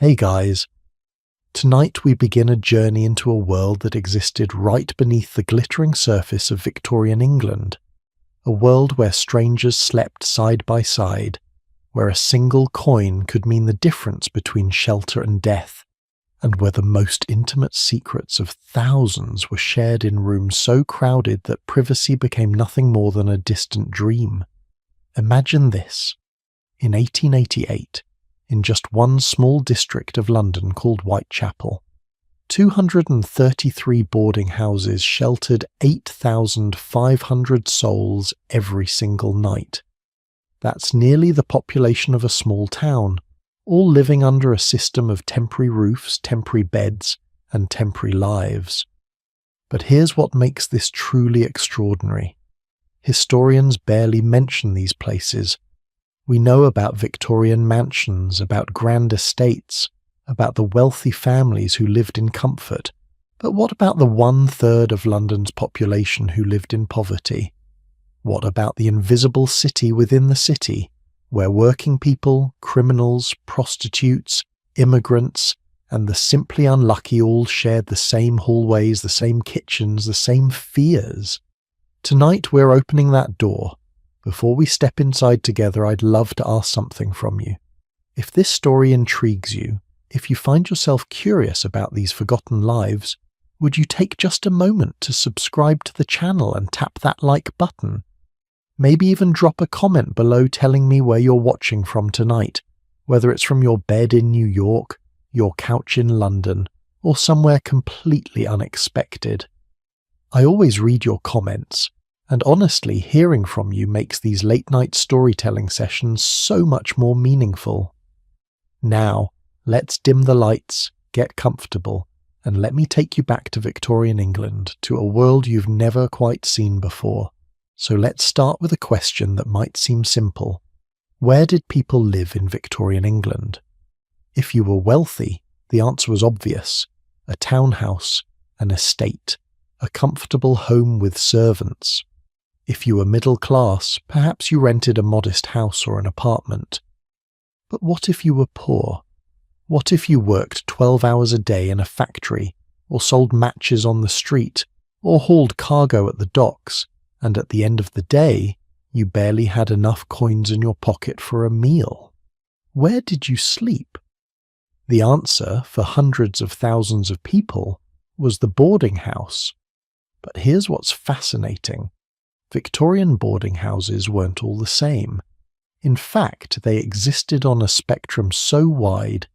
Hey guys, tonight we begin a journey into a world that existed right beneath the glittering surface of Victorian England, a world where strangers slept side by side, where a single coin could mean the difference between shelter and death, and where the most intimate secrets of thousands were shared in rooms so crowded that privacy became nothing more than a distant dream. Imagine this. In 1888, in just one small district of London called Whitechapel, 233 boarding houses sheltered 8,500 souls every single night. That's nearly the population of a small town, all living under a system of temporary roofs, temporary beds, and temporary lives. But here's what makes this truly extraordinary. Historians barely mention these places. We know about Victorian mansions, about grand estates, about the wealthy families who lived in comfort. But what about the 1/3 of London's population who lived in poverty? What about the invisible city within the city, where working people, criminals, prostitutes, immigrants, and the simply unlucky all shared the same hallways, the same kitchens, the same fears? Tonight we're opening that door. Before we step inside together, I'd love to ask something from you. If this story intrigues you, if you find yourself curious about these forgotten lives, would you take just a moment to subscribe to the channel and tap that like button? Maybe even drop a comment below telling me where you're watching from tonight, whether it's from your bed in New York, your couch in London, or somewhere completely unexpected. I always read your comments. And honestly, hearing from you makes these late-night storytelling sessions so much more meaningful. Now, let's dim the lights, get comfortable, and let me take you back to Victorian England, to a world you've never quite seen before. So let's start with a question that might seem simple. Where did people live in Victorian England? If you were wealthy, the answer was obvious. A townhouse, an estate, a comfortable home with servants. If you were middle class, perhaps you rented a modest house or an apartment. But what if you were poor? What if you worked 12 hours a day in a factory, or sold matches on the street, or hauled cargo at the docks, and at the end of the day, you barely had enough coins in your pocket for a meal? Where did you sleep? The answer, for hundreds of thousands of people, was the boarding house. But here's what's fascinating. Victorian boarding houses weren't all the same. In fact, they existed on a spectrum so wide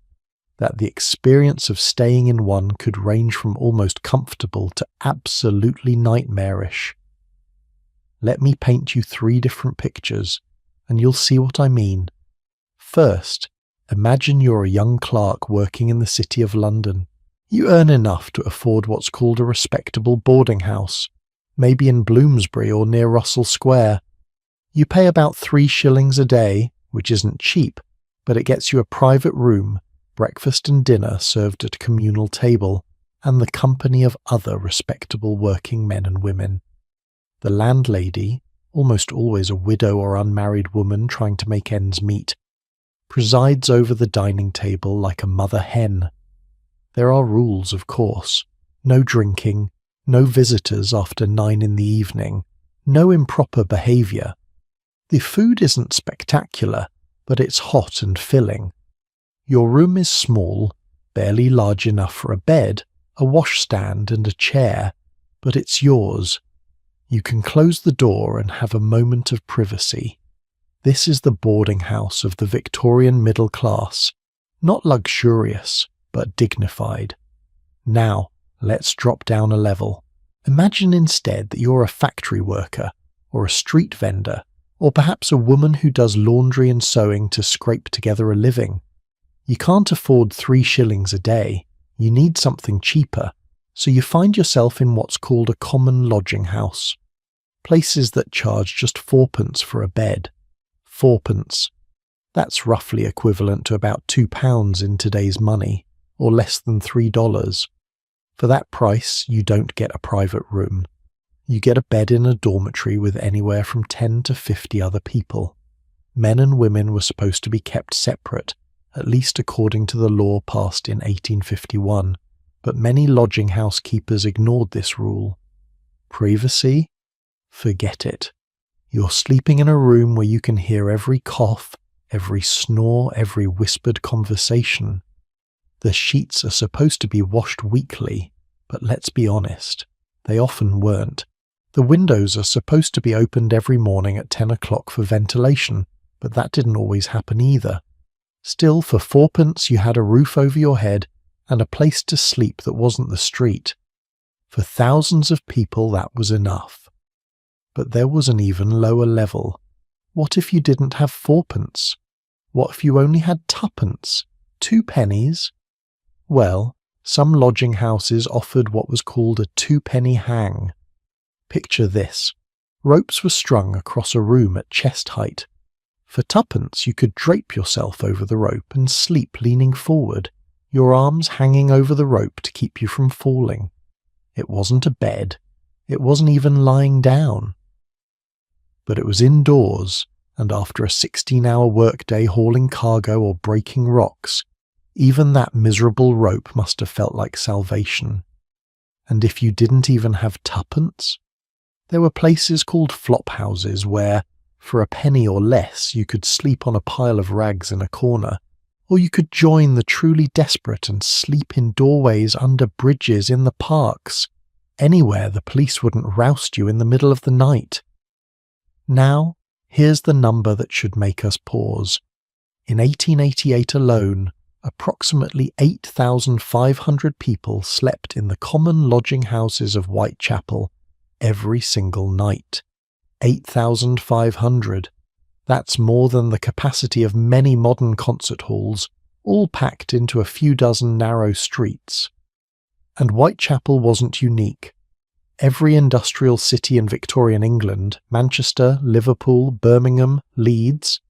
that the experience of staying in one could range from almost comfortable to absolutely nightmarish. Let me paint you 3 different pictures, and you'll see what I mean. First, imagine you're a young clerk working in the City of London. You earn enough to afford what's called a respectable boarding house, maybe in Bloomsbury or near Russell Square. You pay about 3 shillings a day, which isn't cheap, but it gets you a private room, breakfast and dinner served at a communal table, and the company of other respectable working men and women. The landlady, almost always a widow or unmarried woman trying to make ends meet, presides over the dining table like a mother hen. There are rules, of course. No drinking, no visitors after 9 in the evening, no improper behaviour. The food isn't spectacular, but it's hot and filling. Your room is small, barely large enough for a bed, a washstand and a chair, but it's yours. You can close the door and have a moment of privacy. This is the boarding house of the Victorian middle class, not luxurious, but dignified. Now, let's drop down a level. Imagine instead that you're a factory worker, or a street vendor, or perhaps a woman who does laundry and sewing to scrape together a living. You can't afford 3 shillings a day. You need something cheaper, so you find yourself in what's called a common lodging house. Places that charge just 4p for a bed. 4p. That's roughly equivalent to about £2 in today's money, or less than $3. For that price, you don't get a private room. You get a bed in a dormitory with anywhere from 10 to 50 other people. Men and women were supposed to be kept separate, at least according to the law passed in 1851, but many lodging house keepers ignored this rule. Privacy? Forget it. You're sleeping in a room where you can hear every cough, every snore, every whispered conversation. The sheets are supposed to be washed weekly, but let's be honest, they often weren't. The windows are supposed to be opened every morning at 10 o'clock for ventilation, but that didn't always happen either. Still, for fourpence you had a roof over your head and a place to sleep that wasn't the street. For thousands of people that was enough. But there was an even lower level. What if you didn't have fourpence? What if you only had twopence? 2 pennies? Well, some lodging houses offered what was called a 2-penny hang. Picture this. Ropes were strung across a room at chest height. For twopence you could drape yourself over the rope and sleep leaning forward, your arms hanging over the rope to keep you from falling. It wasn't a bed. It wasn't even lying down. But it was indoors, and after a 16-hour workday hauling cargo or breaking rocks, even that miserable rope must have felt like salvation. And if you didn't even have twopence? There were places called flop houses where, for a penny or less, you could sleep on a pile of rags in a corner, or you could join the truly desperate and sleep in doorways under bridges in the parks, anywhere the police wouldn't roust you in the middle of the night. Now, here's the number that should make us pause. In 1888 alone, approximately 8,500 people slept in the common lodging houses of Whitechapel every single night. 8,500. That's more than the capacity of many modern concert halls, all packed into a few dozen narrow streets. And Whitechapel wasn't unique. Every industrial city in Victorian England, Manchester, Liverpool, Birmingham, Leeds,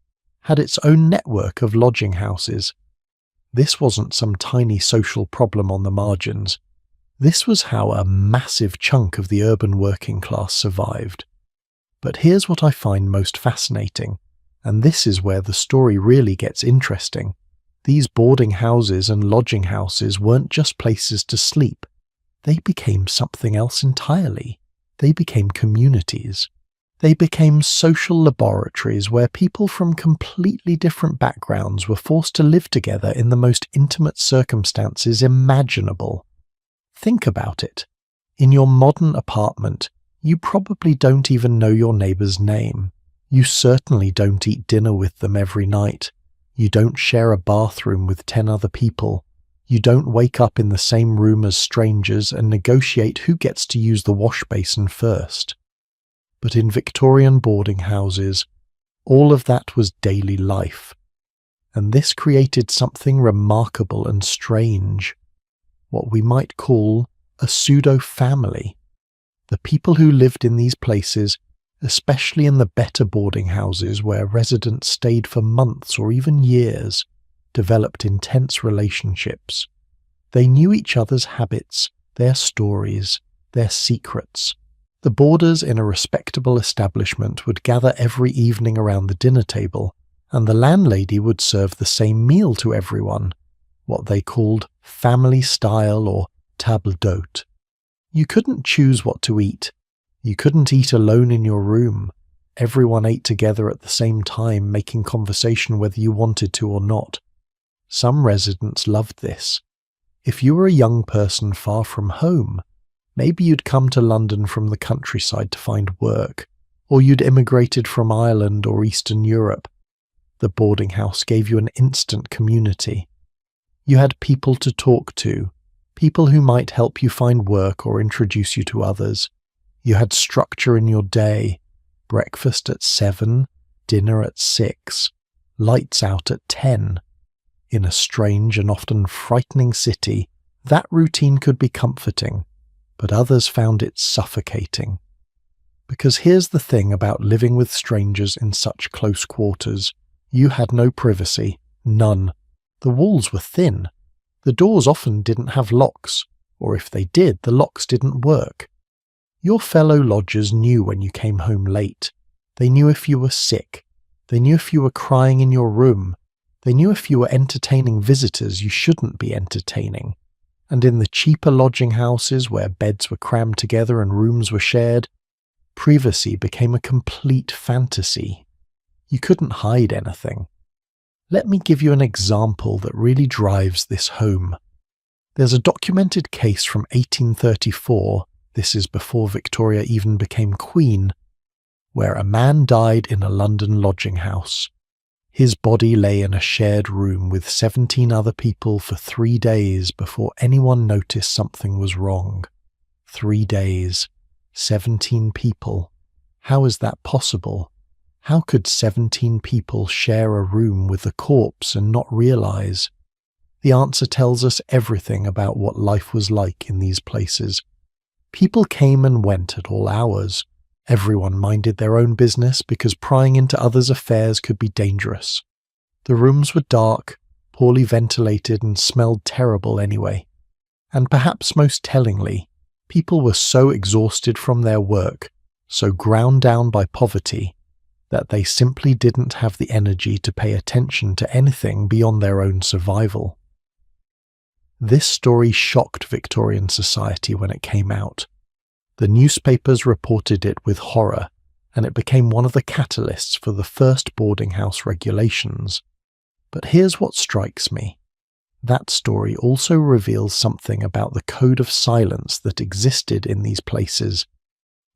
had its own network of lodging houses. This wasn't some tiny social problem on the margins. This was how a massive chunk of the urban working class survived. But here's what I find most fascinating, and this is where the story really gets interesting. These boarding houses and lodging houses weren't just places to sleep. They became something else entirely. They became communities. They became social laboratories where people from completely different backgrounds were forced to live together in the most intimate circumstances imaginable. Think about it. In your modern apartment, you probably don't even know your neighbour's name. You certainly don't eat dinner with them every night. You don't share a bathroom with 10 other people. You don't wake up in the same room as strangers and negotiate who gets to use the wash basin first. But in Victorian boarding houses, all of that was daily life. And this created something remarkable and strange. What we might call a pseudo-family. The people who lived in these places, especially in the better boarding houses where residents stayed for months or even years, developed intense relationships. They knew each other's habits, their stories, their secrets. The boarders in a respectable establishment would gather every evening around the dinner table, and the landlady would serve the same meal to everyone, what they called family style or table d'hôte. You couldn't choose what to eat. You couldn't eat alone in your room. Everyone ate together at the same time, making conversation whether you wanted to or not. Some residents loved this. If you were a young person far from home, maybe you'd come to London from the countryside to find work, or you'd immigrated from Ireland or Eastern Europe. The boarding house gave you an instant community. You had people to talk to, people who might help you find work or introduce you to others. You had structure in your day, breakfast at 7, dinner at 6, lights out at 10. In a strange and often frightening city, that routine could be comforting, but others found it suffocating. Because here's the thing about living with strangers in such close quarters. You had no privacy, none. The walls were thin. The doors often didn't have locks, or if they did, the locks didn't work. Your fellow lodgers knew when you came home late. They knew if you were sick. They knew if you were crying in your room. They knew if you were entertaining visitors you shouldn't be entertaining, and in the cheaper lodging houses where beds were crammed together and rooms were shared, privacy became a complete fantasy. You couldn't hide anything. Let me give you an example that really drives this home. There's a documented case from 1834, this is before Victoria even became Queen, where a man died in a London lodging house. His body lay in a shared room with 17 other people for 3 days before anyone noticed something was wrong. 3 days. 17 people. How is that possible? How could 17 people share a room with a corpse and not realize? The answer tells us everything about what life was like in these places. People came and went at all hours. Everyone minded their own business because prying into others' affairs could be dangerous. The rooms were dark, poorly ventilated, and smelled terrible anyway. And perhaps most tellingly, people were so exhausted from their work, so ground down by poverty, that they simply didn't have the energy to pay attention to anything beyond their own survival. This story shocked Victorian society when it came out. The newspapers reported it with horror, and it became one of the catalysts for the first boarding house regulations. But here's what strikes me. That story also reveals something about the code of silence that existed in these places.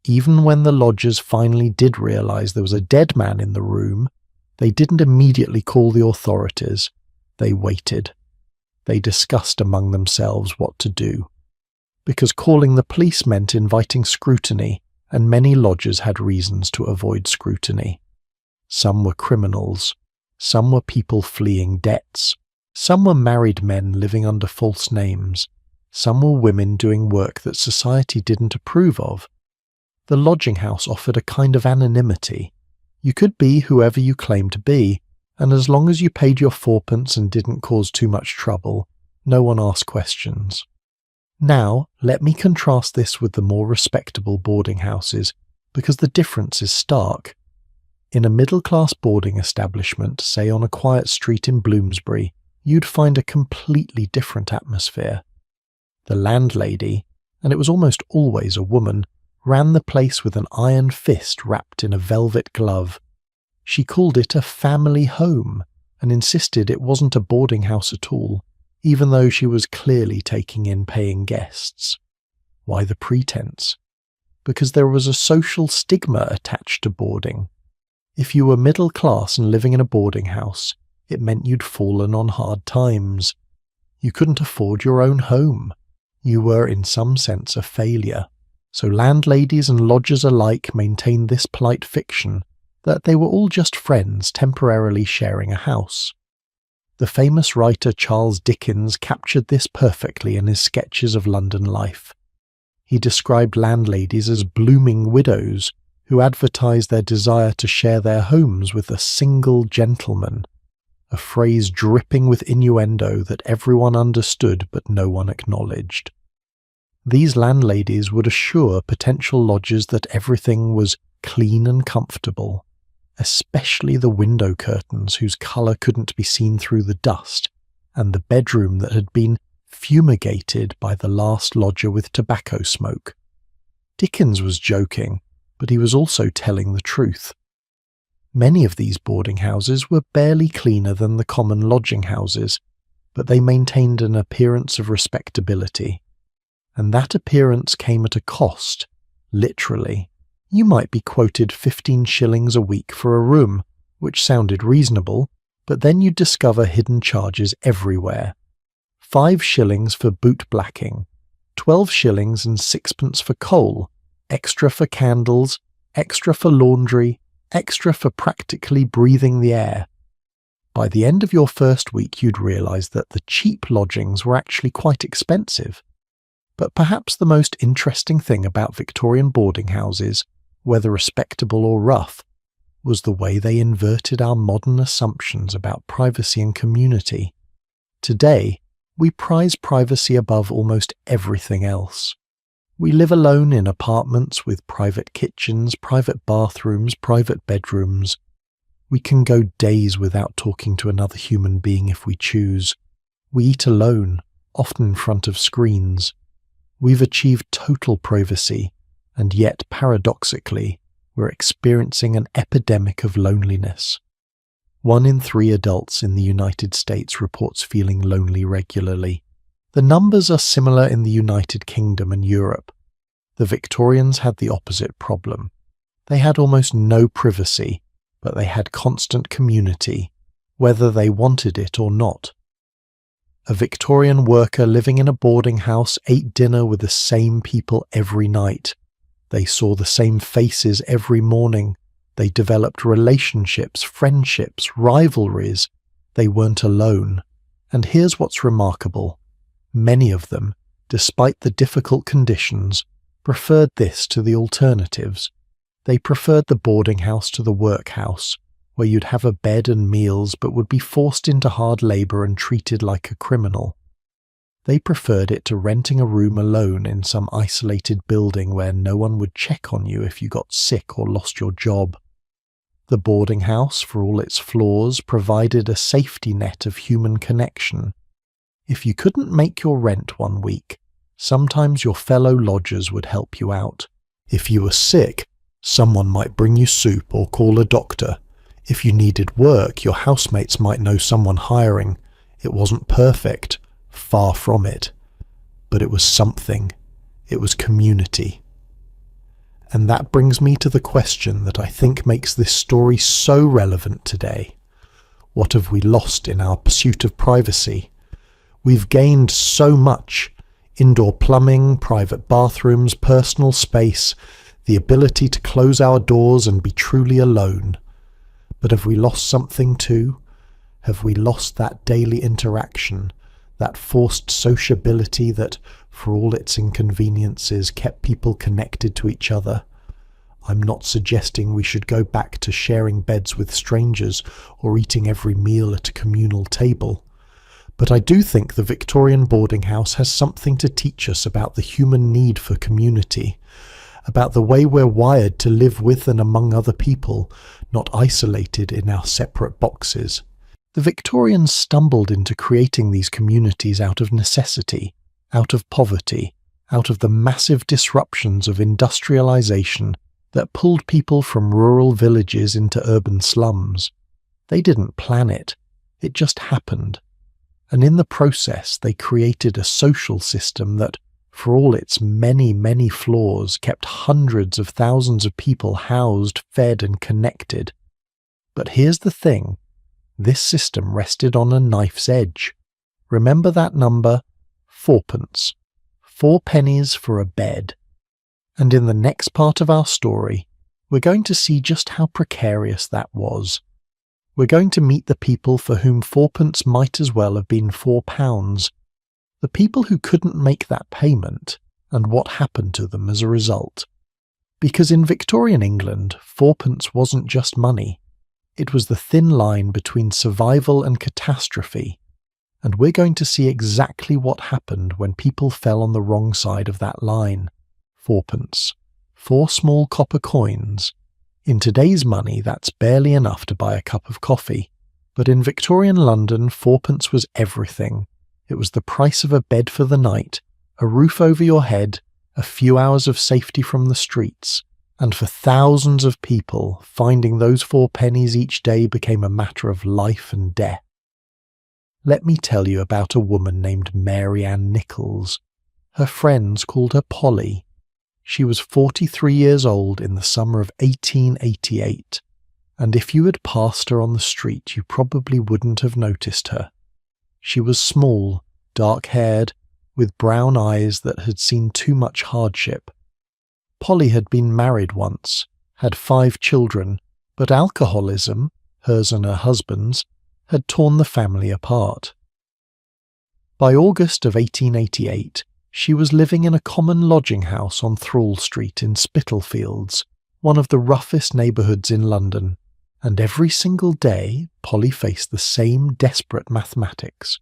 Even when the lodgers finally did realize there was a dead man in the room, they didn't immediately call the authorities. They waited. They discussed among themselves what to do. Because calling the police meant inviting scrutiny, and many lodgers had reasons to avoid scrutiny. Some were criminals. Some were people fleeing debts. Some were married men living under false names. Some were women doing work that society didn't approve of. The lodging house offered a kind of anonymity. You could be whoever you claimed to be, and as long as you paid your fourpence and didn't cause too much trouble, no one asked questions. Now, let me contrast this with the more respectable boarding houses, because the difference is stark. In a middle-class boarding establishment, say on a quiet street in Bloomsbury, you'd find a completely different atmosphere. The landlady, and it was almost always a woman, ran the place with an iron fist wrapped in a velvet glove. She called it a family home, and insisted it wasn't a boarding house at all, even though she was clearly taking in paying guests. Why the pretense? Because there was a social stigma attached to boarding. If you were middle class and living in a boarding house, it meant you'd fallen on hard times. You couldn't afford your own home. You were in some sense a failure. So landladies and lodgers alike maintained this polite fiction that they were all just friends temporarily sharing a house. The famous writer Charles Dickens captured this perfectly in his sketches of London life. He described landladies as blooming widows who advertised their desire to share their homes with a single gentleman, a phrase dripping with innuendo that everyone understood but no one acknowledged. These landladies would assure potential lodgers that everything was clean and comfortable, especially the window curtains whose colour couldn't be seen through the dust, and the bedroom that had been fumigated by the last lodger with tobacco smoke. Dickens was joking, but he was also telling the truth. Many of these boarding houses were barely cleaner than the common lodging houses, but they maintained an appearance of respectability. And that appearance came at a cost, literally. You might be quoted 15 shillings a week for a room, which sounded reasonable, but then you'd discover hidden charges everywhere. 5 shillings for boot blacking, 12 shillings and 6pence for coal, extra for candles, extra for laundry, extra for practically breathing the air. By the end of your first week you'd realise that the cheap lodgings were actually quite expensive. But perhaps the most interesting thing about Victorian boarding houses, whether respectable or rough, was the way they inverted our modern assumptions about privacy and community. Today, we prize privacy above almost everything else. We live alone in apartments with private kitchens, private bathrooms, private bedrooms. We can go days without talking to another human being if we choose. We eat alone, often in front of screens. We've achieved total privacy, and yet, paradoxically, we're experiencing an epidemic of loneliness. 1 in 3 adults in the United States reports feeling lonely regularly. The numbers are similar in the United Kingdom and Europe. The Victorians had the opposite problem. They had almost no privacy, but they had constant community, whether they wanted it or not. A Victorian worker living in a boarding house ate dinner with the same people every night. They saw the same faces every morning. They developed relationships, friendships, rivalries. They weren't alone. And here's what's remarkable. Many of them, despite the difficult conditions, preferred this to the alternatives. They preferred the boarding house to the workhouse, where you'd have a bed and meals but would be forced into hard labour and treated like a criminal. They preferred it to renting a room alone in some isolated building where no one would check on you if you got sick or lost your job. The boarding house, for all its flaws, provided a safety net of human connection. If you couldn't make your rent one week, sometimes your fellow lodgers would help you out. If you were sick, someone might bring you soup or call a doctor. If you needed work, your housemates might know someone hiring. It wasn't perfect, far from it. But it was something. It was community. And that brings me to the question that I think makes this story so relevant today. What have we lost in our pursuit of privacy? We've gained so much. Indoor plumbing, private bathrooms, personal space, the ability to close our doors and be truly alone. But have we lost something too? Have we lost that daily interaction, that forced sociability that, for all its inconveniences, kept people connected to each other? I'm not suggesting we should go back to sharing beds with strangers or eating every meal at a communal table. But I do think the Victorian boarding house has something to teach us about the human need for community, about the way we're wired to live with and among other people, not isolated in our separate boxes. The Victorians stumbled into creating these communities out of necessity, out of poverty, out of the massive disruptions of industrialization that pulled people from rural villages into urban slums. They didn't plan it. It just happened. And in the process, they created a social system that, for all its many, many flaws, kept hundreds of thousands of people housed, fed, and connected. But here's the thing. This system rested on a knife's edge. Remember that number? 4p. 4 pennies for a bed. And in the next part of our story, we're going to see just how precarious that was. We're going to meet the people for whom 4p might as well have been £4. The people who couldn't make that payment, and what happened to them as a result. Because in Victorian England, 4p wasn't just money. It was the thin line between survival and catastrophe. And we're going to see exactly what happened when people fell on the wrong side of that line. 4p. 4 small copper coins. In today's money, that's barely enough to buy a cup of coffee. But in Victorian London, 4p was everything. It was the price of a bed for the night, a roof over your head, a few hours of safety from the streets. And for thousands of people, finding those 4 pennies each day became a matter of life and death. Let me tell you about a woman named Mary Ann Nichols. Her friends called her Polly. She was 43 years old in the summer of 1888, and if you had passed her on the street, you probably wouldn't have noticed her. She was small, dark-haired, with brown eyes that had seen too much hardship. Polly had been married once, had 5 children, but alcoholism, hers and her husband's, had torn the family apart. By August of 1888, she was living in a common lodging house on Thrall Street in Spitalfields, one of the roughest neighbourhoods in London, and every single day Polly faced the same desperate mathematics: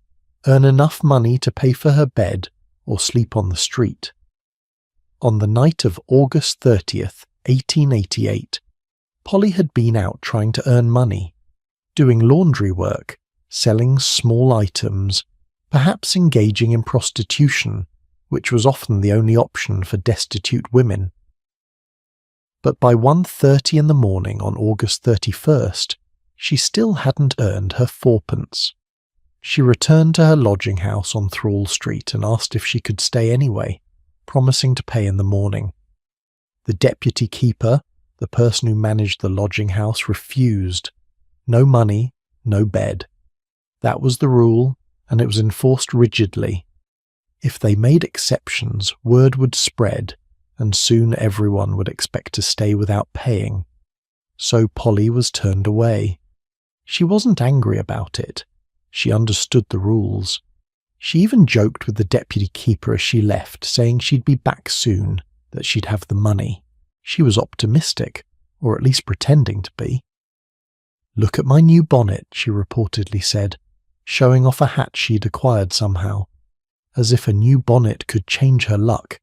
earn enough money to pay for her bed or sleep on the street. On the night of August 30th, 1888, Polly had been out trying to earn money. doing laundry work, selling small items, perhaps engaging in prostitution, which was often the only option for destitute women. But by 1:30 in the morning on August 31st, she still hadn't earned her fourpence. She returned to her lodging house on Thrall Street and asked if she could stay anyway, promising to pay in the morning. The deputy keeper, the person who managed the lodging house, refused. No money, no bed. That was the rule, and it was enforced rigidly. If they made exceptions, word would spread, and soon everyone would expect to stay without paying. So Polly was turned away. She wasn't angry about it. She understood the rules. She even joked with the deputy keeper as she left, saying she'd be back soon, that she'd have the money. She was optimistic, or at least pretending to be. "Look at my new bonnet," she reportedly said, showing off a hat she'd acquired somehow, as if a new bonnet could change her luck,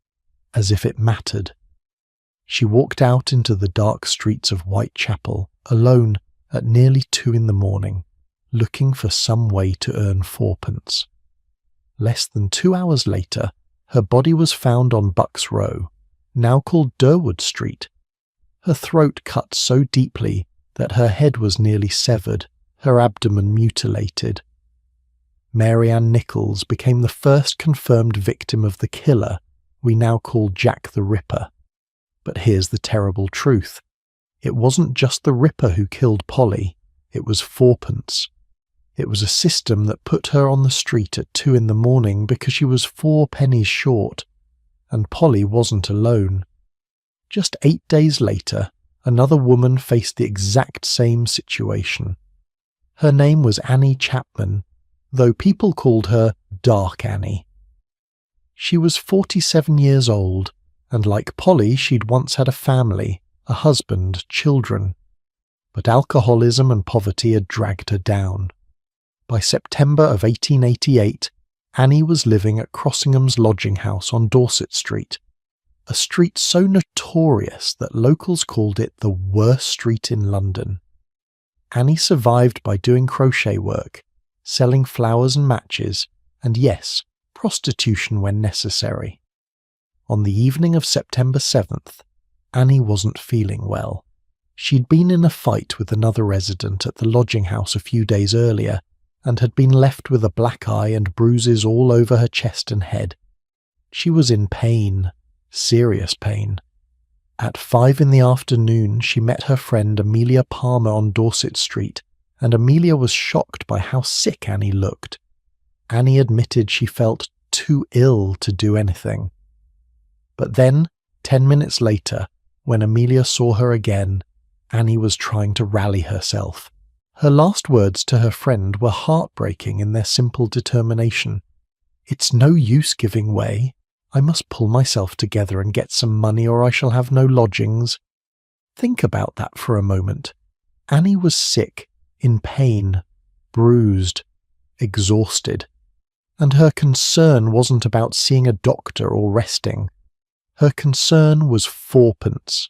as if it mattered. She walked out into the dark streets of Whitechapel, alone at nearly 2 in the morning, looking for some way to earn fourpence. Less than 2 hours later, her body was found on Bucks Row, now called Durwood Street. Her throat cut so deeply that her head was nearly severed, her abdomen mutilated. Mary Ann Nichols became the first confirmed victim of the killer we now call Jack the Ripper. But here's the terrible truth. It wasn't just the Ripper who killed Polly, it was fourpence. It was a system that put her on the street at 2 in the morning because she was 4 pennies short, and Polly wasn't alone. Just 8 days later, another woman faced the exact same situation. Her name was Annie Chapman, though people called her Dark Annie. She was 47 years old, and like Polly, she'd once had a family, a husband, children. But alcoholism and poverty had dragged her down. By September of 1888, Annie was living at Crossingham's lodging house on Dorset Street, a street so notorious that locals called it the worst street in London. Annie survived by doing crochet work, selling flowers and matches, and yes, prostitution when necessary. On the evening of September 7th, Annie wasn't feeling well. She'd been in a fight with another resident at the lodging house a few days earlier, and had been left with a black eye and bruises all over her chest and head. She was in pain, serious pain. At 5 in the afternoon, she met her friend Amelia Palmer on Dorset Street, and Amelia was shocked by how sick Annie looked. Annie admitted she felt too ill to do anything. But then, 10 minutes later, when Amelia saw her again, Annie was trying to rally herself. Her last words to her friend were heartbreaking in their simple determination. "It's no use giving way. I must pull myself together and get some money or I shall have no lodgings." Think about that for a moment. Annie was sick, in pain, bruised, exhausted. And her concern wasn't about seeing a doctor or resting. Her concern was fourpence,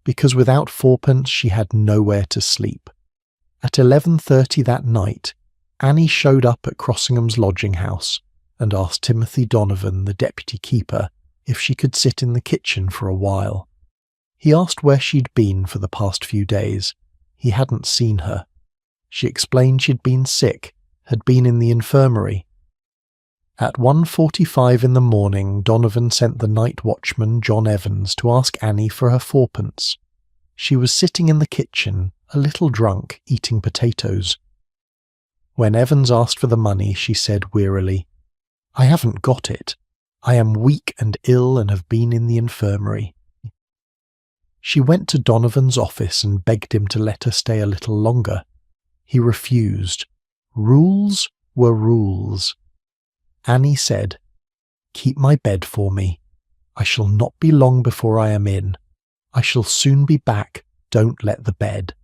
because without fourpence she had nowhere to sleep. At 11:30 that night, Annie showed up at Crossingham's lodging house and asked Timothy Donovan, the deputy keeper, if she could sit in the kitchen for a while. He asked where she'd been for the past few days. He hadn't seen her. She explained she'd been sick, had been in the infirmary. At 1:45 in the morning, Donovan sent the night watchman, John Evans, to ask Annie for her fourpence. She was sitting in the kitchen, a little drunk, eating potatoes. When Evans asked for the money, she said wearily, "I haven't got it. I am weak and ill and have been in the infirmary." She went to Donovan's office and begged him to let her stay a little longer. He refused. Rules were rules. Annie said, "Keep my bed for me. I shall not be long before I am in. I shall soon be back. Don't let the bed."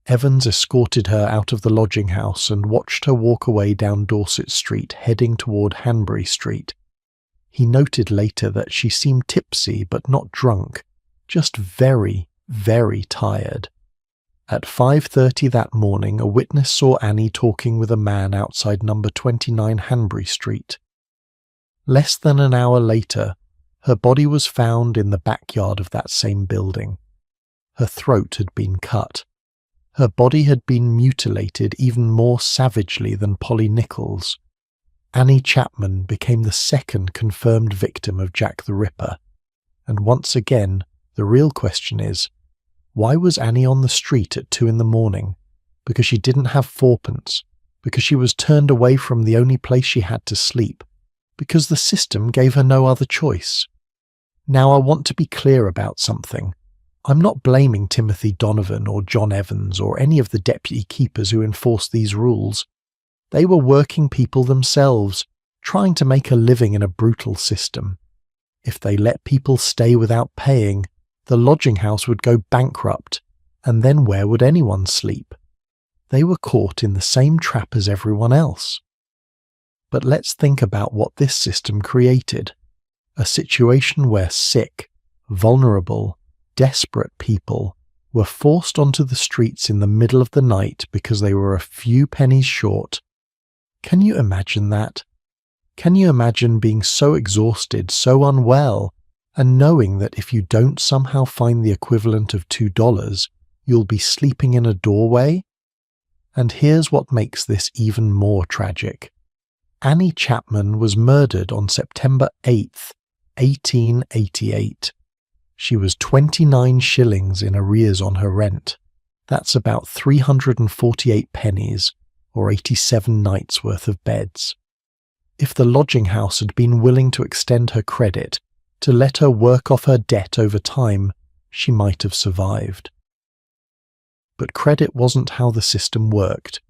Evans escorted her out of the lodging house and watched her walk away down Dorset Street, heading toward Hanbury Street. He noted later that she seemed tipsy but not drunk, just very, very tired. At 5:30 that morning, a witness saw Annie talking with a man outside number 29 Hanbury Street. Less than an hour later, her body was found in the backyard of that same building. Her throat had been cut. Her body had been mutilated even more savagely than Polly Nichols. Annie Chapman became the second confirmed victim of Jack the Ripper. And once again, the real question is, why was Annie on the street at 2 a.m? Because she didn't have fourpence, because she was turned away from the only place she had to sleep, because the system gave her no other choice. Now I want to be clear about something. I'm not blaming Timothy Donovan or John Evans or any of the deputy keepers who enforced these rules. They were working people themselves, trying to make a living in a brutal system. If they let people stay without paying, the lodging house would go bankrupt, and then where would anyone sleep? They were caught in the same trap as everyone else. But let's think about what this system created. A situation where sick, vulnerable, desperate people were forced onto the streets in the middle of the night because they were a few pennies short. Can you imagine that? Can you imagine being so exhausted, so unwell, and knowing that if you don't somehow find the equivalent of $2, you'll be sleeping in a doorway? And here's what makes this even more tragic. Annie Chapman was murdered on September 8th, 1888. She was 29 shillings in arrears on her rent. That's about 348 pennies, or 87 nights' worth of beds. If the lodging house had been willing to extend her credit, to let her work off her debt over time, she might have survived. But credit wasn't how the system worked.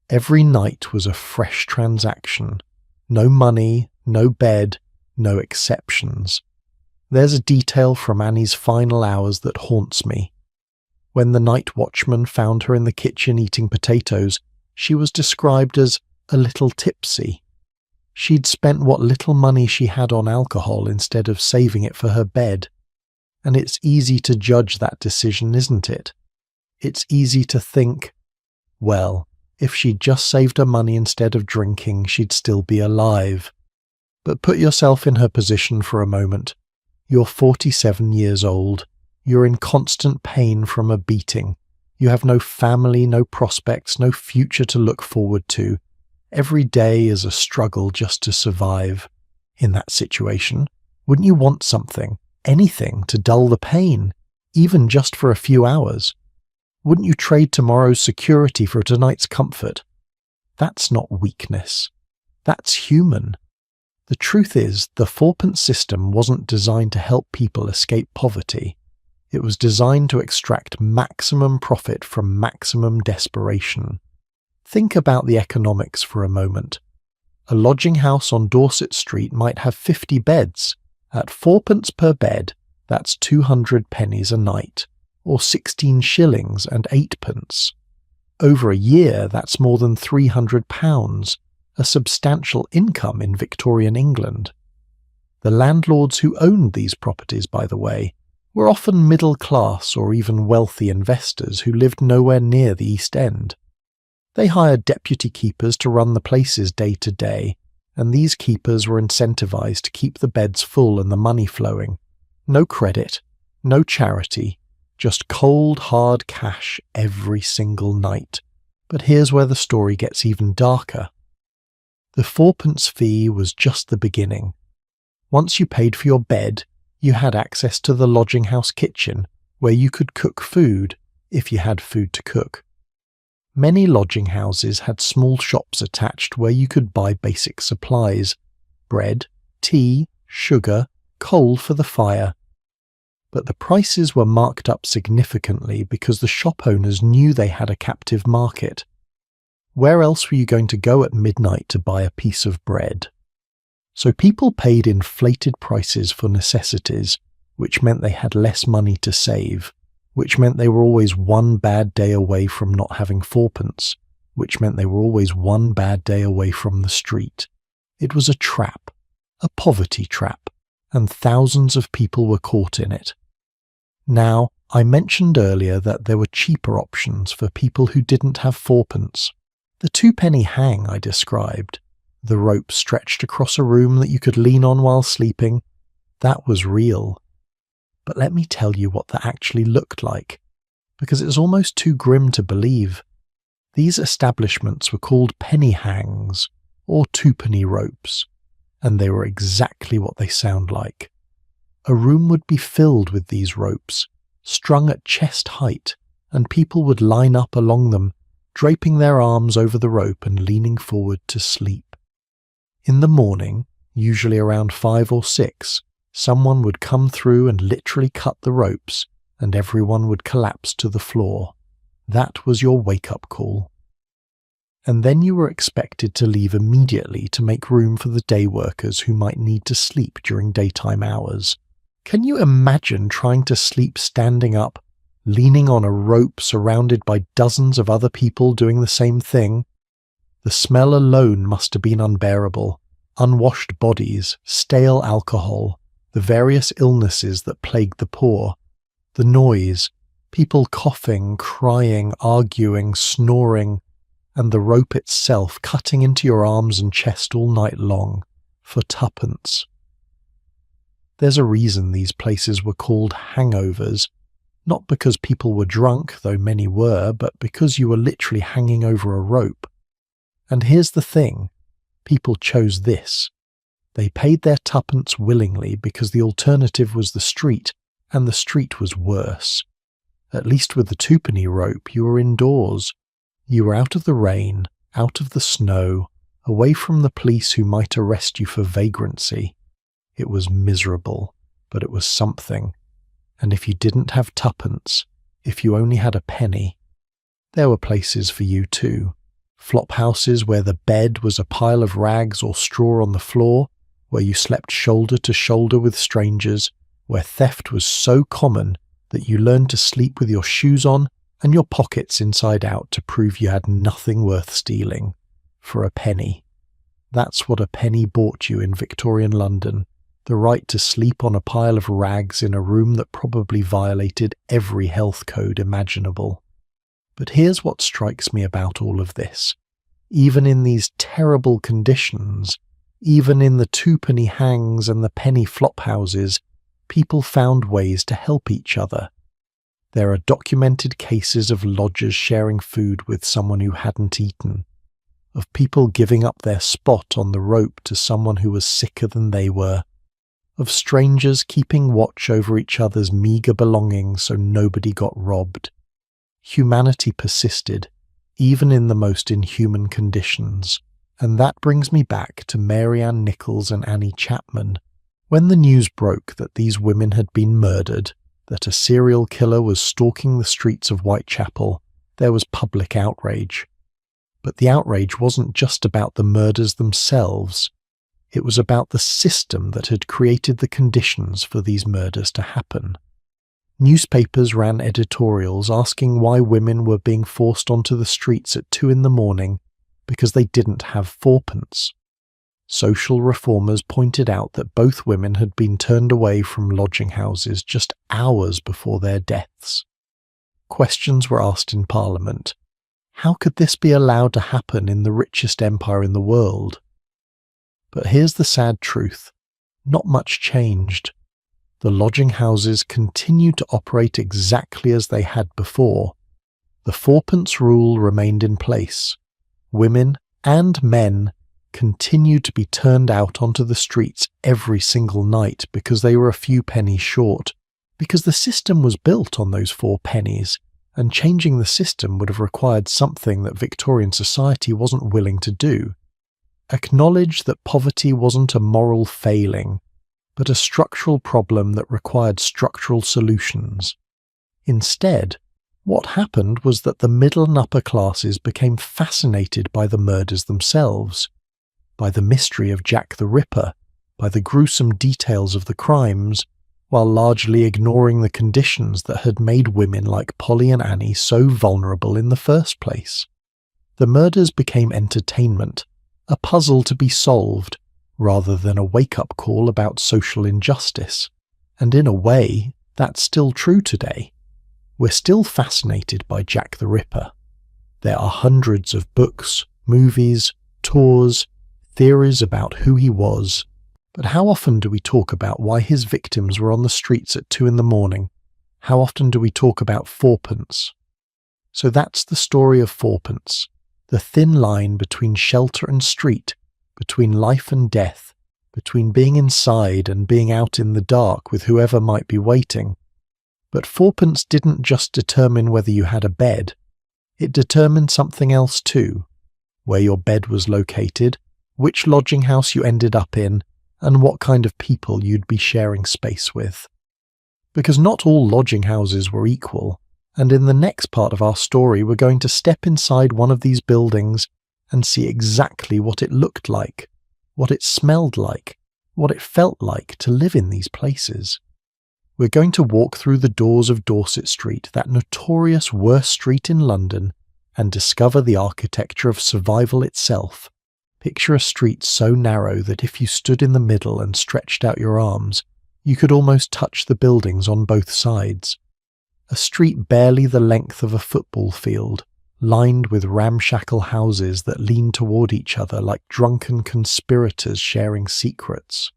Every night was a fresh transaction. No money, no bed, no exceptions. There's a detail from Annie's final hours that haunts me. When the night watchman found her in the kitchen eating potatoes, she was described as a little tipsy. She'd spent what little money she had on alcohol instead of saving it for her bed. And it's easy to judge that decision, isn't it? It's easy to think, well, if she'd just saved her money instead of drinking, she'd still be alive. But put yourself in her position for a moment. You're 47 years old. You're in constant pain from a beating. You have no family, no prospects, no future to look forward to. Every day is a struggle just to survive. In that situation, wouldn't you want something, anything, to dull the pain, even just for a few hours? Wouldn't you trade tomorrow's security for tonight's comfort? That's not weakness. That's human. The truth is, the fourpence system wasn't designed to help people escape poverty. It was designed to extract maximum profit from maximum desperation. Think about the economics for a moment. A lodging house on Dorset Street might have 50 beds. At fourpence per bed, that's 200 pennies a night, or 16 shillings and 8 pence. Over a year, that's more than £300, a substantial income in Victorian England. The landlords who owned these properties, by the way, were often middle-class or even wealthy investors who lived nowhere near the East End. They hired deputy keepers to run the places day to day, and these keepers were incentivized to keep the beds full and the money flowing. No credit, no charity, just cold, hard cash every single night. But here's where the story gets even darker. The fourpence fee was just the beginning. Once you paid for your bed, you had access to the lodging house kitchen, where you could cook food, if you had food to cook. Many lodging houses had small shops attached where you could buy basic supplies: bread, tea, sugar, coal for the fire. But the prices were marked up significantly because the shop owners knew they had a captive market. Where else were you going to go at midnight to buy a piece of bread? So people paid inflated prices for necessities, which meant they had less money to save, which meant they were always one bad day away from not having fourpence, which meant they were always one bad day away from the street. It was a trap, a poverty trap, and thousands of people were caught in it. Now, I mentioned earlier that there were cheaper options for people who didn't have fourpence. The twopenny hang I described, the rope stretched across a room that you could lean on while sleeping, that was real. But let me tell you what that actually looked like, because it's almost too grim to believe. These establishments were called penny hangs, or twopenny ropes, and they were exactly what they sound like. A room would be filled with these ropes, strung at chest height, and people would line up along them, draping their arms over the rope and leaning forward to sleep. In the morning, usually around 5 or 6, someone would come through and literally cut the ropes, and everyone would collapse to the floor. That was your wake-up call. And then you were expected to leave immediately to make room for the day workers who might need to sleep during daytime hours. Can you imagine trying to sleep standing up, leaning on a rope surrounded by dozens of other people doing the same thing? The smell alone must have been unbearable. Unwashed bodies, stale alcohol, the various illnesses that plagued the poor, the noise, people coughing, crying, arguing, snoring, and the rope itself cutting into your arms and chest all night long, for tuppence. There's a reason these places were called hangovers, not because people were drunk, though many were, but because you were literally hanging over a rope. And here's the thing, people chose this. They paid their tuppence willingly because the alternative was the street, and the street was worse. At least with the twopenny rope, you were indoors. You were out of the rain, out of the snow, away from the police who might arrest you for vagrancy. It was miserable, but it was something. And if you didn't have tuppence, if you only had a penny, there were places for you too. Flop houses where the bed was a pile of rags or straw on the floor, where you slept shoulder to shoulder with strangers, where theft was so common that you learned to sleep with your shoes on and your pockets inside out to prove you had nothing worth stealing. For a penny. That's what a penny bought you in Victorian London. The right to sleep on a pile of rags in a room that probably violated every health code imaginable. But here's what strikes me about all of this. Even in these terrible conditions, even in the twopenny hangs and the penny flop houses, people found ways to help each other. There are documented cases of lodgers sharing food with someone who hadn't eaten, of people giving up their spot on the rope to someone who was sicker than they were, of strangers keeping watch over each other's meagre belongings so nobody got robbed. Humanity persisted, even in the most inhuman conditions. And that brings me back to Mary Ann Nichols and Annie Chapman. When the news broke that these women had been murdered, that a serial killer was stalking the streets of Whitechapel, there was public outrage. But the outrage wasn't just about the murders themselves. It was about the system that had created the conditions for these murders to happen. Newspapers ran editorials asking why women were being forced onto the streets at 2 a.m. because they didn't have fourpence. Social reformers pointed out that both women had been turned away from lodging houses just hours before their deaths. Questions were asked in Parliament. How could this be allowed to happen in the richest empire in the world? But here's the sad truth. Not much changed. The lodging houses continued to operate exactly as they had before. The fourpence rule remained in place. Women and men continued to be turned out onto the streets every single night because they were a few pennies short, because the system was built on those 4 pennies, and changing the system would have required something that Victorian society wasn't willing to do. Acknowledge that poverty wasn't a moral failing, but a structural problem that required structural solutions. Instead, what happened was that the middle and upper classes became fascinated by the murders themselves, by the mystery of Jack the Ripper, by the gruesome details of the crimes, while largely ignoring the conditions that had made women like Polly and Annie so vulnerable in the first place. The murders became entertainment, a puzzle to be solved, rather than a wake-up call about social injustice. And in a way, that's still true today. We're still fascinated by Jack the Ripper. There are hundreds of books, movies, tours, theories about who he was, but how often do we talk about why his victims were on the streets at 2 a.m? How often do we talk about fourpence? So that's the story of fourpence, the thin line between shelter and street, between life and death, between being inside and being out in the dark with whoever might be waiting. But fourpence didn't just determine whether you had a bed. It determined something else too: where your bed was located, which lodging house you ended up in, and what kind of people you'd be sharing space with. Because not all lodging houses were equal, and in the next part of our story we're going to step inside one of these buildings and see exactly what it looked like, what it smelled like, what it felt like to live in these places. We're going to walk through the doors of Dorset Street, that notorious worst street in London, and discover the architecture of survival itself. Picture a street so narrow that if you stood in the middle and stretched out your arms, you could almost touch the buildings on both sides. A street barely the length of a football field, lined with ramshackle houses that lean toward each other like drunken conspirators sharing secrets.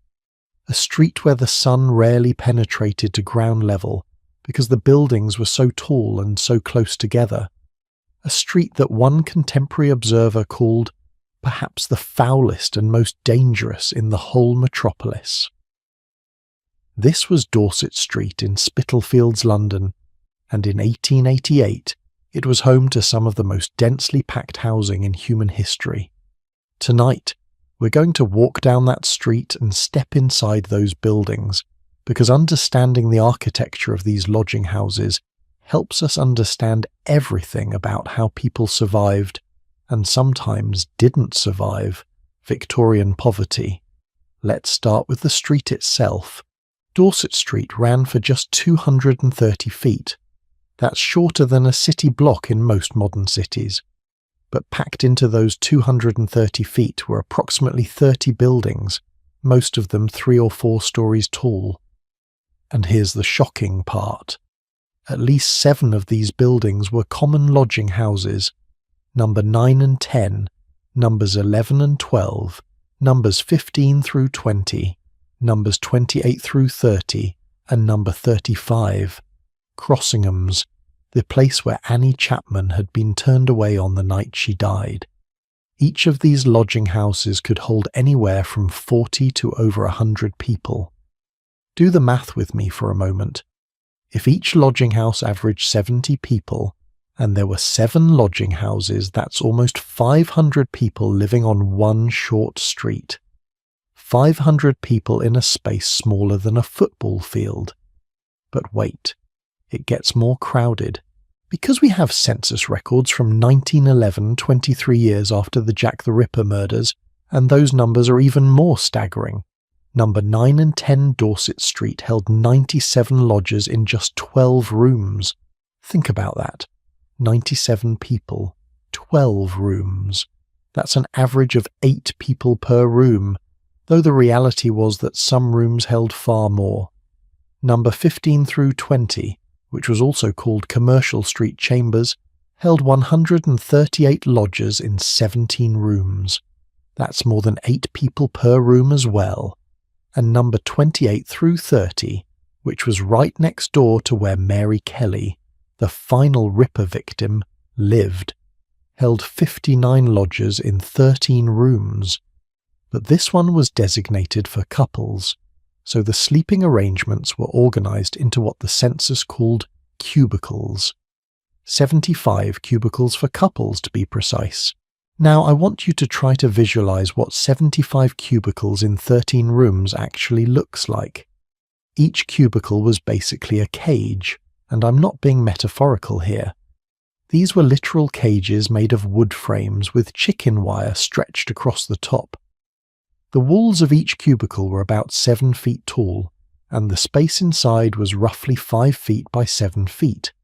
A street where the sun rarely penetrated to ground level because the buildings were so tall and so close together. A street that one contemporary observer called perhaps the foulest and most dangerous in the whole metropolis. This was Dorset Street in Spitalfields, London, and in 1888 it was home to some of the most densely packed housing in human history. Tonight, we're going to walk down that street and step inside those buildings, because understanding the architecture of these lodging houses helps us understand everything about how people survived, and sometimes didn't survive, Victorian poverty. Let's start with the street itself. Dorset Street ran for just 230 feet. That's shorter than a city block in most modern cities. But packed into those 230 feet were approximately 30 buildings, most of them 3 or 4 stories tall. And here's the shocking part. At least 7 of these buildings were common lodging houses. Number 9 and 10, numbers 11 and 12, numbers 15 through 20, numbers 28 through 30, and number 35. Crossingham's, the place where Annie Chapman had been turned away on the night she died. Each of these lodging houses could hold anywhere from 40 to over 100 people. Do the math with me for a moment. If each lodging house averaged 70 people, and there were 7 lodging houses, that's almost 500 people living on one short street. 500 people in a space smaller than a football field. But wait. It gets more crowded. Because we have census records from 1911, 23 years after the Jack the Ripper murders, and those numbers are even more staggering. Number 9 and 10 Dorset Street held 97 lodgers in just 12 rooms. Think about that. 97 people, 12 rooms. That's an average of 8 people per room, though the reality was that some rooms held far more. Number 15 through 20, which was also called Commercial Street Chambers, held 138 lodgers in 17 rooms. That's more than 8 people per room as well. And number 28 through 30, which was right next door to where Mary Kelly, the final Ripper victim, lived, held 59 lodgers in 13 rooms. But this one was designated for couples, so the sleeping arrangements were organised into what the census called cubicles. 75 cubicles for couples, to be precise. Now, I want you to try to visualise what 75 cubicles in 13 rooms actually looks like. Each cubicle was basically a cage, and I'm not being metaphorical here. These were literal cages made of wood frames with chicken wire stretched across the top. The walls of each cubicle were about 7 feet tall, and the space inside was roughly 5 feet by 7 feet.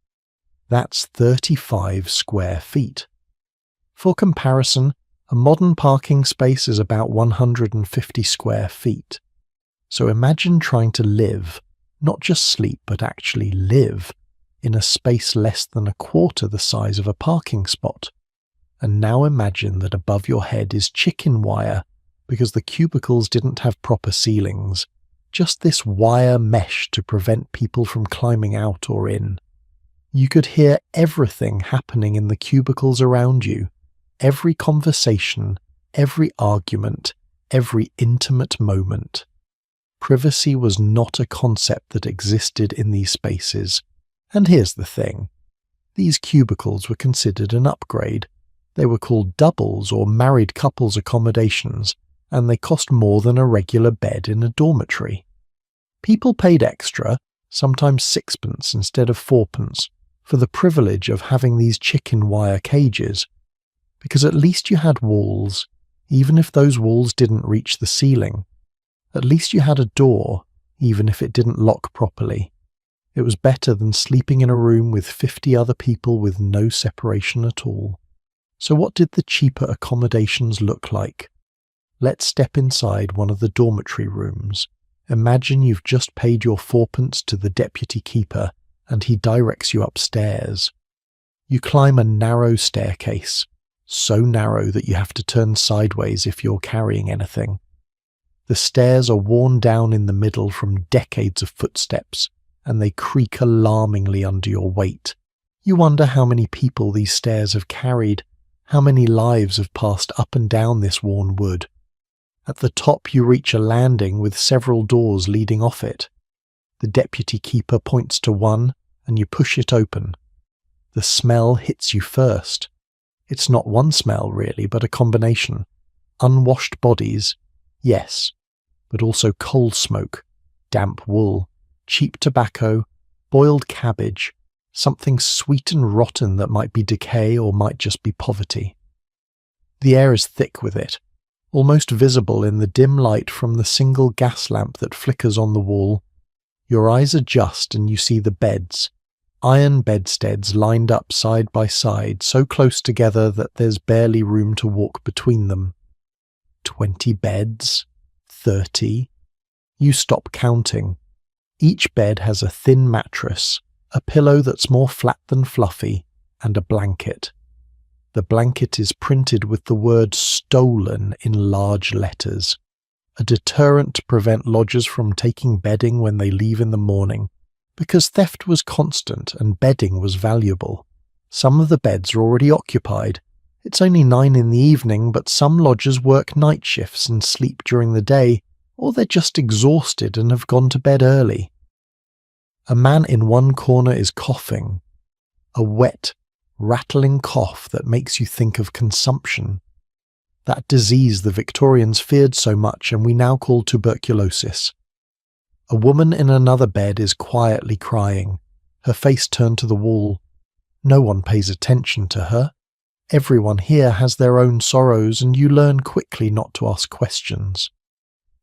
That's 35 square feet. For comparison, a modern parking space is about 150 square feet. So imagine trying to live, not just sleep but actually live, in a space less than a quarter the size of a parking spot. And now imagine that above your head is chicken wire, because the cubicles didn't have proper ceilings, just this wire mesh to prevent people from climbing out or in. You could hear everything happening in the cubicles around you, every conversation, every argument, every intimate moment. Privacy was not a concept that existed in these spaces. And here's the thing. These cubicles were considered an upgrade. They were called doubles or married couples accommodations, and they cost more than a regular bed in a dormitory. People paid extra, sometimes sixpence instead of fourpence, for the privilege of having these chicken wire cages, because at least you had walls, even if those walls didn't reach the ceiling. At least you had a door, even if it didn't lock properly. It was better than sleeping in a room with 50 other people with no separation at all. So what did the cheaper accommodations look like? Let's step inside one of the dormitory rooms. Imagine you've just paid your fourpence to the deputy keeper, and he directs you upstairs. You climb a narrow staircase, so narrow that you have to turn sideways if you're carrying anything. The stairs are worn down in the middle from decades of footsteps, and they creak alarmingly under your weight. You wonder how many people these stairs have carried, how many lives have passed up and down this worn wood. At the top you reach a landing with several doors leading off it. The deputy keeper points to one, and you push it open. The smell hits you first. It's not one smell really, but a combination. Unwashed bodies, yes, but also coal smoke, damp wool, cheap tobacco, boiled cabbage, something sweet and rotten that might be decay or might just be poverty. The air is thick with it, almost visible in the dim light from the single gas lamp that flickers on the wall. Your eyes adjust and you see the beds, iron bedsteads lined up side by side, so close together that there's barely room to walk between them. 20 beds? 30? You stop counting. Each bed has a thin mattress, a pillow that's more flat than fluffy, and a blanket. The blanket is printed with the word "stolen" in large letters, a deterrent to prevent lodgers from taking bedding when they leave in the morning, because theft was constant and bedding was valuable. Some of the beds are already occupied. It's only 9 in the evening, but some lodgers work night shifts and sleep during the day, or they're just exhausted and have gone to bed early. A man in one corner is coughing, a wet, rattling cough that makes you think of consumption. That disease the Victorians feared so much and we now call tuberculosis. A woman in another bed is quietly crying, her face turned to the wall. No one pays attention to her. Everyone here has their own sorrows, and you learn quickly not to ask questions.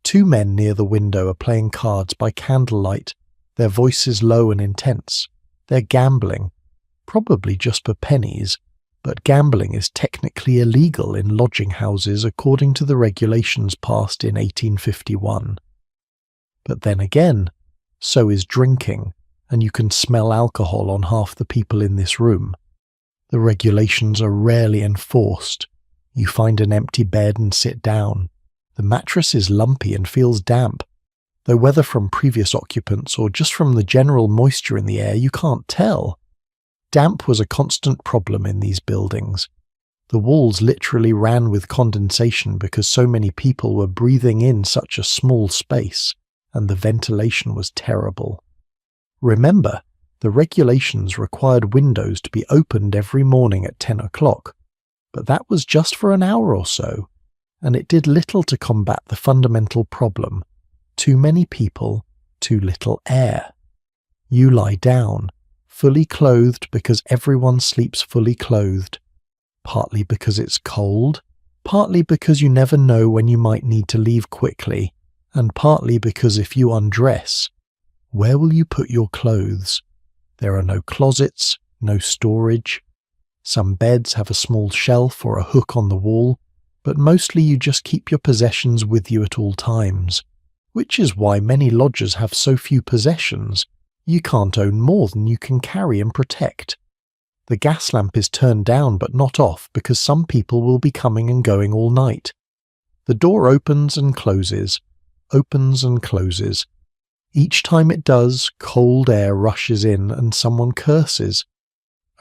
2 men near the window are playing cards by candlelight, their voices low and intense. They're gambling, probably just for pennies, but gambling is technically illegal in lodging houses according to the regulations passed in 1851. But then again, so is drinking, and you can smell alcohol on half the people in this room. The regulations are rarely enforced. You find an empty bed and sit down. The mattress is lumpy and feels damp, though whether from previous occupants or just from the general moisture in the air, you can't tell. Damp was a constant problem in these buildings. The walls literally ran with condensation because so many people were breathing in such a small space, and the ventilation was terrible. Remember, the regulations required windows to be opened every morning at 10 o'clock, but that was just for an hour or so, and it did little to combat the fundamental problem: too many people, too little air. You lie down, fully clothed because everyone sleeps fully clothed, partly because it's cold, partly because you never know when you might need to leave quickly, and partly because if you undress, where will you put your clothes? There are no closets, no storage. Some beds have a small shelf or a hook on the wall, but mostly you just keep your possessions with you at all times, which is why many lodgers have so few possessions. You can't own more than you can carry and protect. The gas lamp is turned down but not off because some people will be coming and going all night. The door opens and closes, opens and closes. Each time it does, cold air rushes in and someone curses.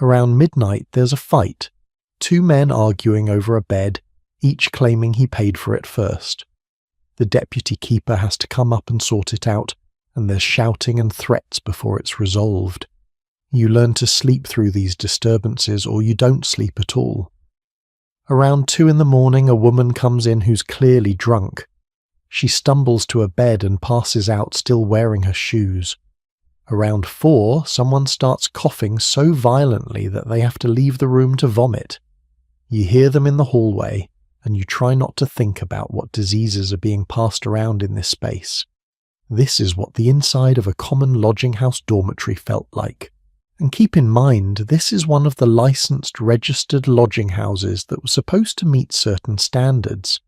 Around midnight there's a fight. 2 men arguing over a bed, each claiming he paid for it first. The deputy keeper has to come up and sort it out, and there's shouting and threats before it's resolved. You learn to sleep through these disturbances or you don't sleep at all. Around 2 in the morning a woman comes in who's clearly drunk. She stumbles to a bed and passes out still wearing her shoes. Around 4 someone starts coughing so violently that they have to leave the room to vomit. You hear them in the hallway and you try not to think about what diseases are being passed around in this space. This is what the inside of a common lodging house dormitory felt like. And keep in mind, this is one of the licensed registered lodging houses that was supposed to meet certain standards.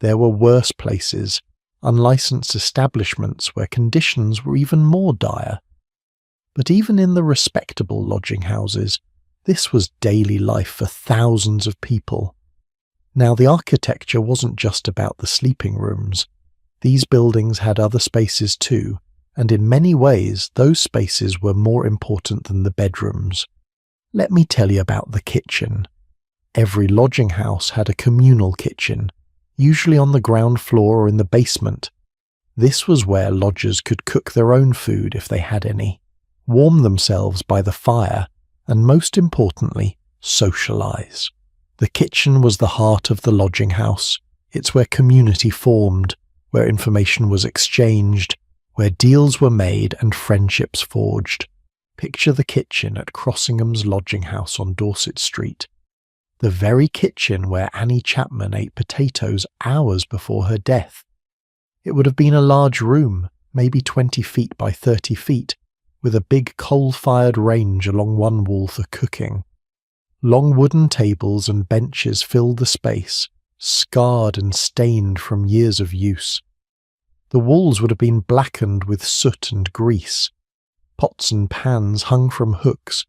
There were worse places, unlicensed establishments where conditions were even more dire. But even in the respectable lodging houses, this was daily life for thousands of people. Now, the architecture wasn't just about the sleeping rooms. These buildings had other spaces too, and in many ways those spaces were more important than the bedrooms. Let me tell you about the kitchen. Every lodging house had a communal kitchen, usually on the ground floor or in the basement. This was where lodgers could cook their own food if they had any, warm themselves by the fire, and most importantly, socialize. The kitchen was the heart of the lodging house. It's where community formed, where information was exchanged, where deals were made and friendships forged. Picture the kitchen at Crossingham's lodging house on Dorset Street. The very kitchen where Annie Chapman ate potatoes hours before her death. It would have been a large room, maybe 20 feet by 30 feet, with a big coal-fired range along one wall for cooking. Long wooden tables and benches filled the space, scarred and stained from years of use. The walls would have been blackened with soot and grease. Pots and pans hung from hooks,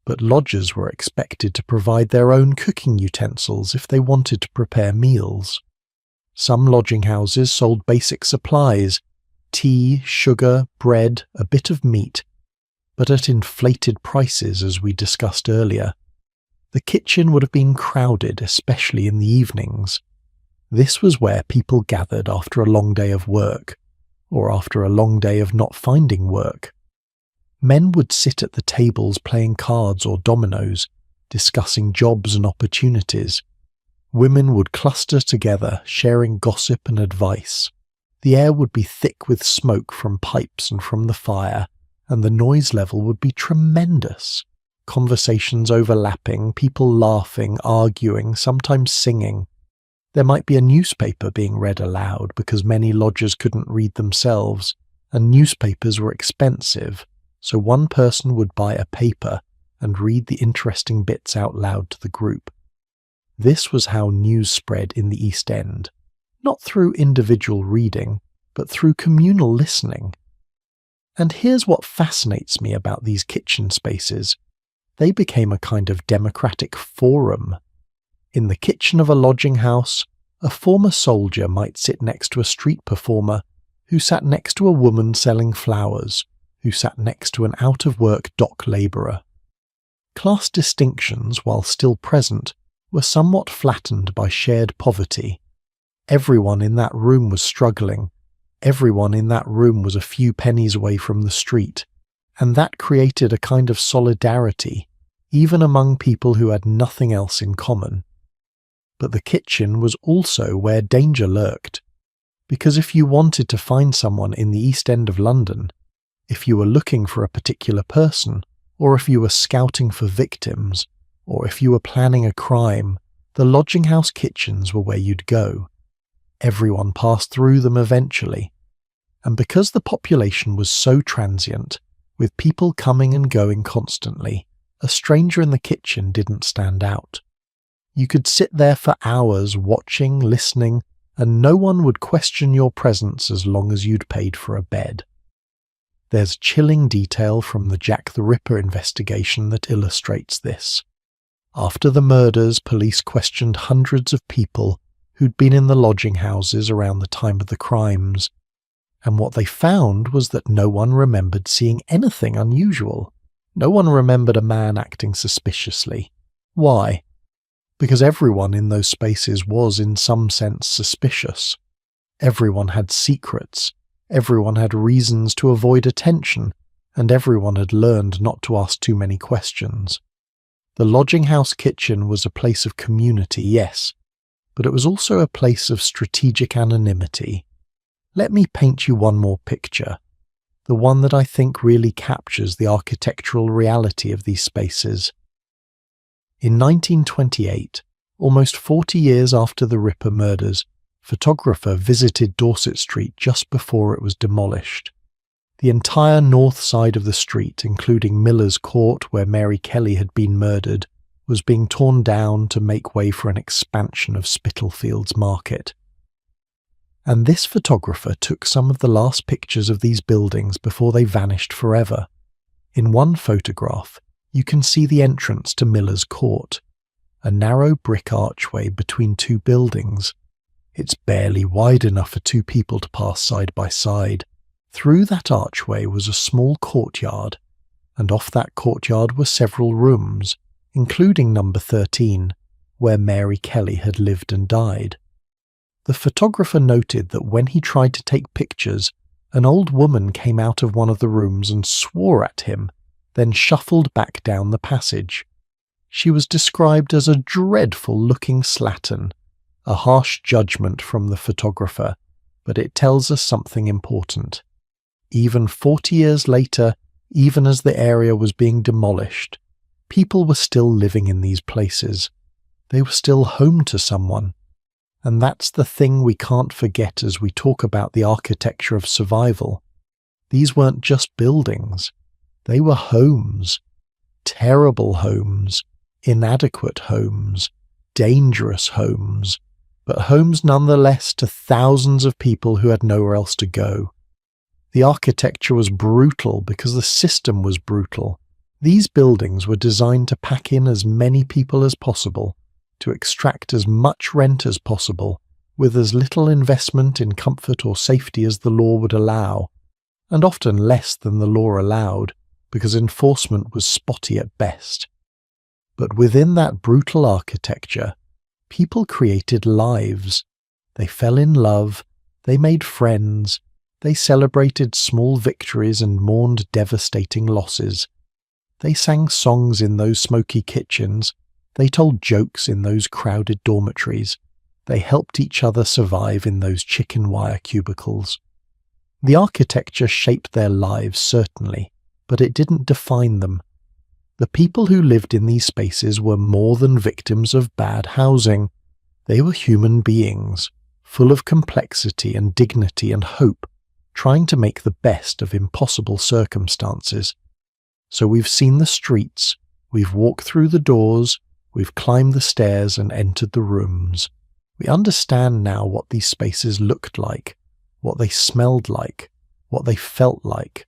but lodgers were expected to provide their own cooking utensils if they wanted to prepare meals. Some lodging houses sold basic supplies, tea, sugar, bread, a bit of meat, but at inflated prices as we discussed earlier. The kitchen would have been crowded, especially in the evenings. This was where people gathered after a long day of work, or after a long day of not finding work. Men would sit at the tables playing cards or dominoes, discussing jobs and opportunities. Women would cluster together, sharing gossip and advice. The air would be thick with smoke from pipes and from the fire, and the noise level would be tremendous. Conversations overlapping, people laughing, arguing, sometimes singing. There might be a newspaper being read aloud because many lodgers couldn't read themselves, and newspapers were expensive, so one person would buy a paper and read the interesting bits out loud to the group. This was how news spread in the East End, not through individual reading, but through communal listening. And here's what fascinates me about these kitchen spaces. They became a kind of democratic forum. In the kitchen of a lodging house, a former soldier might sit next to a street performer, who sat next to a woman selling flowers, who sat next to an out-of-work dock labourer. Class distinctions, while still present, were somewhat flattened by shared poverty. Everyone in that room was struggling. Everyone in that room was a few pennies away from the street, and that created a kind of solidarity, even among people who had nothing else in common. But the kitchen was also where danger lurked, because if you wanted to find someone in the East End of London, if you were looking for a particular person, or if you were scouting for victims, or if you were planning a crime, the lodging house kitchens were where you'd go. Everyone passed through them eventually, and because the population was so transient, with people coming and going constantly, a stranger in the kitchen didn't stand out. You could sit there for hours watching, listening, and no one would question your presence as long as you'd paid for a bed. There's chilling detail from the Jack the Ripper investigation that illustrates this. After the murders, police questioned hundreds of people who'd been in the lodging houses around the time of the crimes, and what they found was that no one remembered seeing anything unusual. No one remembered a man acting suspiciously. Why? Because everyone in those spaces was in some sense suspicious. Everyone had secrets, everyone had reasons to avoid attention, and everyone had learned not to ask too many questions. The lodging house kitchen was a place of community, yes, but it was also a place of strategic anonymity. Let me paint you one more picture, the one that I think really captures the architectural reality of these spaces. In 1928, almost 40 years after the Ripper murders, a photographer visited Dorset Street just before it was demolished. The entire north side of the street, including Miller's Court where Mary Kelly had been murdered, was being torn down to make way for an expansion of Spitalfields Market. And this photographer took some of the last pictures of these buildings before they vanished forever. In one photograph, you can see the entrance to Miller's Court, a narrow brick archway between two buildings. It's barely wide enough for two people to pass side by side. Through that archway was a small courtyard, and off that courtyard were several rooms, including number 13, where Mary Kelly had lived and died. The photographer noted that when he tried to take pictures, an old woman came out of one of the rooms and swore at him, then shuffled back down the passage. She was described as a dreadful-looking slattern, a harsh judgment from the photographer, but it tells us something important. Even 40 years later, even as the area was being demolished, people were still living in these places. They were still home to someone. And that's the thing we can't forget as we talk about the architecture of survival. These weren't just buildings. They were homes. Terrible homes. Inadequate homes. Dangerous homes. But homes nonetheless to thousands of people who had nowhere else to go. The architecture was brutal because the system was brutal. These buildings were designed to pack in as many people as possible, to extract as much rent as possible, with as little investment in comfort or safety as the law would allow, and often less than the law allowed, because enforcement was spotty at best. But within that brutal architecture, people created lives. They fell in love, they made friends, they celebrated small victories and mourned devastating losses. They sang songs in those smoky kitchens, they told jokes in those crowded dormitories. They helped each other survive in those chicken wire cubicles. The architecture shaped their lives, certainly, but it didn't define them. The people who lived in these spaces were more than victims of bad housing. They were human beings, full of complexity and dignity and hope, trying to make the best of impossible circumstances. So we've seen the streets, we've walked through the doors, we've climbed the stairs and entered the rooms. We understand now what these spaces looked like, what they smelled like, what they felt like.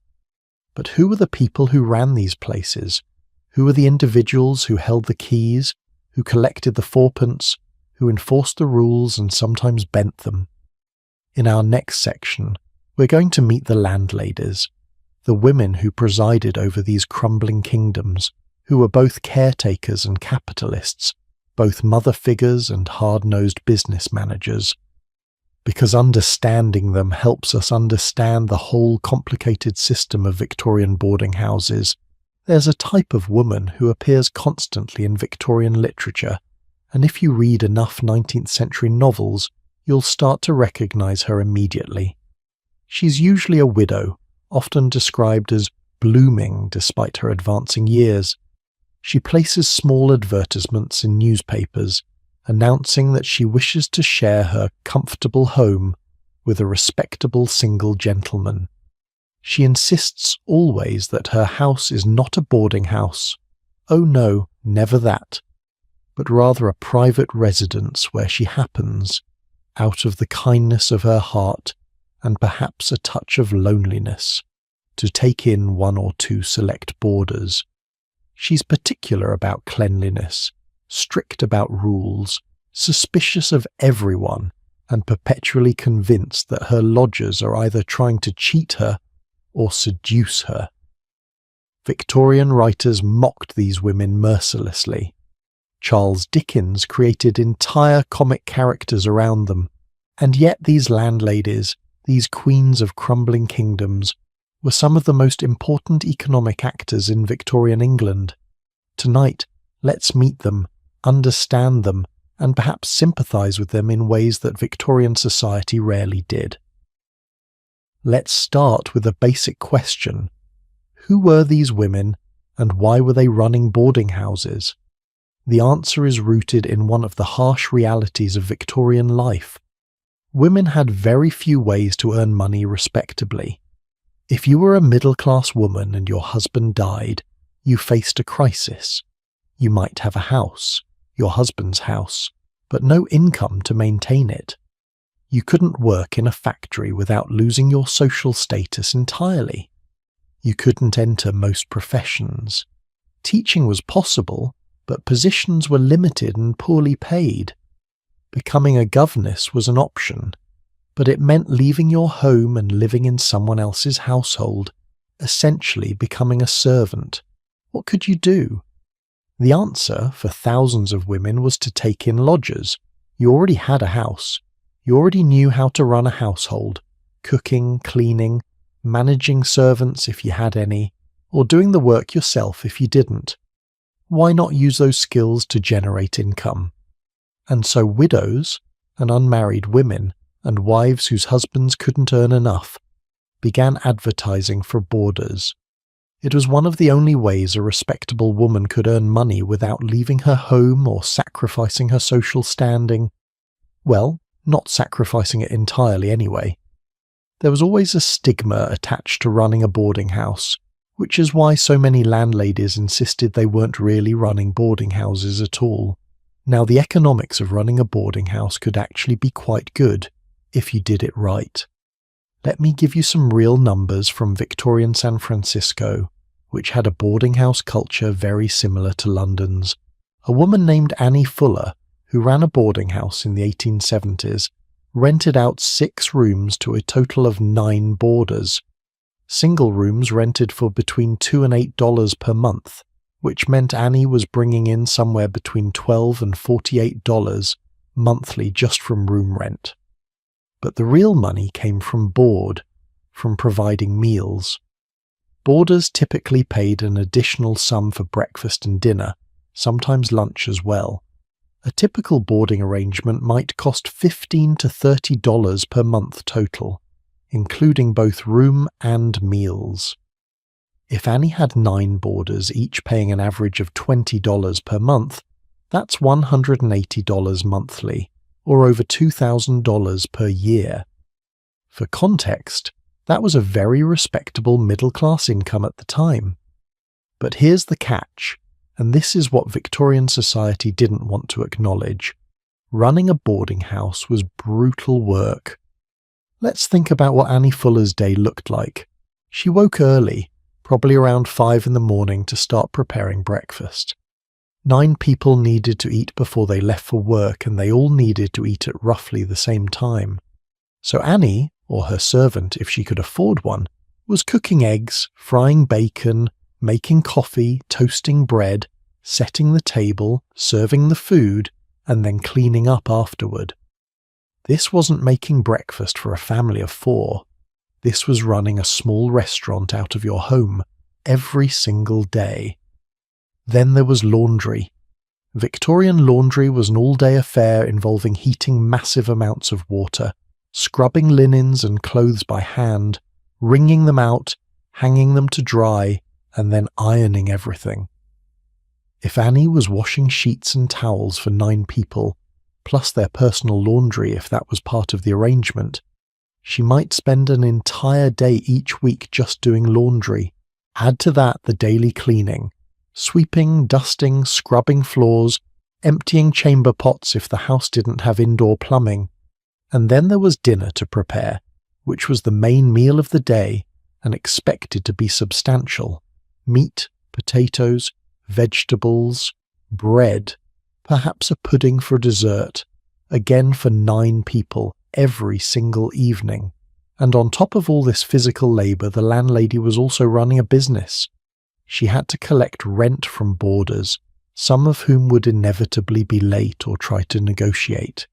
But who were the people who ran these places? Who were the individuals who held the keys, who collected the fourpence, who enforced the rules and sometimes bent them? In our next section, we're going to meet the landladies, the women who presided over these crumbling kingdoms, who were both caretakers and capitalists, both mother figures and hard-nosed business managers. Because understanding them helps us understand the whole complicated system of Victorian boarding houses. There's a type of woman who appears constantly in Victorian literature, and if you read enough 19th century novels, you'll start to recognize her immediately. She's usually a widow, often described as blooming despite her advancing years. She places small advertisements in newspapers, announcing that she wishes to share her comfortable home with a respectable single gentleman. She insists always that her house is not a boarding house. Oh no, never that. But rather a private residence where she happens, out of the kindness of her heart and perhaps a touch of loneliness, to take in one or two select boarders. She's particular about cleanliness, strict about rules, suspicious of everyone, and perpetually convinced that her lodgers are either trying to cheat her or seduce her. Victorian writers mocked these women mercilessly. Charles Dickens created entire comic characters around them, and yet these landladies, these queens of crumbling kingdoms, were some of the most important economic actors in Victorian England. Tonight, let's meet them, understand them, and perhaps sympathise with them in ways that Victorian society rarely did. Let's start with a basic question. Who were these women, and why were they running boarding houses? The answer is rooted in one of the harsh realities of Victorian life. Women had very few ways to earn money respectably. If you were a middle-class woman and your husband died, you faced a crisis. You might have a house, your husband's house, but no income to maintain it. You couldn't work in a factory without losing your social status entirely. You couldn't enter most professions. Teaching was possible, but positions were limited and poorly paid. Becoming a governess was an option, but it meant leaving your home and living in someone else's household, essentially becoming a servant. What could you do? The answer for thousands of women was to take in lodgers. You already had a house. You already knew how to run a household, cooking, cleaning, managing servants if you had any, or doing the work yourself if you didn't. Why not use those skills to generate income? And so widows, and unmarried women, and wives whose husbands couldn't earn enough, began advertising for boarders. It was one of the only ways a respectable woman could earn money without leaving her home or sacrificing her social standing. Well, not sacrificing it entirely anyway. There was always a stigma attached to running a boarding house, which is why so many landladies insisted they weren't really running boarding houses at all. Now, the economics of running a boarding house could actually be quite good, if you did it right. Let me give you some real numbers from Victorian San Francisco, which had a boarding house culture very similar to London's. A woman named Annie Fuller, who ran a boarding house in the 1870s, rented out 6 rooms to a total of 9 boarders. Single rooms rented for between $2 and $8 per month, which meant Annie was bringing in somewhere between $12 and $48 monthly just from room rent. But the real money came from board, from providing meals. Boarders typically paid an additional sum for breakfast and dinner, sometimes lunch as well. A typical boarding arrangement might cost $15 to $30 per month total, including both room and meals. If Annie had 9 boarders, each paying an average of $20 per month, that's $180 monthly, or over $2,000 per year. For context, that was a very respectable middle-class income at the time. But here's the catch, and this is what Victorian society didn't want to acknowledge. Running a boarding house was brutal work. Let's think about what Annie Fuller's day looked like. She woke early, probably around 5 in the morning, to start preparing breakfast. 9 people needed to eat before they left for work, and they all needed to eat at roughly the same time. So Annie, or her servant if she could afford one, was cooking eggs, frying bacon, making coffee, toasting bread, setting the table, serving the food, and then cleaning up afterward. This wasn't making breakfast for a family of 4. This was running a small restaurant out of your home every single day. Then there was laundry. Victorian laundry was an all-day affair involving heating massive amounts of water, scrubbing linens and clothes by hand, wringing them out, hanging them to dry, and then ironing everything. If Annie was washing sheets and towels for 9 people, plus their personal laundry if that was part of the arrangement, she might spend an entire day each week just doing laundry. Add to that the daily cleaning, sweeping, dusting, scrubbing floors, emptying chamber pots if the house didn't have indoor plumbing. And then there was dinner to prepare, which was the main meal of the day, and expected to be substantial: meat, potatoes, vegetables, bread, perhaps a pudding for dessert, again for 9 people every single evening. And on top of all this physical labour, the landlady was also running a business. She had to collect rent from boarders, some of whom would inevitably be late or try to negotiate.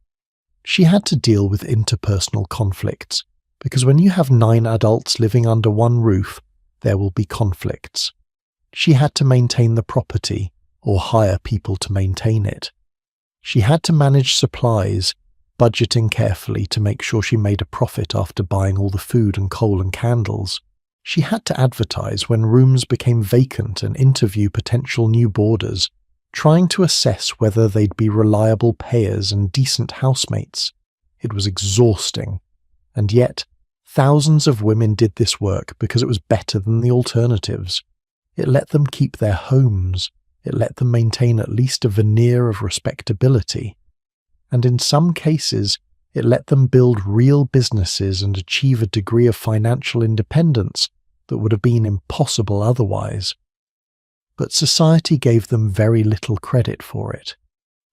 She had to deal with interpersonal conflicts, because when you have 9 adults living under one roof, there will be conflicts. She had to maintain the property, or hire people to maintain it. She had to manage supplies, budgeting carefully to make sure she made a profit after buying all the food and coal and candles. She had to advertise when rooms became vacant and interview potential new boarders, trying to assess whether they'd be reliable payers and decent housemates. It was exhausting, and yet thousands of women did this work because it was better than the alternatives. It let them keep their homes. It let them maintain at least a veneer of respectability. And in some cases, it let them build real businesses and achieve a degree of financial independence that would have been impossible otherwise. But society gave them very little credit for it.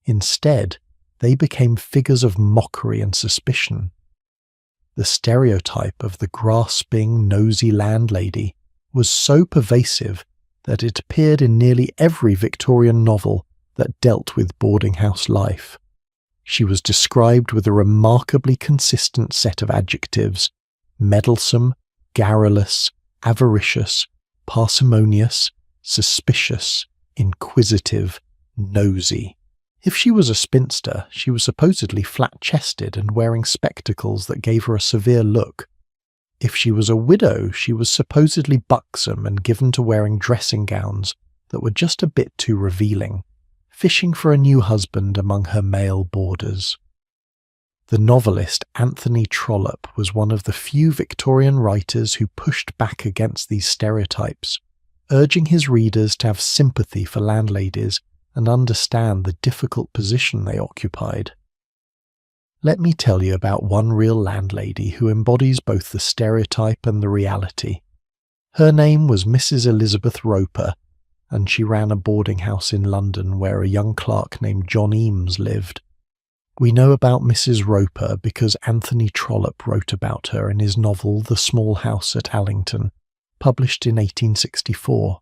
Instead, they became figures of mockery and suspicion. The stereotype of the grasping, nosy landlady was so pervasive that it appeared in nearly every Victorian novel that dealt with boarding house life. She was described with a remarkably consistent set of adjectives: meddlesome, garrulous, avaricious, parsimonious, suspicious, inquisitive, nosy. If she was a spinster, she was supposedly flat-chested and wearing spectacles that gave her a severe look. If she was a widow, she was supposedly buxom and given to wearing dressing gowns that were just a bit too revealing, fishing for a new husband among her male boarders. The novelist Anthony Trollope was one of the few Victorian writers who pushed back against these stereotypes, urging his readers to have sympathy for landladies and understand the difficult position they occupied. Let me tell you about one real landlady who embodies both the stereotype and the reality. Her name was Mrs. Elizabeth Roper, and she ran a boarding house in London where a young clerk named John Eames lived. We know about Mrs. Roper because Anthony Trollope wrote about her in his novel The Small House at Allington, published in 1864.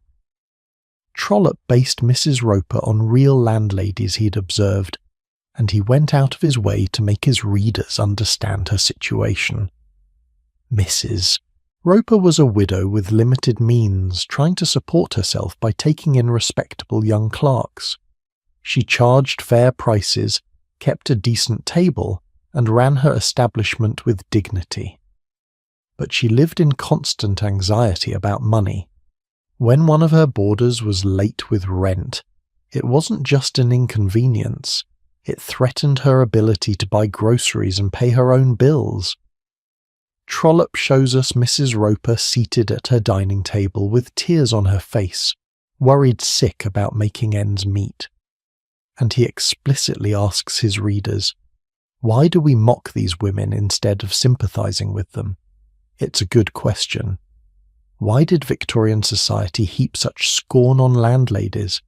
Trollope based Mrs. Roper on real landladies he'd observed, and he went out of his way to make his readers understand her situation. Mrs. Roper was a widow with limited means, trying to support herself by taking in respectable young clerks. She charged fair prices, kept a decent table, and ran her establishment with dignity. But she lived in constant anxiety about money. When one of her boarders was late with rent, it wasn't just an inconvenience. It threatened her ability to buy groceries and pay her own bills. Trollope shows us Mrs. Roper seated at her dining table with tears on her face, worried sick about making ends meet. And he explicitly asks his readers, why do we mock these women instead of sympathizing with them? It's a good question. Why did Victorian society heap such scorn on landladies?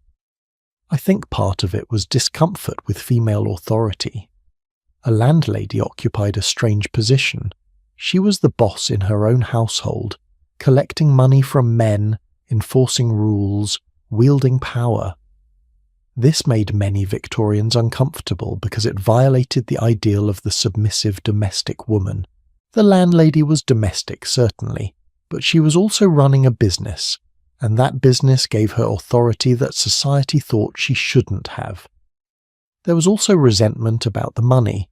I think part of it was discomfort with female authority. A landlady occupied a strange position. She was the boss in her own household, collecting money from men, enforcing rules, wielding power. This made many Victorians uncomfortable because it violated the ideal of the submissive domestic woman. The landlady was domestic, certainly, but she was also running a business, and that business gave her authority that society thought she shouldn't have. There was also resentment about the money.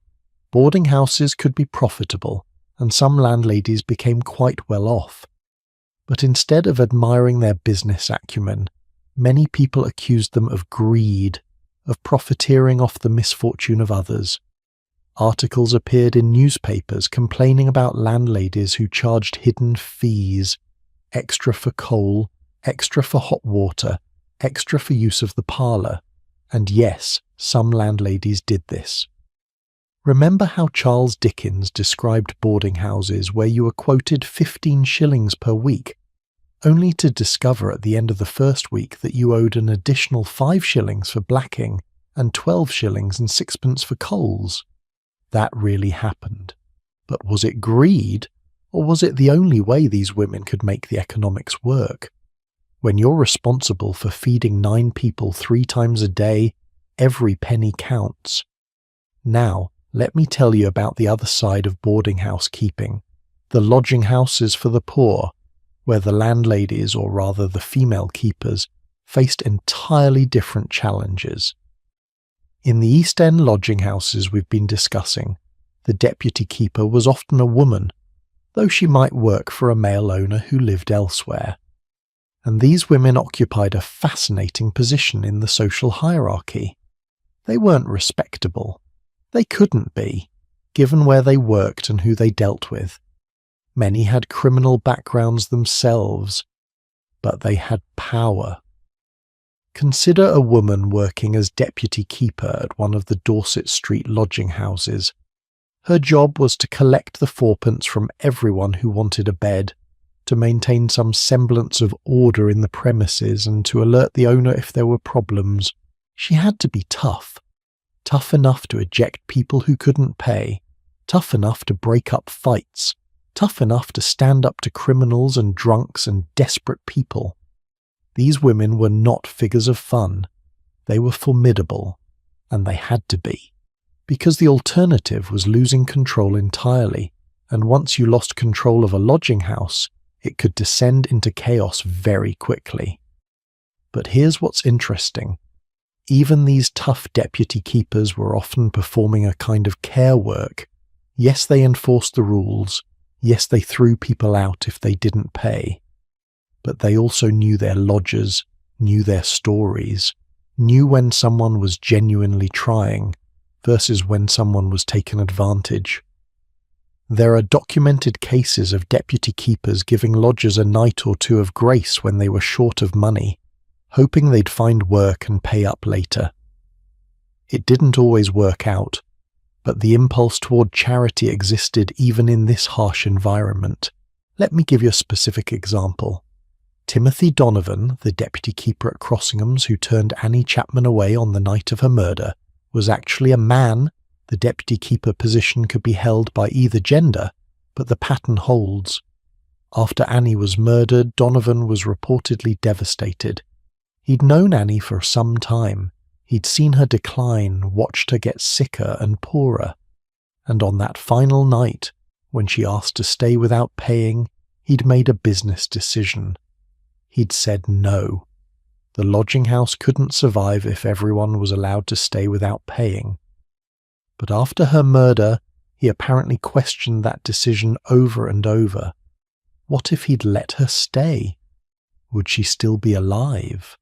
Boarding houses could be profitable, and some landladies became quite well off. But instead of admiring their business acumen, many people accused them of greed, of profiteering off the misfortune of others. Articles appeared in newspapers complaining about landladies who charged hidden fees, extra for coal, extra for hot water, extra for use of the parlour, and yes, some landladies did this. Remember how Charles Dickens described boarding houses where you were quoted 15 shillings per week, only to discover at the end of the first week that you owed an additional 5 shillings for blacking and 12 shillings and sixpence for coals? That really happened. But was it greed, or was it the only way these women could make the economics work? When you're responsible for feeding 9 people 3 times a day, every penny counts. Now, let me tell you about the other side of boarding house keeping, the lodging houses for the poor, where the landladies, or rather the female keepers, faced entirely different challenges. In the East End lodging houses we've been discussing, the deputy keeper was often a woman, though she might work for a male owner who lived elsewhere. And these women occupied a fascinating position in the social hierarchy. They weren't respectable. They couldn't be, given where they worked and who they dealt with. Many had criminal backgrounds themselves, but they had power. Consider a woman working as deputy keeper at one of the Dorset Street lodging houses. Her job was to collect the fourpence from everyone who wanted a bed, to maintain some semblance of order in the premises and to alert the owner if there were problems. She had to be tough. Tough enough to eject people who couldn't pay, tough enough to break up fights, tough enough to stand up to criminals and drunks and desperate people. These women were not figures of fun. They were formidable, and they had to be, because the alternative was losing control entirely, and once you lost control of a lodging house, it could descend into chaos very quickly. But here's what's interesting. Even these tough deputy keepers were often performing a kind of care work. Yes, they enforced the rules. Yes, they threw people out if they didn't pay. But they also knew their lodgers, knew their stories, knew when someone was genuinely trying versus when someone was taken advantage. There are documented cases of deputy keepers giving lodgers a night or two of grace when they were short of money, hoping they'd find work and pay up later. It didn't always work out, but the impulse toward charity existed even in this harsh environment. Let me give you a specific example. Timothy Donovan, the deputy keeper at Crossingham's who turned Annie Chapman away on the night of her murder, was actually a man. The deputy keeper position could be held by either gender, but the pattern holds. After Annie was murdered, Donovan was reportedly devastated. He'd known Annie for some time. He'd seen her decline, watched her get sicker and poorer. And on that final night, when she asked to stay without paying, he'd made a business decision. He'd said no. The lodging house couldn't survive if everyone was allowed to stay without paying. But after her murder, he apparently questioned that decision over and over. What if he'd let her stay? Would she still be alive?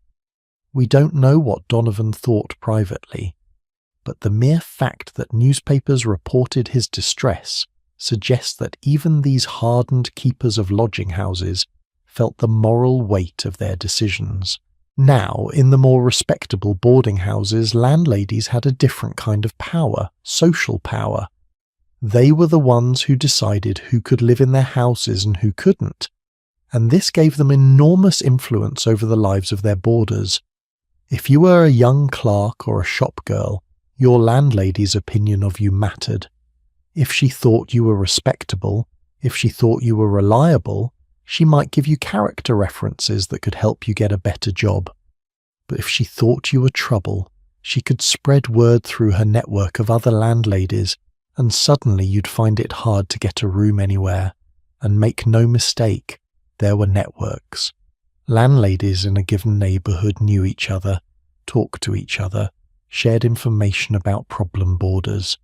We don't know what Donovan thought privately, but the mere fact that newspapers reported his distress suggests that even these hardened keepers of lodging houses felt the moral weight of their decisions. Now, in the more respectable boarding houses, landladies had a different kind of power, social power. They were the ones who decided who could live in their houses and who couldn't, and this gave them enormous influence over the lives of their boarders. If you were a young clerk or a shop girl, your landlady's opinion of you mattered. If she thought you were respectable, if she thought you were reliable, she might give you character references that could help you get a better job. But if she thought you were trouble, she could spread word through her network of other landladies, and suddenly you'd find it hard to get a room anywhere. And make no mistake, there were networks. Landladies in a given neighbourhood knew each other, talked to each other, shared information about problem boarders.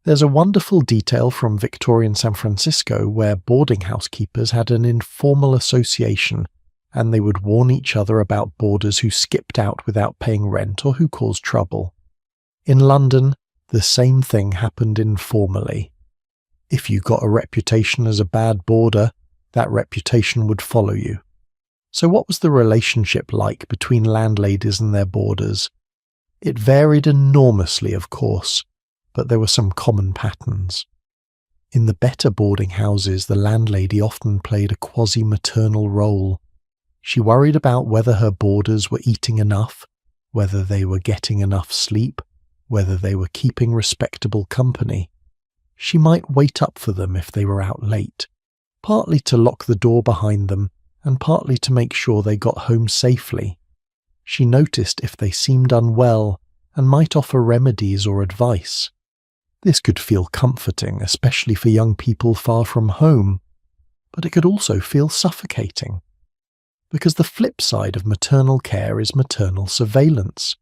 There's a wonderful detail from Victorian San Francisco where boarding house keepers had an informal association, and they would warn each other about boarders who skipped out without paying rent or who caused trouble. In London, the same thing happened informally. If you got a reputation as a bad boarder, that reputation would follow you. So what was the relationship like between landladies and their boarders? It varied enormously, of course, but there were some common patterns. In the better boarding houses, the landlady often played a quasi-maternal role. She worried about whether her boarders were eating enough, whether they were getting enough sleep, whether they were keeping respectable company. She might wait up for them if they were out late, partly to lock the door behind them and partly to make sure they got home safely. She noticed if they seemed unwell and might offer remedies or advice. This could feel comforting, especially for young people far from home, but it could also feel suffocating. Because the flip side of maternal care is maternal surveillance.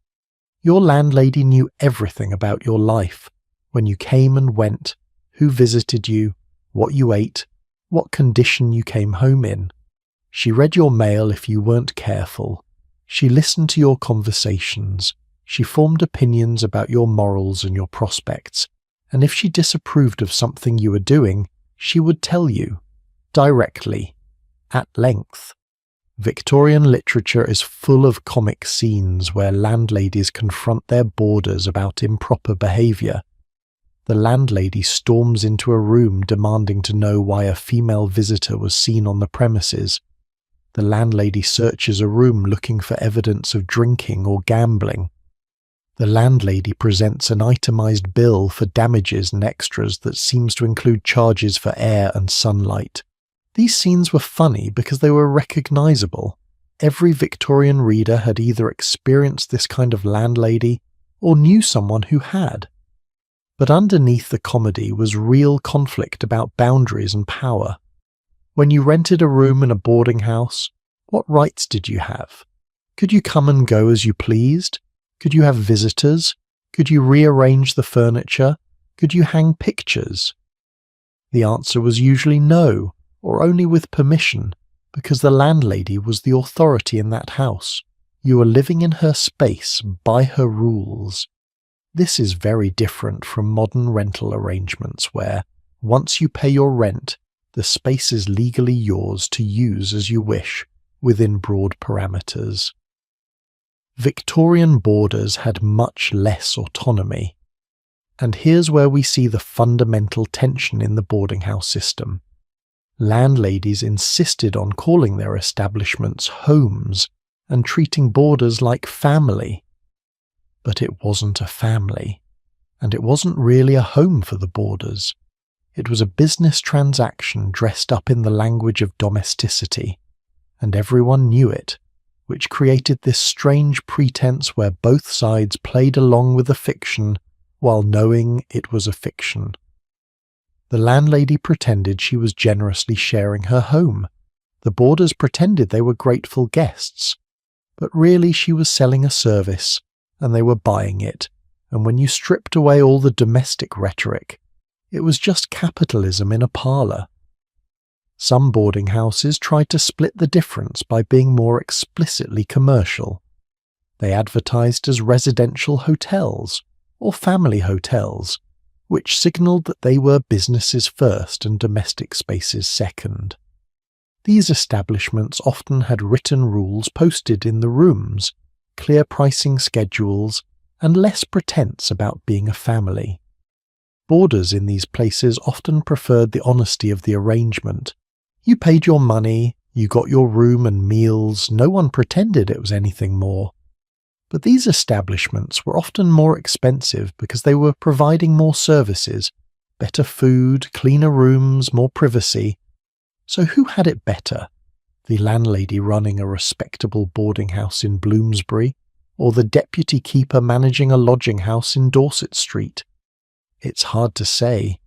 Your landlady knew everything about your life, when you came and went, who visited you, what you ate, what condition you came home in. She read your mail if you weren't careful. She listened to your conversations. She formed opinions about your morals and your prospects. And if she disapproved of something you were doing, she would tell you, directly, at length. Victorian literature is full of comic scenes where landladies confront their boarders about improper behaviour. The landlady storms into a room demanding to know why a female visitor was seen on the premises. The landlady searches a room looking for evidence of drinking or gambling. The landlady presents an itemised bill for damages and extras that seems to include charges for air and sunlight. These scenes were funny because they were recognisable. Every Victorian reader had either experienced this kind of landlady or knew someone who had. But underneath the comedy was real conflict about boundaries and power. When you rented a room in a boarding house, what rights did you have? Could you come and go as you pleased? Could you have visitors? Could you rearrange the furniture? Could you hang pictures? The answer was usually no, or only with permission, because the landlady was the authority in that house. You were living in her space, by her rules. This is very different from modern rental arrangements where, once you pay your rent, the space is legally yours to use as you wish, within broad parameters. Victorian boarders had much less autonomy. And here's where we see the fundamental tension in the boarding house system. Landladies insisted on calling their establishments homes and treating boarders like family. But it wasn't a family, and it wasn't really a home for the boarders. It was a business transaction dressed up in the language of domesticity, and everyone knew it, which created this strange pretense where both sides played along with the fiction while knowing it was a fiction. The landlady pretended she was generously sharing her home. The boarders pretended they were grateful guests. But really she was selling a service, and they were buying it, and when you stripped away all the domestic rhetoric, it was just capitalism in a parlour. Some boarding houses tried to split the difference by being more explicitly commercial. They advertised as residential hotels or family hotels, which signalled that they were businesses first and domestic spaces second. These establishments often had written rules posted in the rooms, clear pricing schedules, and less pretense about being a family. Boarders in these places often preferred the honesty of the arrangement. You paid your money, you got your room and meals, no one pretended it was anything more. But these establishments were often more expensive because they were providing more services, better food, cleaner rooms, more privacy. So who had it better? The landlady running a respectable boarding house in Bloomsbury, or the deputy keeper managing a lodging house in Dorset Street? It's hard to say.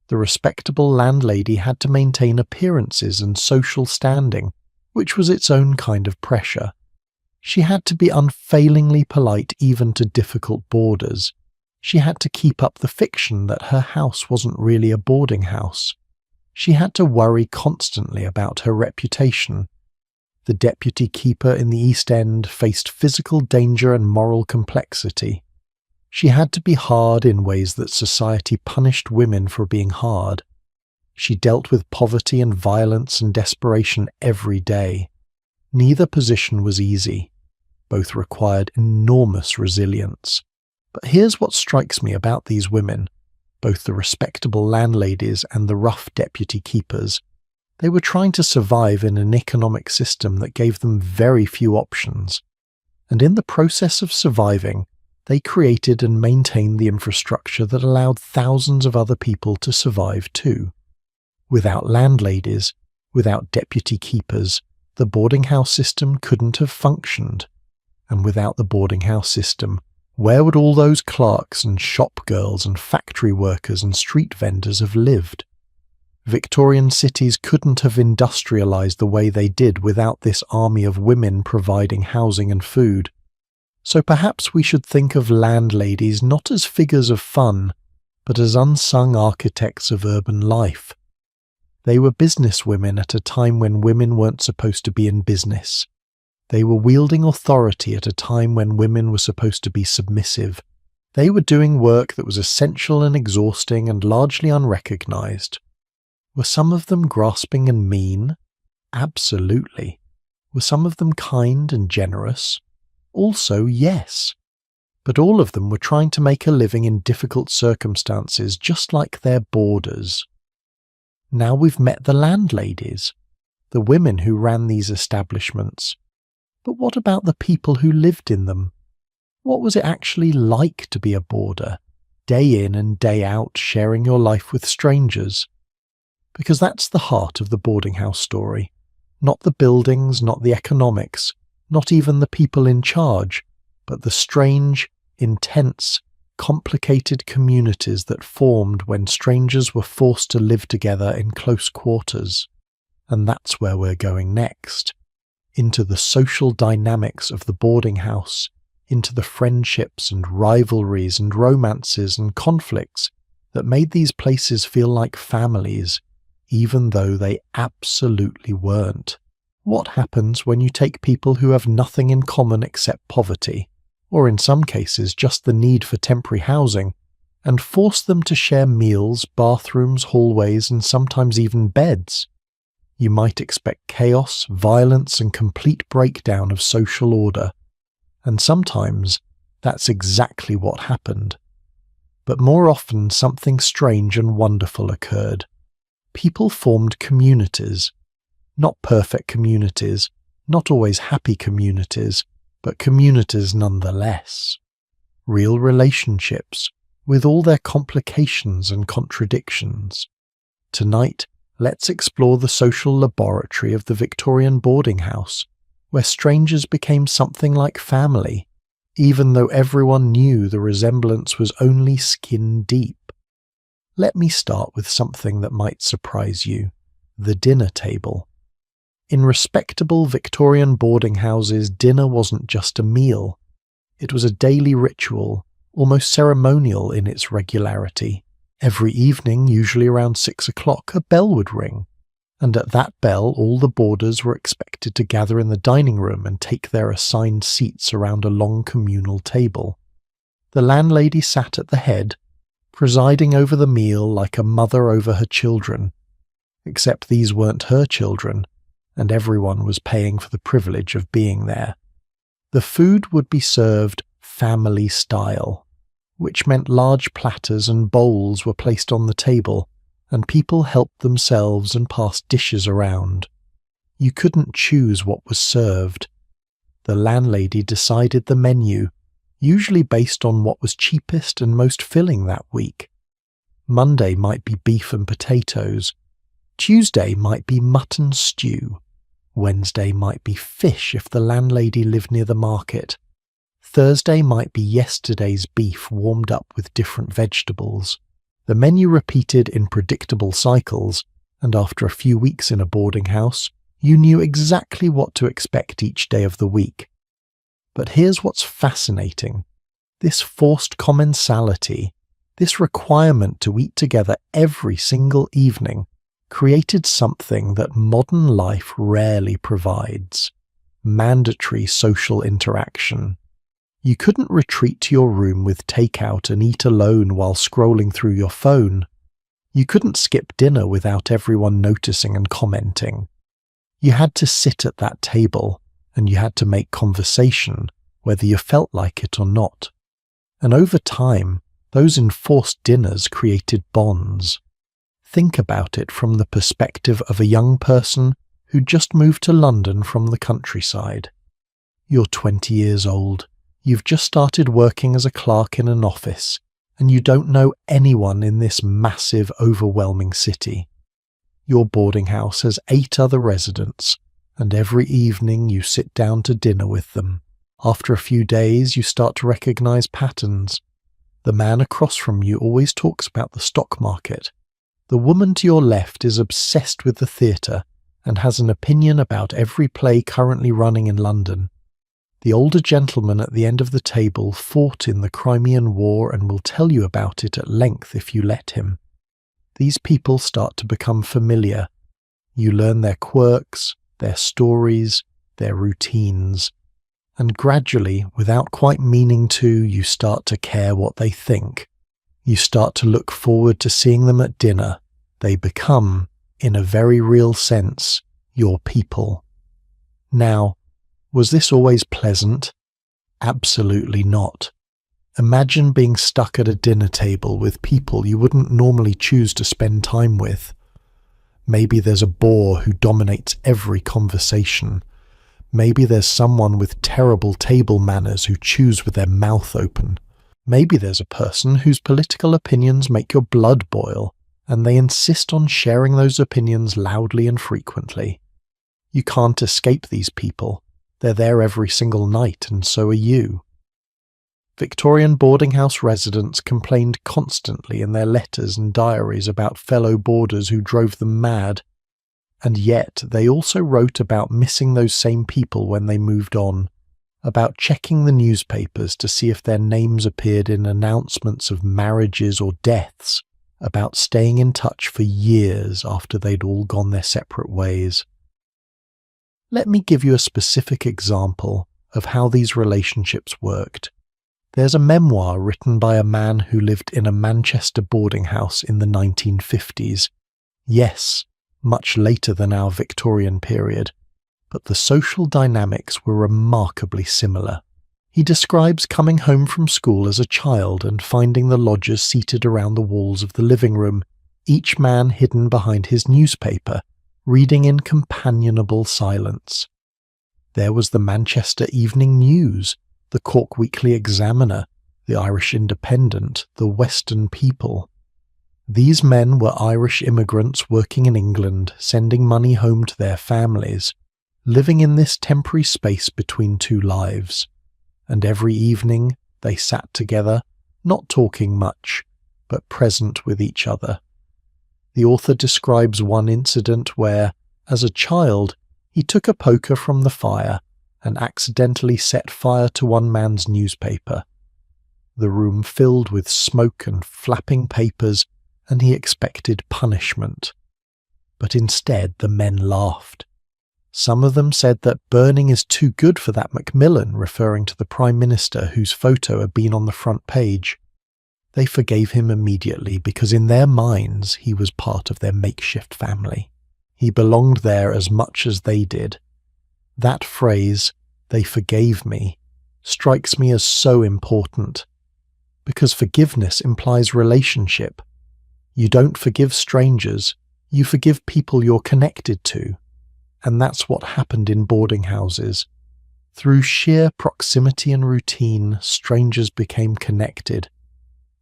The respectable landlady had to maintain appearances and social standing, which was its own kind of pressure. She had to be unfailingly polite even to difficult boarders. She had to keep up the fiction that her house wasn't really a boarding house. She had to worry constantly about her reputation. The deputy keeper in the East End faced physical danger and moral complexity. She had to be hard in ways that society punished women for being hard. She dealt with poverty and violence and desperation every day. Neither position was easy. Both required enormous resilience. But here's what strikes me about these women, both the respectable landladies and the rough deputy keepers. They were trying to survive in an economic system that gave them very few options. And in the process of surviving, they created and maintained the infrastructure that allowed thousands of other people to survive too. Without landladies, without deputy keepers, the boarding house system couldn't have functioned. And without the boarding house system, where would all those clerks and shop girls and factory workers and street vendors have lived? Victorian cities couldn't have industrialized the way they did without this army of women providing housing and food. So perhaps we should think of landladies not as figures of fun, but as unsung architects of urban life. They were businesswomen at a time when women weren't supposed to be in business. They were wielding authority at a time when women were supposed to be submissive. They were doing work that was essential and exhausting and largely unrecognized. Were some of them grasping and mean? Absolutely. Were some of them kind and generous? Also, yes. But all of them were trying to make a living in difficult circumstances, just like their boarders. Now we've met the landladies, the women who ran these establishments. But what about the people who lived in them? What was it actually like to be a boarder, day in and day out sharing your life with strangers? Because that's the heart of the boarding house story. Not the buildings, not the economics, not even the people in charge, but the strange, intense, complicated communities that formed when strangers were forced to live together in close quarters. And that's where we're going next. Into the social dynamics of the boarding house, into the friendships and rivalries and romances and conflicts that made these places feel like families, even though they absolutely weren't. What happens when you take people who have nothing in common except poverty, or in some cases just the need for temporary housing, and force them to share meals, bathrooms, hallways, and sometimes even beds? You might expect chaos, violence, and complete breakdown of social order. And sometimes that's exactly what happened. But more often something strange and wonderful occurred. People formed communities. Not perfect communities, not always happy communities, but communities nonetheless. Real relationships, with all their complications and contradictions. Tonight, let's explore the social laboratory of the Victorian boarding house, where strangers became something like family, even though everyone knew the resemblance was only skin deep. Let me start with something that might surprise you: the dinner table. In respectable Victorian boarding houses, dinner wasn't just a meal. It was a daily ritual, almost ceremonial in its regularity. Every evening, usually around 6 o'clock, a bell would ring, and at that bell all the boarders were expected to gather in the dining room and take their assigned seats around a long communal table. The landlady sat at the head, presiding over the meal like a mother over her children, except these weren't her children, and everyone was paying for the privilege of being there. The food would be served family style, which meant large platters and bowls were placed on the table, and people helped themselves and passed dishes around. You couldn't choose what was served. The landlady decided the menu, usually based on what was cheapest and most filling that week. Monday might be beef and potatoes. Tuesday might be mutton stew. Wednesday might be fish if the landlady lived near the market. Thursday might be yesterday's beef warmed up with different vegetables. The menu repeated in predictable cycles, and after a few weeks in a boarding house, you knew exactly what to expect each day of the week. But here's what's fascinating. This forced commensality, this requirement to eat together every single evening, created something that modern life rarely provides: mandatory social interaction. You couldn't retreat to your room with takeout and eat alone while scrolling through your phone. You couldn't skip dinner without everyone noticing and commenting. You had to sit at that table, and you had to make conversation, whether you felt like it or not. And over time, those enforced dinners created bonds. Think about it from the perspective of a young person who just moved to London from the countryside. You're 20 years old, you've just started working as a clerk in an office, and you don't know anyone in this massive, overwhelming city. Your boarding house has 8 other residents, and every evening you sit down to dinner with them. After a few days, you start to recognize patterns. The man across from you always talks about the stock market. The woman to your left is obsessed with the theatre and has an opinion about every play currently running in London. The older gentleman at the end of the table fought in the Crimean War and will tell you about it at length if you let him. These people start to become familiar. You learn their quirks, their stories, their routines. And gradually, without quite meaning to, you start to care what they think. You start to look forward to seeing them at dinner. They become, in a very real sense, your people. Now, was this always pleasant? Absolutely not. Imagine being stuck at a dinner table with people you wouldn't normally choose to spend time with. Maybe there's a bore who dominates every conversation. Maybe there's someone with terrible table manners who chews with their mouth open. Maybe there's a person whose political opinions make your blood boil, and they insist on sharing those opinions loudly and frequently. You can't escape these people. They're there every single night, and so are you. Victorian boarding house residents complained constantly in their letters and diaries about fellow boarders who drove them mad. And yet they also wrote about missing those same people when they moved on, about checking the newspapers to see if their names appeared in announcements of marriages or deaths, about staying in touch for years after they'd all gone their separate ways. Let me give you a specific example of how these relationships worked. There's a memoir written by a man who lived in a Manchester boarding house in the 1950s. Yes, much later than our Victorian period, but the social dynamics were remarkably similar. He describes coming home from school as a child and finding the lodgers seated around the walls of the living room, each man hidden behind his newspaper, reading in companionable silence. There was the Manchester Evening News, the Cork Weekly Examiner, the Irish Independent, the Western People. These men were Irish immigrants working in England, sending money home to their families, living in this temporary space between two lives. And every evening they sat together, not talking much, but present with each other. The author describes one incident where, as a child, he took a poker from the fire and accidentally set fire to one man's newspaper. The room filled with smoke and flapping papers, and he expected punishment. But instead the men laughed. Some of them said that burning is too good for that Macmillan, referring to the Prime Minister whose photo had been on the front page. They forgave him immediately because in their minds he was part of their makeshift family. He belonged there as much as they did. That phrase, "they forgave me," strikes me as so important, because forgiveness implies relationship. You don't forgive strangers, you forgive people you're connected to. And that's what happened in boarding houses. Through sheer proximity and routine, strangers became connected.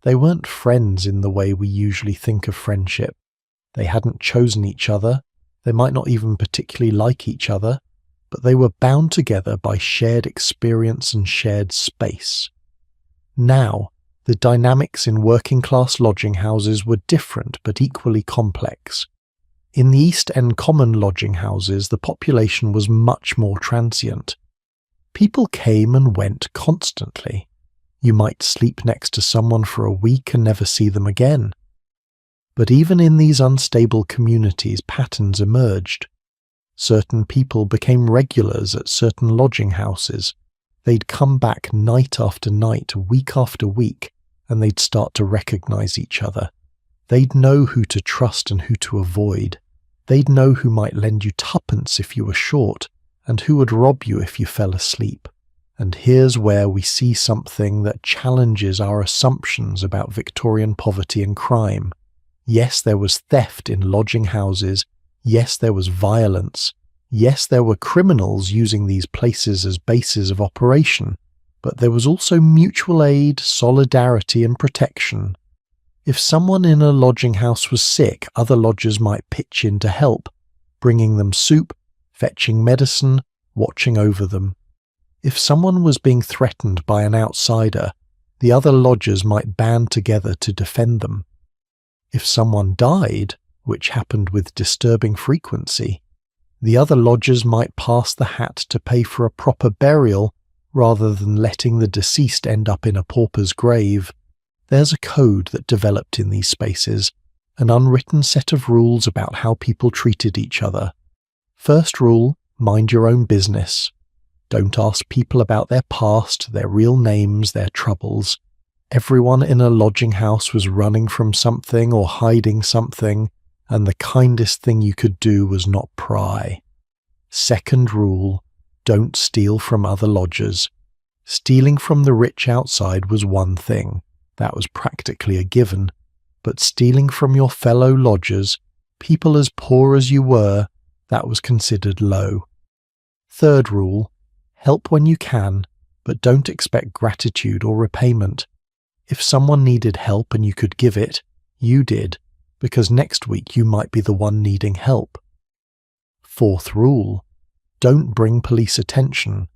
They weren't friends in the way we usually think of friendship. They hadn't chosen each other, they might not even particularly like each other, but they were bound together by shared experience and shared space. Now, the dynamics in working-class lodging houses were different but equally complex. In the East End common lodging houses, the population was much more transient. People came and went constantly. You might sleep next to someone for a week and never see them again. But even in these unstable communities, patterns emerged. Certain people became regulars at certain lodging houses. They'd come back night after night, week after week, and they'd start to recognize each other. They'd know who to trust and who to avoid. They'd know who might lend you tuppence if you were short, and who would rob you if you fell asleep. And here's where we see something that challenges our assumptions about Victorian poverty and crime. Yes, there was theft in lodging houses. Yes, there was violence. Yes, there were criminals using these places as bases of operation. But there was also mutual aid, solidarity, and protection. If someone in a lodging house was sick, other lodgers might pitch in to help, bringing them soup, fetching medicine, watching over them. If someone was being threatened by an outsider, the other lodgers might band together to defend them. If someone died, which happened with disturbing frequency, the other lodgers might pass the hat to pay for a proper burial rather than letting the deceased end up in a pauper's grave. There's a code that developed in these spaces, an unwritten set of rules about how people treated each other. First rule, mind your own business. Don't ask people about their past, their real names, their troubles. Everyone in a lodging house was running from something or hiding something, and the kindest thing you could do was not pry. Second rule, don't steal from other lodgers. Stealing from the rich outside was one thing. That was practically a given. But stealing from your fellow lodgers, people as poor as you were, that was considered low. Third rule, help when you can, but don't expect gratitude or repayment. If someone needed help and you could give it, you did, because next week you might be the one needing help. Fourth rule, don't bring police attention.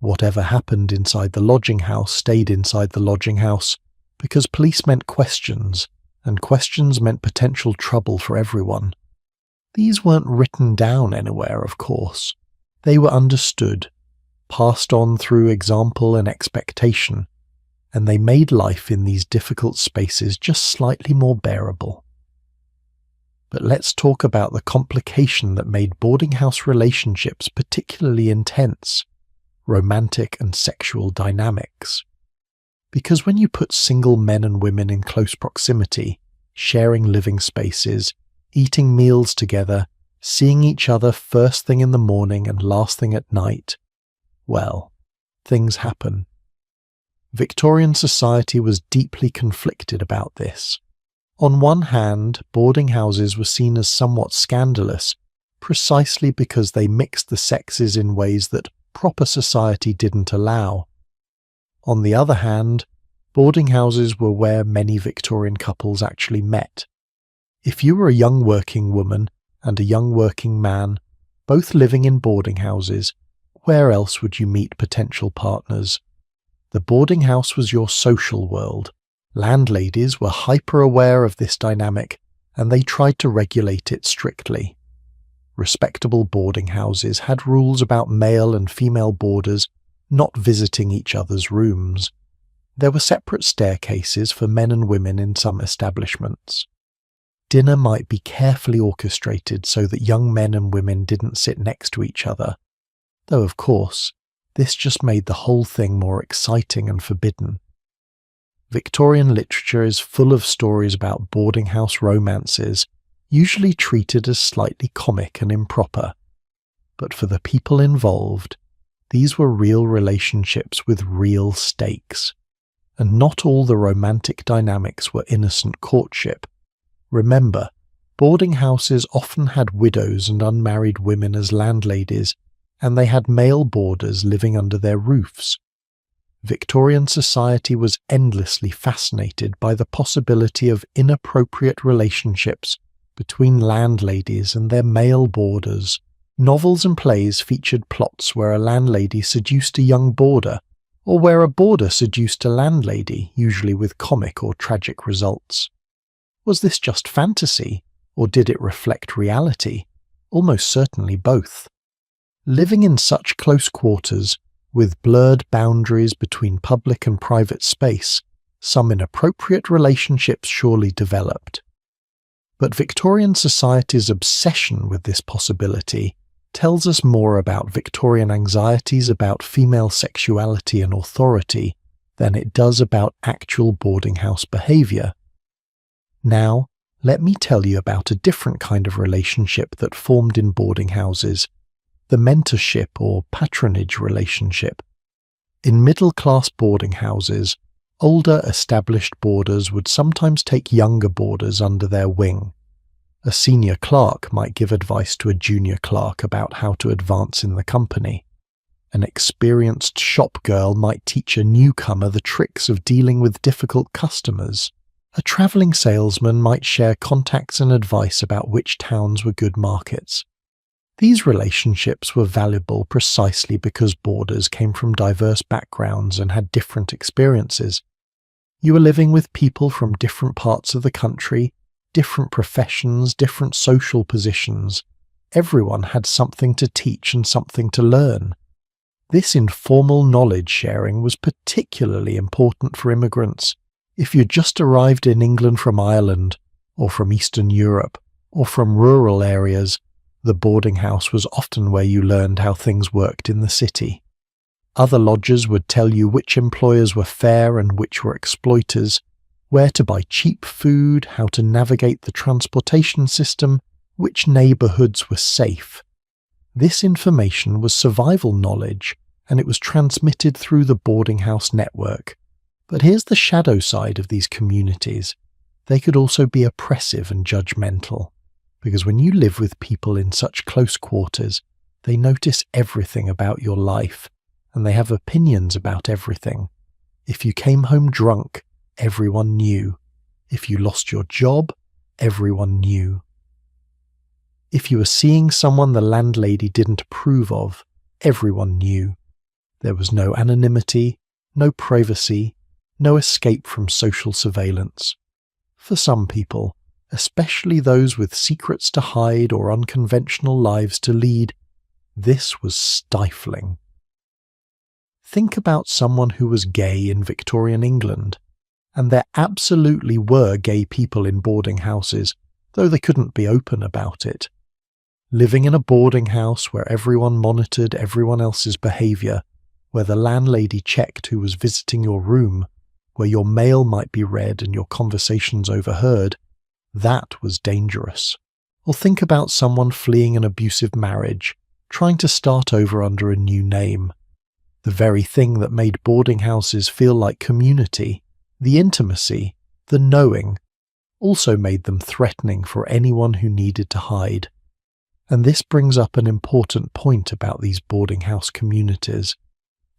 Whatever happened inside the lodging house stayed inside the lodging house, because police meant questions, and questions meant potential trouble for everyone. These weren't written down anywhere, of course. They were understood, passed on through example and expectation, and they made life in these difficult spaces just slightly more bearable. But let's talk about the complication that made boarding house relationships particularly intense: romantic and sexual dynamics. Because when you put single men and women in close proximity, sharing living spaces, eating meals together, seeing each other first thing in the morning and last thing at night, well, things happen. Victorian society was deeply conflicted about this. On one hand, boarding houses were seen as somewhat scandalous, precisely because they mixed the sexes in ways that proper society didn't allow. On the other hand, boarding houses were where many Victorian couples actually met. If you were a young working woman and a young working man, both living in boarding houses, where else would you meet potential partners? The boarding house was your social world. Landladies were hyper-aware of this dynamic, and they tried to regulate it strictly. Respectable boarding houses had rules about male and female boarders not visiting each other's rooms. There were separate staircases for men and women in some establishments. Dinner might be carefully orchestrated so that young men and women didn't sit next to each other, though of course, this just made the whole thing more exciting and forbidden. Victorian literature is full of stories about boarding house romances, usually treated as slightly comic and improper. But for the people involved, these were real relationships with real stakes. And not all the romantic dynamics were innocent courtship. Remember, boarding houses often had widows and unmarried women as landladies, and they had male boarders living under their roofs. Victorian society was endlessly fascinated by the possibility of inappropriate relationships between landladies and their male boarders. Novels and plays featured plots where a landlady seduced a young boarder, or where a boarder seduced a landlady, usually with comic or tragic results. Was this just fantasy, or did it reflect reality? Almost certainly both. Living in such close quarters, with blurred boundaries between public and private space, some inappropriate relationships surely developed. But Victorian society's obsession with this possibility tells us more about Victorian anxieties about female sexuality and authority than it does about actual boarding house behaviour. Now, let me tell you about a different kind of relationship that formed in boarding houses, the mentorship or patronage relationship. In middle-class boarding houses, older established boarders would sometimes take younger boarders under their wing. A senior clerk might give advice to a junior clerk about how to advance in the company. An experienced shop girl might teach a newcomer the tricks of dealing with difficult customers. A travelling salesman might share contacts and advice about which towns were good markets. These relationships were valuable precisely because boarders came from diverse backgrounds and had different experiences. You were living with people from different parts of the country, different professions, different social positions. Everyone had something to teach and something to learn. This informal knowledge sharing was particularly important for immigrants. If you just arrived in England from Ireland, or from Eastern Europe, or from rural areas, the boarding house was often where you learned how things worked in the city. Other lodgers would tell you which employers were fair and which were exploiters, where to buy cheap food, how to navigate the transportation system, which neighbourhoods were safe. This information was survival knowledge, and it was transmitted through the boarding house network. But here's the shadow side of these communities. They could also be oppressive and judgmental, because when you live with people in such close quarters, they notice everything about your life, and they have opinions about everything. If you came home drunk, everyone knew. If you lost your job, everyone knew. If you were seeing someone the landlady didn't approve of, everyone knew. There was no anonymity, no privacy, no escape from social surveillance. For some people, especially those with secrets to hide or unconventional lives to lead, this was stifling. Think about someone who was gay in Victorian England, and there absolutely were gay people in boarding houses, though they couldn't be open about it. Living in a boarding house where everyone monitored everyone else's behaviour, where the landlady checked who was visiting your room, where your mail might be read and your conversations overheard, that was dangerous. Or think about someone fleeing an abusive marriage, trying to start over under a new name. The very thing that made boarding houses feel like community, the intimacy, the knowing, also made them threatening for anyone who needed to hide. And this brings up an important point about these boarding house communities.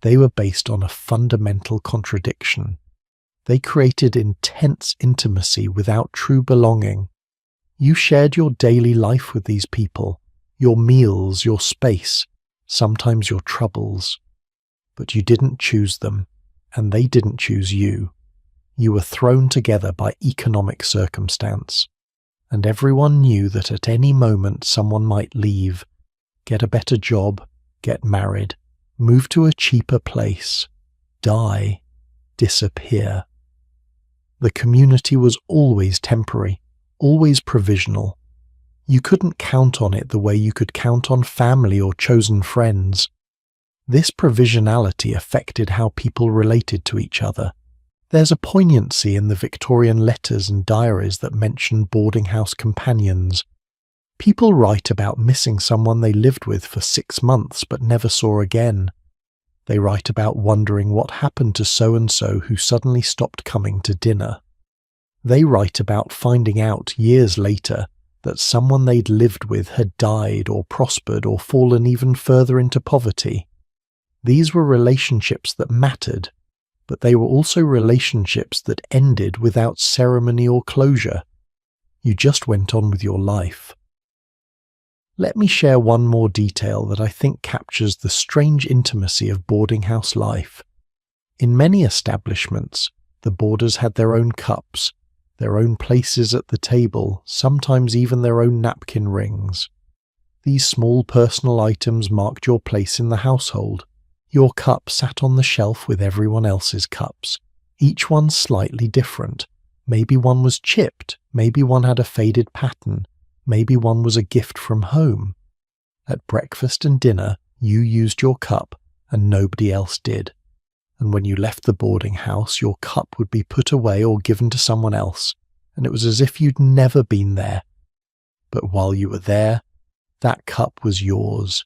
They were based on a fundamental contradiction. They created intense intimacy without true belonging. You shared your daily life with these people, your meals, your space, sometimes your troubles. But you didn't choose them, and they didn't choose you. You were thrown together by economic circumstance. And everyone knew that at any moment someone might leave, get a better job, get married, move to a cheaper place, die, disappear. The community was always temporary, always provisional. You couldn't count on it the way you could count on family or chosen friends. This provisionality affected how people related to each other. There's a poignancy in the Victorian letters and diaries that mention boarding house companions. People write about missing someone they lived with for 6 months but never saw again. They write about wondering what happened to so-and-so who suddenly stopped coming to dinner. They write about finding out years later that someone they'd lived with had died or prospered or fallen even further into poverty. These were relationships that mattered, but they were also relationships that ended without ceremony or closure. You just went on with your life. Let me share one more detail that I think captures the strange intimacy of boarding house life. In many establishments, the boarders had their own cups, their own places at the table, sometimes even their own napkin rings. These small personal items marked your place in the household. Your cup sat on the shelf with everyone else's cups, each one slightly different. Maybe one was chipped, maybe one had a faded pattern, maybe one was a gift from home. At breakfast and dinner, you used your cup and nobody else did. And when you left the boarding house, your cup would be put away or given to someone else, and it was as if you'd never been there. But while you were there, that cup was yours.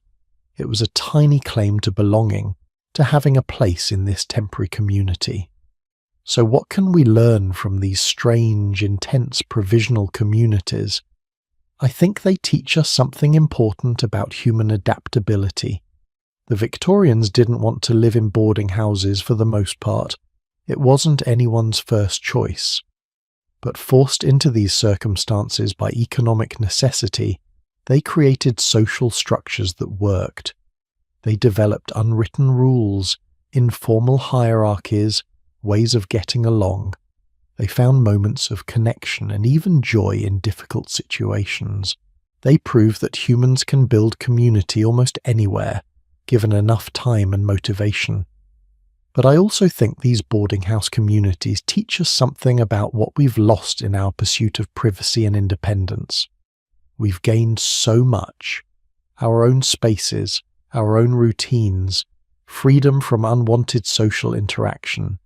It was a tiny claim to belonging, to having a place in this temporary community. So what can we learn from these strange, intense provisional communities? I think they teach us something important about human adaptability. The Victorians didn't want to live in boarding houses for the most part. It wasn't anyone's first choice. But forced into these circumstances by economic necessity, they created social structures that worked. They developed unwritten rules, informal hierarchies, ways of getting along. They found moments of connection and even joy in difficult situations. They prove that humans can build community almost anywhere, given enough time and motivation. But I also think these boarding house communities teach us something about what we've lost in our pursuit of privacy and independence. We've gained so much: our own spaces, our own routines, freedom from unwanted social interaction.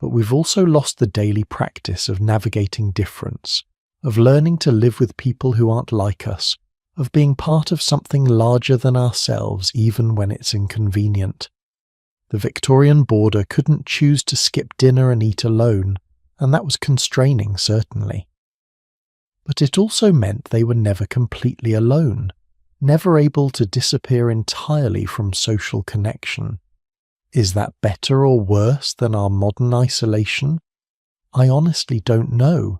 But we've also lost the daily practice of navigating difference, of learning to live with people who aren't like us, of being part of something larger than ourselves even when it's inconvenient. The Victorian boarder couldn't choose to skip dinner and eat alone, and that was constraining, certainly. But it also meant they were never completely alone, never able to disappear entirely from social connection. Is that better or worse than our modern isolation? I honestly don't know.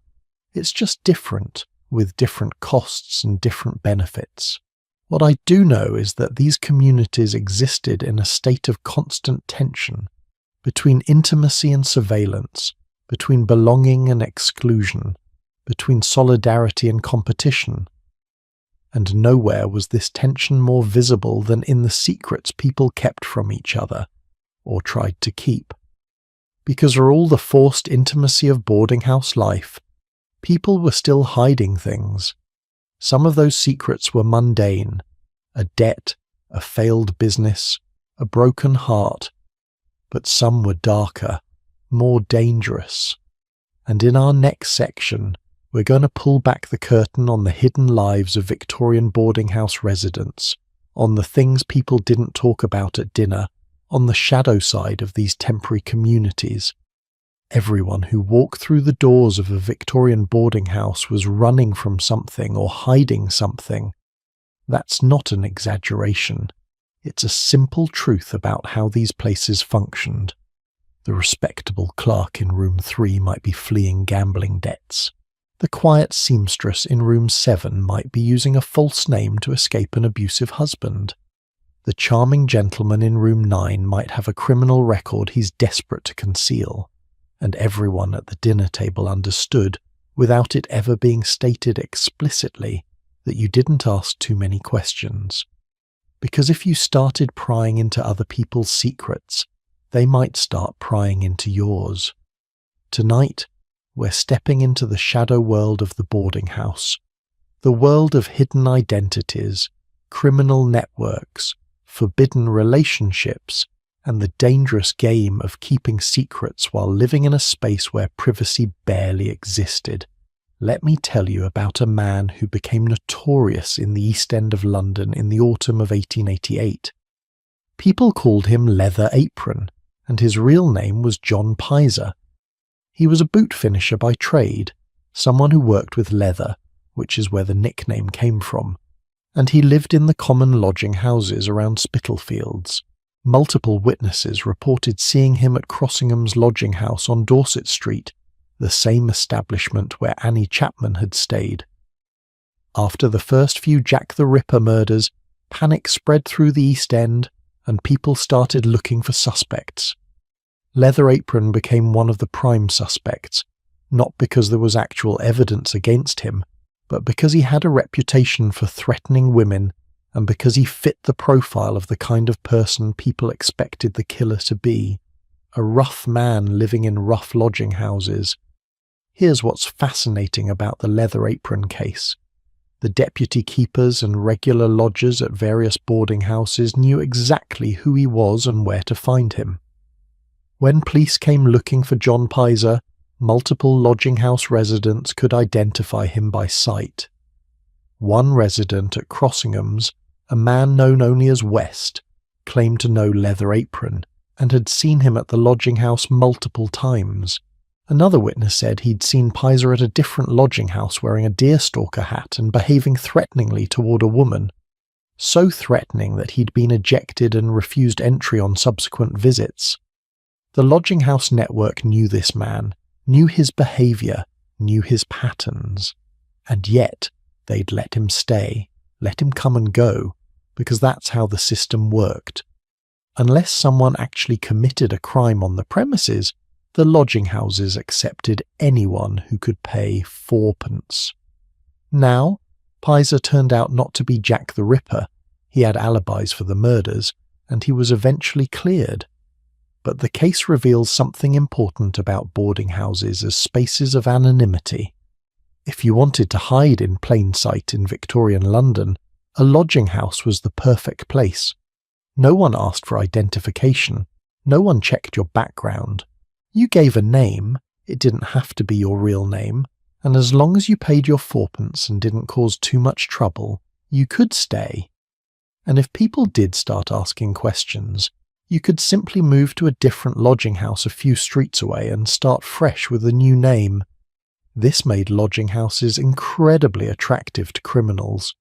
It's just different, with different costs and different benefits. What I do know is that these communities existed in a state of constant tension, between intimacy and surveillance, between belonging and exclusion, between solidarity and competition. And nowhere was this tension more visible than in the secrets people kept from each other, or tried to keep. Because for all the forced intimacy of boarding house life, people were still hiding things. Some of those secrets were mundane: a debt, a failed business, a broken heart. But some were darker, more dangerous. And in our next section, we're going to pull back the curtain on the hidden lives of Victorian boarding house residents, on the things people didn't talk about at dinner, on the shadow side of these temporary communities. Everyone who walked through the doors of a Victorian boarding house was running from something or hiding something. That's not an exaggeration. It's a simple truth about how these places functioned. The respectable clerk in room 3 might be fleeing gambling debts. The quiet seamstress in room 7 might be using a false name to escape an abusive husband. The charming gentleman in room 9 might have a criminal record he's desperate to conceal. And everyone at the dinner table understood, without it ever being stated explicitly, that you didn't ask too many questions. Because if you started prying into other people's secrets, they might start prying into yours. Tonight, we're stepping into the shadow world of the boarding house, the world of hidden identities, criminal networks, forbidden relationships, and the dangerous game of keeping secrets while living in a space where privacy barely existed. Let me tell you about a man who became notorious in the East End of London in the autumn of 1888. People called him Leather Apron, and his real name was John Pizer. He was a boot finisher by trade, someone who worked with leather, which is where the nickname came from, and he lived in the common lodging houses around Spitalfields. Multiple witnesses reported seeing him at Crossingham's lodging house on Dorset Street, the same establishment where Annie Chapman had stayed. After the first few Jack the Ripper murders, panic spread through the East End, and people started looking for suspects. Leather Apron became one of the prime suspects, not because there was actual evidence against him, but because he had a reputation for threatening women, and because he fit the profile of the kind of person people expected the killer to be: a rough man living in rough lodging houses. Here's what's fascinating about the Leather Apron case. The deputy keepers and regular lodgers at various boarding houses knew exactly who he was and where to find him. When police came looking for John Pizer, multiple lodging house residents could identify him by sight. One resident at Crossingham's, a man known only as West, claimed to know Leather Apron and had seen him at the lodging house multiple times. Another witness said he'd seen Pizer at a different lodging house wearing a deerstalker hat and behaving threateningly toward a woman. So threatening that he'd been ejected and refused entry on subsequent visits. The lodging house network knew this man, knew his behaviour, knew his patterns, and yet they'd let him stay, let him come and go, because that's how the system worked. Unless someone actually committed a crime on the premises, the lodging houses accepted anyone who could pay 4p. Now, Pizer turned out not to be Jack the Ripper. He had alibis for the murders, and he was eventually cleared. But the case reveals something important about boarding houses as spaces of anonymity. If you wanted to hide in plain sight in Victorian London, a lodging house was the perfect place. No one asked for identification. No one checked your background. You gave a name, it didn't have to be your real name, and as long as you paid your 4p and didn't cause too much trouble, you could stay. And if people did start asking questions, you could simply move to a different lodging house a few streets away and start fresh with a new name. This made lodging houses incredibly attractive to criminals.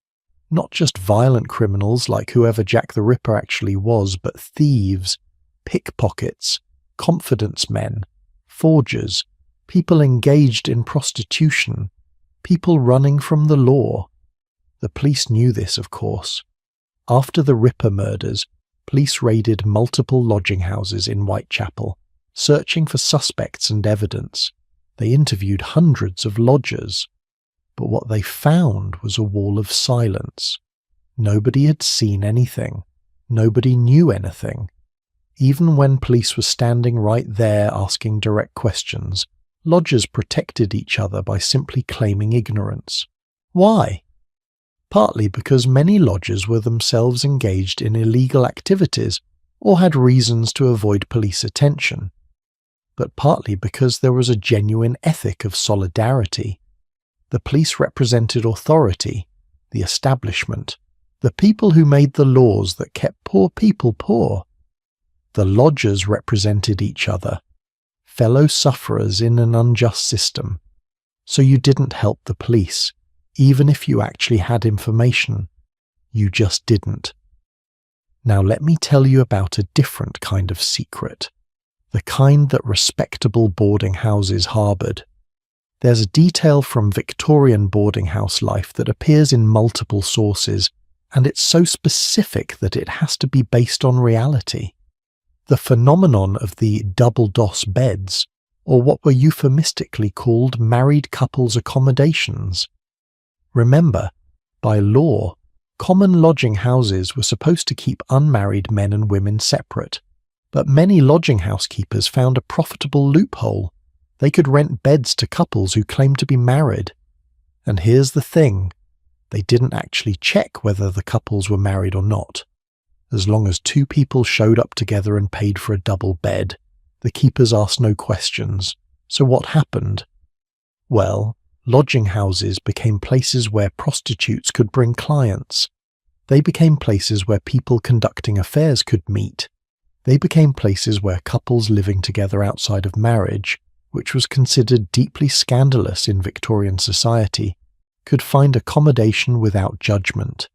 Not just violent criminals like whoever Jack the Ripper actually was, but thieves, pickpockets, confidence men, forgers, people engaged in prostitution, people running from the law. The police knew this, of course. After the Ripper murders, police raided multiple lodging houses in Whitechapel, searching for suspects and evidence. They interviewed hundreds of lodgers. But what they found was a wall of silence. Nobody had seen anything. Nobody knew anything. Even when police were standing right there asking direct questions, lodgers protected each other by simply claiming ignorance. Why? Partly because many lodgers were themselves engaged in illegal activities or had reasons to avoid police attention, but partly because there was a genuine ethic of solidarity. The police represented authority, the establishment, the people who made the laws that kept poor people poor. The lodgers represented each other, fellow sufferers in an unjust system. So you didn't help the police, even if you actually had information. You just didn't. Now let me tell you about a different kind of secret, the kind that respectable boarding houses harboured. There's a detail from Victorian boarding house life that appears in multiple sources, and it's so specific that it has to be based on reality. The phenomenon of the double-doss beds, or what were euphemistically called married couples accommodations. Remember, by law, common lodging houses were supposed to keep unmarried men and women separate, but many lodging house keepers found a profitable loophole. They could rent beds to couples who claimed to be married. And here's the thing, they didn't actually check whether the couples were married or not. As long as two people showed up together and paid for a double bed, the keepers asked no questions. So what happened? Well, lodging houses became places where prostitutes could bring clients. They became places where people conducting affairs could meet. They became places where couples living together outside of marriage, which was considered deeply scandalous in Victorian society, could find accommodation without judgment.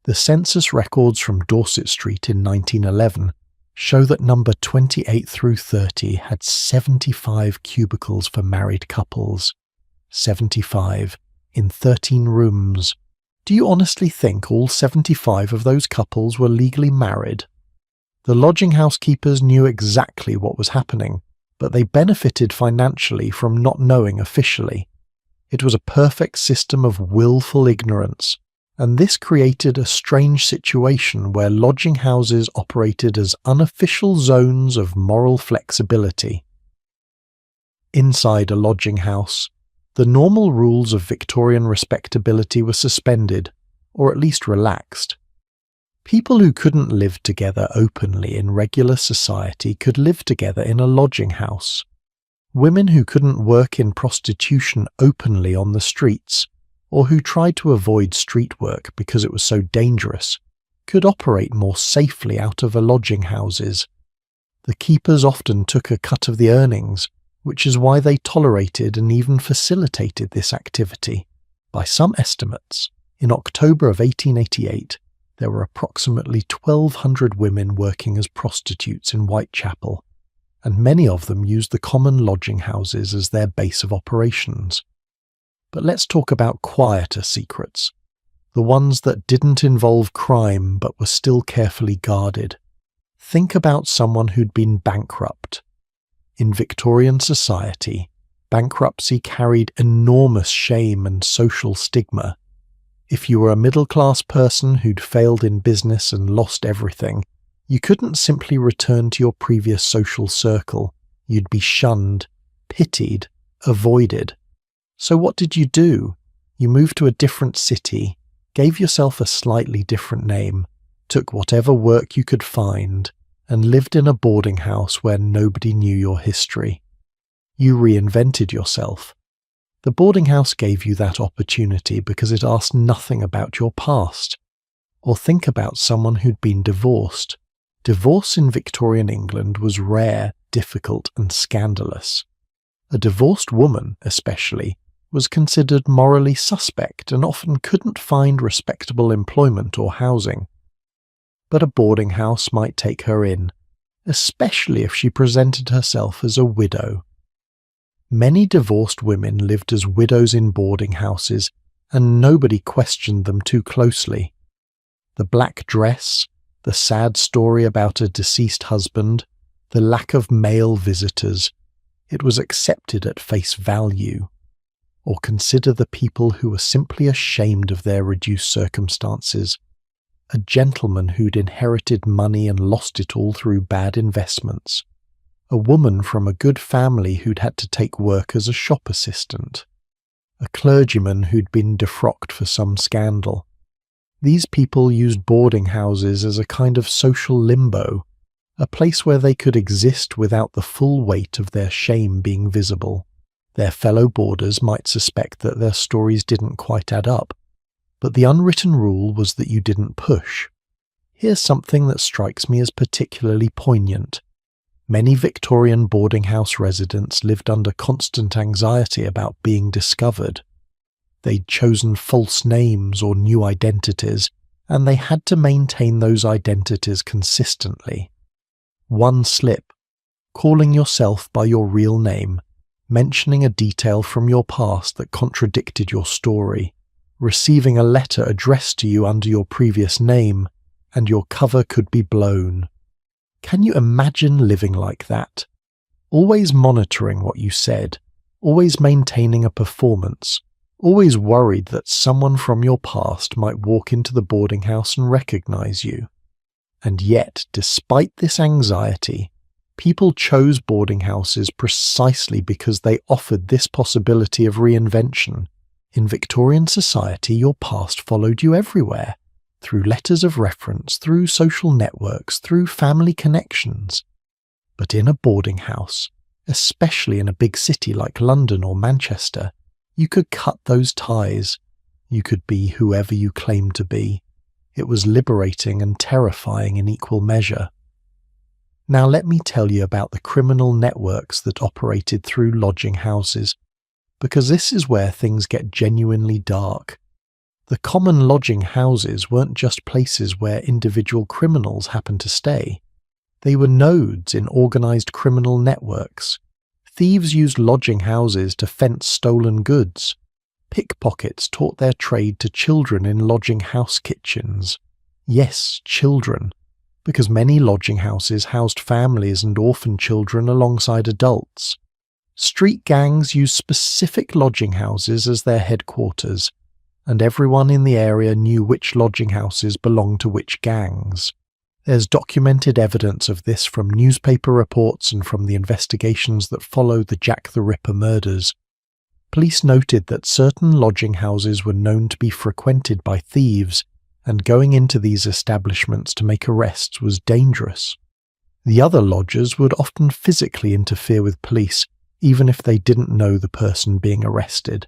The census records from Dorset Street in 1911 show that number 28 through 30 had 75 cubicles for married couples. 75 in 13 rooms. Do you honestly think all 75 of those couples were legally married? The lodging house keepers knew exactly what was happening, but they benefited financially from not knowing officially. It was a perfect system of willful ignorance, and this created a strange situation where lodging houses operated as unofficial zones of moral flexibility. Inside a lodging house, the normal rules of Victorian respectability were suspended, or at least relaxed. People who couldn't live together openly in regular society could live together in a lodging house. Women who couldn't work in prostitution openly on the streets, or who tried to avoid street work because it was so dangerous, could operate more safely out of lodging houses. The keepers often took a cut of the earnings, which is why they tolerated and even facilitated this activity. By some estimates, in October of 1888, there were approximately 1,200 women working as prostitutes in Whitechapel, and many of them used the common lodging houses as their base of operations. But let's talk about quieter secrets, the ones that didn't involve crime but were still carefully guarded. Think about someone who'd been bankrupt. In Victorian society, bankruptcy carried enormous shame and social stigma. If you were a middle-class person who'd failed in business and lost everything, you couldn't simply return to your previous social circle. You'd be shunned, pitied, avoided. So what did you do? You moved to a different city, gave yourself a slightly different name, took whatever work you could find, and lived in a boarding house where nobody knew your history. You reinvented yourself. The boarding house gave you that opportunity because it asked nothing about your past. Or think about someone who'd been divorced. Divorce in Victorian England was rare, difficult, and scandalous. A divorced woman, especially, was considered morally suspect and often couldn't find respectable employment or housing. But a boarding house might take her in, especially if she presented herself as a widow. Many divorced women lived as widows in boarding houses, and nobody questioned them too closely. The black dress, the sad story about a deceased husband, the lack of male visitors, it was accepted at face value. Or consider the people who were simply ashamed of their reduced circumstances. A gentleman who'd inherited money and lost it all through bad investments. A woman from a good family who'd had to take work as a shop assistant. A clergyman who'd been defrocked for some scandal. These people used boarding houses as a kind of social limbo, a place where they could exist without the full weight of their shame being visible. Their fellow boarders might suspect that their stories didn't quite add up, but the unwritten rule was that you didn't push. Here's something that strikes me as particularly poignant. Many Victorian boarding house residents lived under constant anxiety about being discovered. They'd chosen false names or new identities, and they had to maintain those identities consistently. One slip, calling yourself by your real name, mentioning a detail from your past that contradicted your story, receiving a letter addressed to you under your previous name, and your cover could be blown. Can you imagine living like that? Always monitoring what you said, always maintaining a performance, always worried that someone from your past might walk into the boarding house and recognize you. And yet, despite this anxiety, people chose boarding houses precisely because they offered this possibility of reinvention. In Victorian society, your past followed you everywhere, through letters of reference, through social networks, through family connections. But in a boarding house, especially in a big city like London or Manchester, you could cut those ties. You could be whoever you claimed to be. It was liberating and terrifying in equal measure. Now let me tell you about the criminal networks that operated through lodging houses, because this is where things get genuinely dark. The common lodging houses weren't just places where individual criminals happened to stay. They were nodes in organized criminal networks. Thieves used lodging houses to fence stolen goods. Pickpockets taught their trade to children in lodging house kitchens. Yes, children, because many lodging houses housed families and orphan children alongside adults. Street gangs used specific lodging houses as their headquarters, and everyone in the area knew which lodging houses belonged to which gangs. There's documented evidence of this from newspaper reports and from the investigations that followed the Jack the Ripper murders. Police noted that certain lodging houses were known to be frequented by thieves, and going into these establishments to make arrests was dangerous. The other lodgers would often physically interfere with police, even if they didn't know the person being arrested.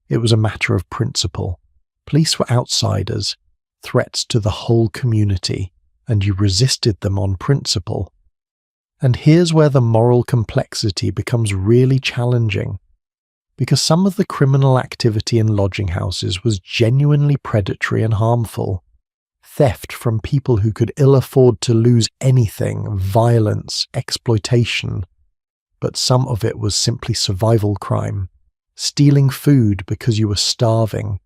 It was a matter of principle. Police were outsiders. threats to the whole community, and you resisted them on principle. And here's where the moral complexity becomes really challenging, because some of the criminal activity in lodging houses was genuinely predatory and harmful. Theft from people who could ill afford to lose anything, violence, exploitation. But some of it was simply survival crime. Stealing food because you were starving,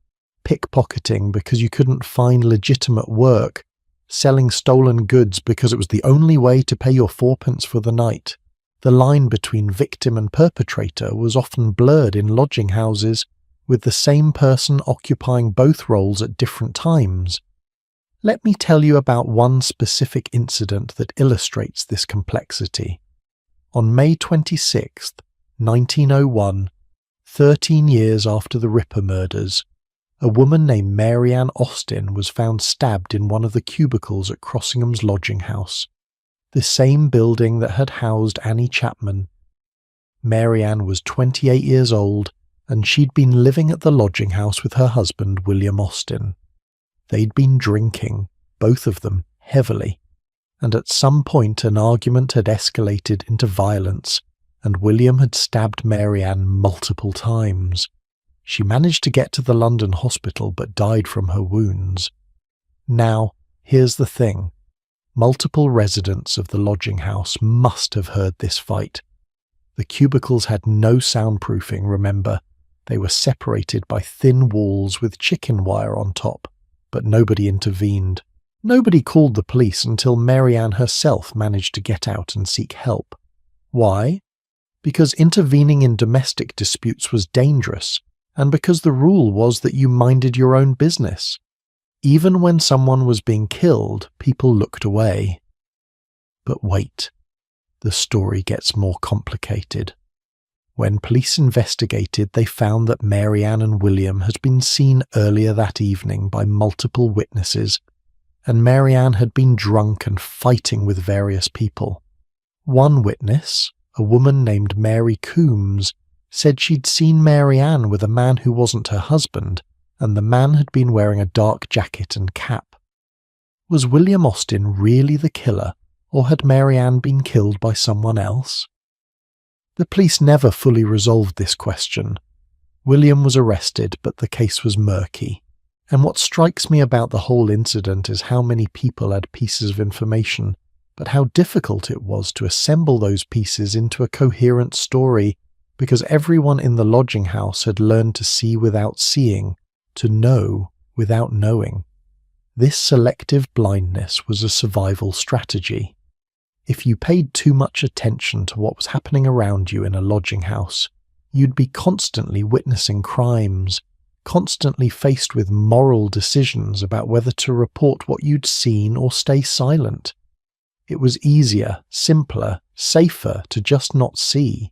pickpocketing because you couldn't find legitimate work, selling stolen goods because it was the only way to pay your fourpence for the night. The line between victim and perpetrator was often blurred in lodging houses, with the same person occupying both roles at different times. Let me tell you about one specific incident that illustrates this complexity. On May 26, 1901, 13 years after the Ripper murders, a woman named Mary Ann Austin was found stabbed in one of the cubicles at Crossingham's lodging house, the same building that had housed Annie Chapman. Mary Ann was 28 years old, and she'd been living at the lodging house with her husband, William Austin. They'd been drinking, both of them, heavily, and at some point an argument had escalated into violence, and William had stabbed Mary Ann multiple times. She managed to get to the London hospital but died from her wounds. Now, here's the thing. Multiple residents of the lodging house must have heard this fight. The cubicles had no soundproofing, remember. They were separated by thin walls with chicken wire on top, but nobody intervened. Nobody called the police until Mary Ann herself managed to get out and seek help. Why? Because intervening in domestic disputes was dangerous, and because the rule was that you minded your own business. Even when someone was being killed, people looked away. But wait, the story gets more complicated. When police investigated, they found that Mary Ann and William had been seen earlier that evening by multiple witnesses, and Mary Ann had been drunk and fighting with various people. One witness, a woman named Mary Coombs, said she'd seen Mary Ann with a man who wasn't her husband, and the man had been wearing a dark jacket and cap. Was William Austin really the killer, or had Mary Ann been killed by someone else? The police never fully resolved this question. William was arrested, but the case was murky. And what strikes me about the whole incident is how many people had pieces of information, but how difficult it was to assemble those pieces into a coherent story, because everyone in the lodging house had learned to see without seeing, to know without knowing. This selective blindness was a survival strategy. If you paid too much attention to what was happening around you in a lodging house, you'd be constantly witnessing crimes, constantly faced with moral decisions about whether to report what you'd seen or stay silent. It was easier, simpler, safer to just not see,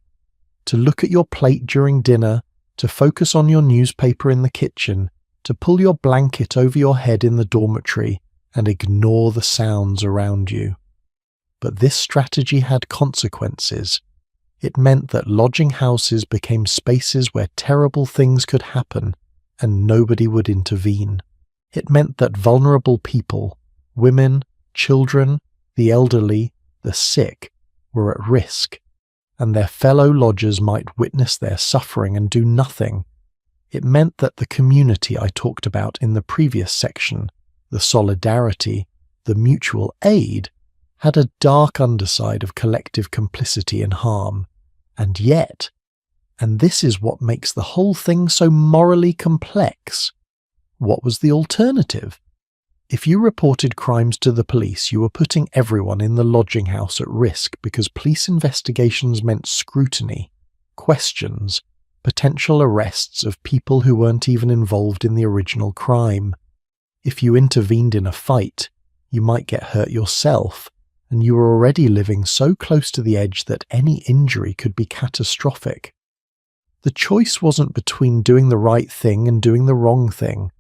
to look at your plate during dinner, to focus on your newspaper in the kitchen, to pull your blanket over your head in the dormitory and ignore the sounds around you. But this strategy had consequences. It meant that lodging houses became spaces where terrible things could happen and nobody would intervene. It meant that vulnerable people, women, children, the elderly, the sick, were at risk, and their fellow lodgers might witness their suffering and do nothing. It meant that the community I talked about in the previous section, the solidarity, the mutual aid, had a dark underside of collective complicity in harm. And yet, and this is what makes the whole thing so morally complex, what was the alternative? If you reported crimes to the police, you were putting everyone in the lodging house at risk because police investigations meant scrutiny, questions, potential arrests of people who weren't even involved in the original crime. If you intervened in a fight, you might get hurt yourself, and you were already living so close to the edge that any injury could be catastrophic. The choice wasn't between doing the right thing and doing the wrong thing.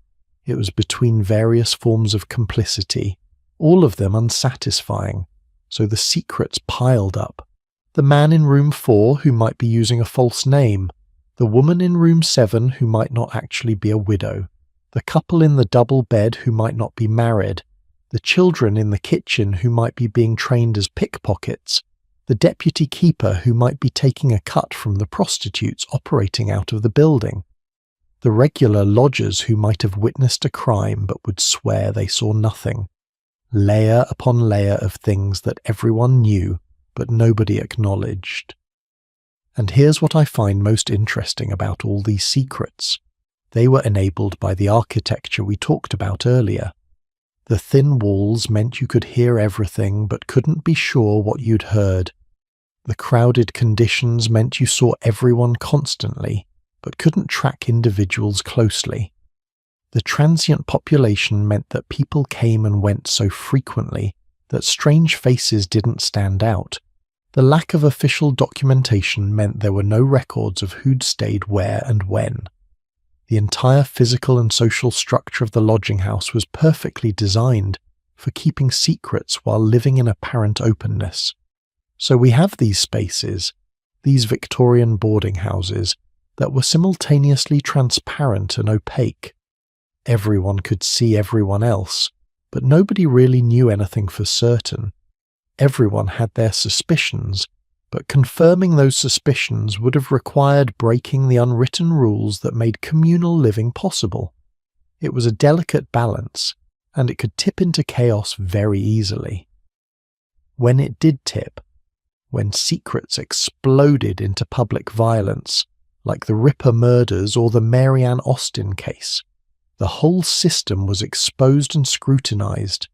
It was between various forms of complicity, all of them unsatisfying, so the secrets piled up. The man in room 4 who might be using a false name, the woman in room 7 who might not actually be a widow, the couple in the double bed who might not be married, the children in the kitchen who might be being trained as pickpockets, the deputy keeper who might be taking a cut from the prostitutes operating out of the building, the regular lodgers who might have witnessed a crime but would swear they saw nothing. Layer upon layer of things that everyone knew but nobody acknowledged. And here's what I find most interesting about all these secrets. They were enabled by the architecture we talked about earlier. The thin walls meant you could hear everything but couldn't be sure what you'd heard. The crowded conditions meant you saw everyone constantly but couldn't track individuals closely. The transient population meant that people came and went so frequently that strange faces didn't stand out. The lack of official documentation meant there were no records of who'd stayed where and when. The entire physical and social structure of the lodging house was perfectly designed for keeping secrets while living in apparent openness. So we have these spaces, these Victorian boarding houses, that were simultaneously transparent and opaque. Everyone could see everyone else, but nobody really knew anything for certain. Everyone had their suspicions, but confirming those suspicions would have required breaking the unwritten rules that made communal living possible. It was a delicate balance, and it could tip into chaos very easily. When it did tip, when secrets exploded into public violence, like the Ripper murders or the Mary Ann Austin case, the whole system was exposed and scrutinized.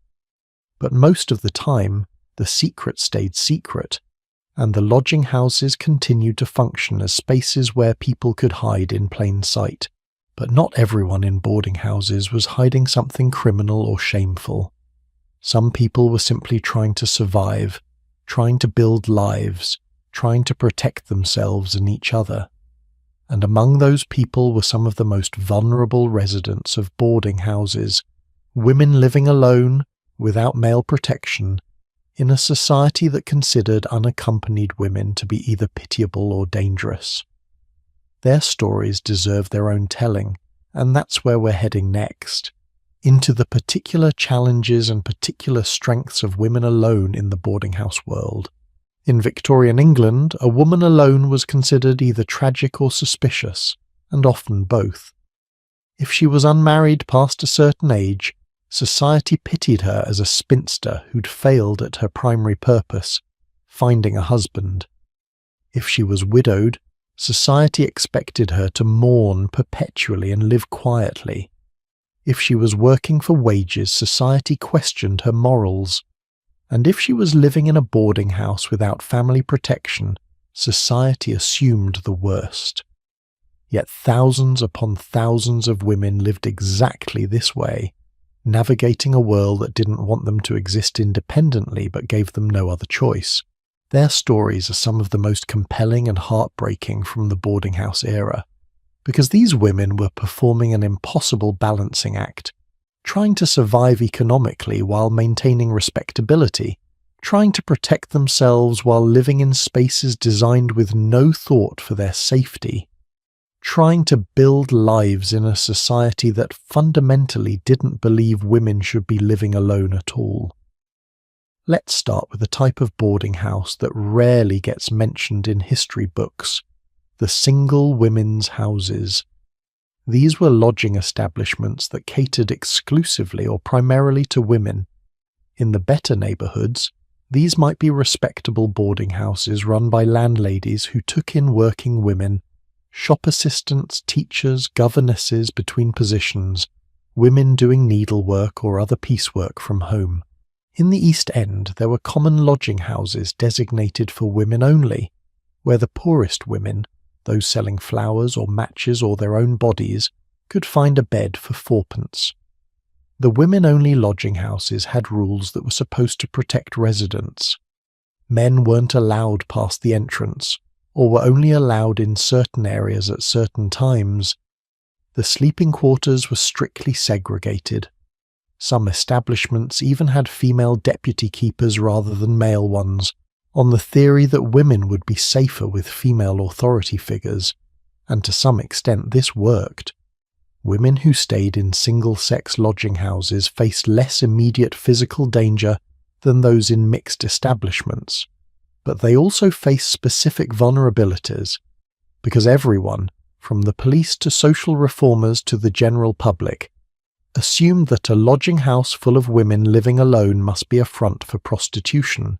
But most of the time, the secret stayed secret, and the lodging houses continued to function as spaces where people could hide in plain sight. But not everyone in boarding houses was hiding something criminal or shameful. Some people were simply trying to survive, trying to build lives, trying to protect themselves and each other. And among those people were some of the most vulnerable residents of boarding houses, women living alone, without male protection, in a society that considered unaccompanied women to be either pitiable or dangerous. Their stories deserve their own telling, and that's where we're heading next, into the particular challenges and particular strengths of women alone in the boarding house world. In Victorian England, a woman alone was considered either tragic or suspicious, and often both. If she was unmarried past a certain age, society pitied her as a spinster who'd failed at her primary purpose, finding a husband. If she was widowed, society expected her to mourn perpetually and live quietly. If she was working for wages, society questioned her morals. And if she was living in a boarding house without family protection, society assumed the worst. Yet thousands upon thousands of women lived exactly this way, navigating a world that didn't want them to exist independently but gave them no other choice. Their stories are some of the most compelling and heartbreaking from the boarding house era, because these women were performing an impossible balancing act, trying to survive economically while maintaining respectability, trying to protect themselves while living in spaces designed with no thought for their safety, trying to build lives in a society that fundamentally didn't believe women should be living alone at all. Let's start with a type of boarding house that rarely gets mentioned in history books: the single women's houses. These were lodging establishments that catered exclusively or primarily to women. In the better neighbourhoods, these might be respectable boarding houses run by landladies who took in working women, shop assistants, teachers, governesses between positions, women doing needlework or other piecework from home. In the East End, there were common lodging houses designated for women only, where the poorest women, those selling flowers or matches or their own bodies, could find a bed for fourpence. The women-only lodging houses had rules that were supposed to protect residents. Men weren't allowed past the entrance, or were only allowed in certain areas at certain times. The sleeping quarters were strictly segregated. Some establishments even had female deputy keepers rather than male ones, on the theory that women would be safer with female authority figures, and to some extent this worked. Women who stayed in single-sex lodging houses faced less immediate physical danger than those in mixed establishments, but they also faced specific vulnerabilities, because everyone, from the police to social reformers to the general public, assumed that a lodging house full of women living alone must be a front for prostitution.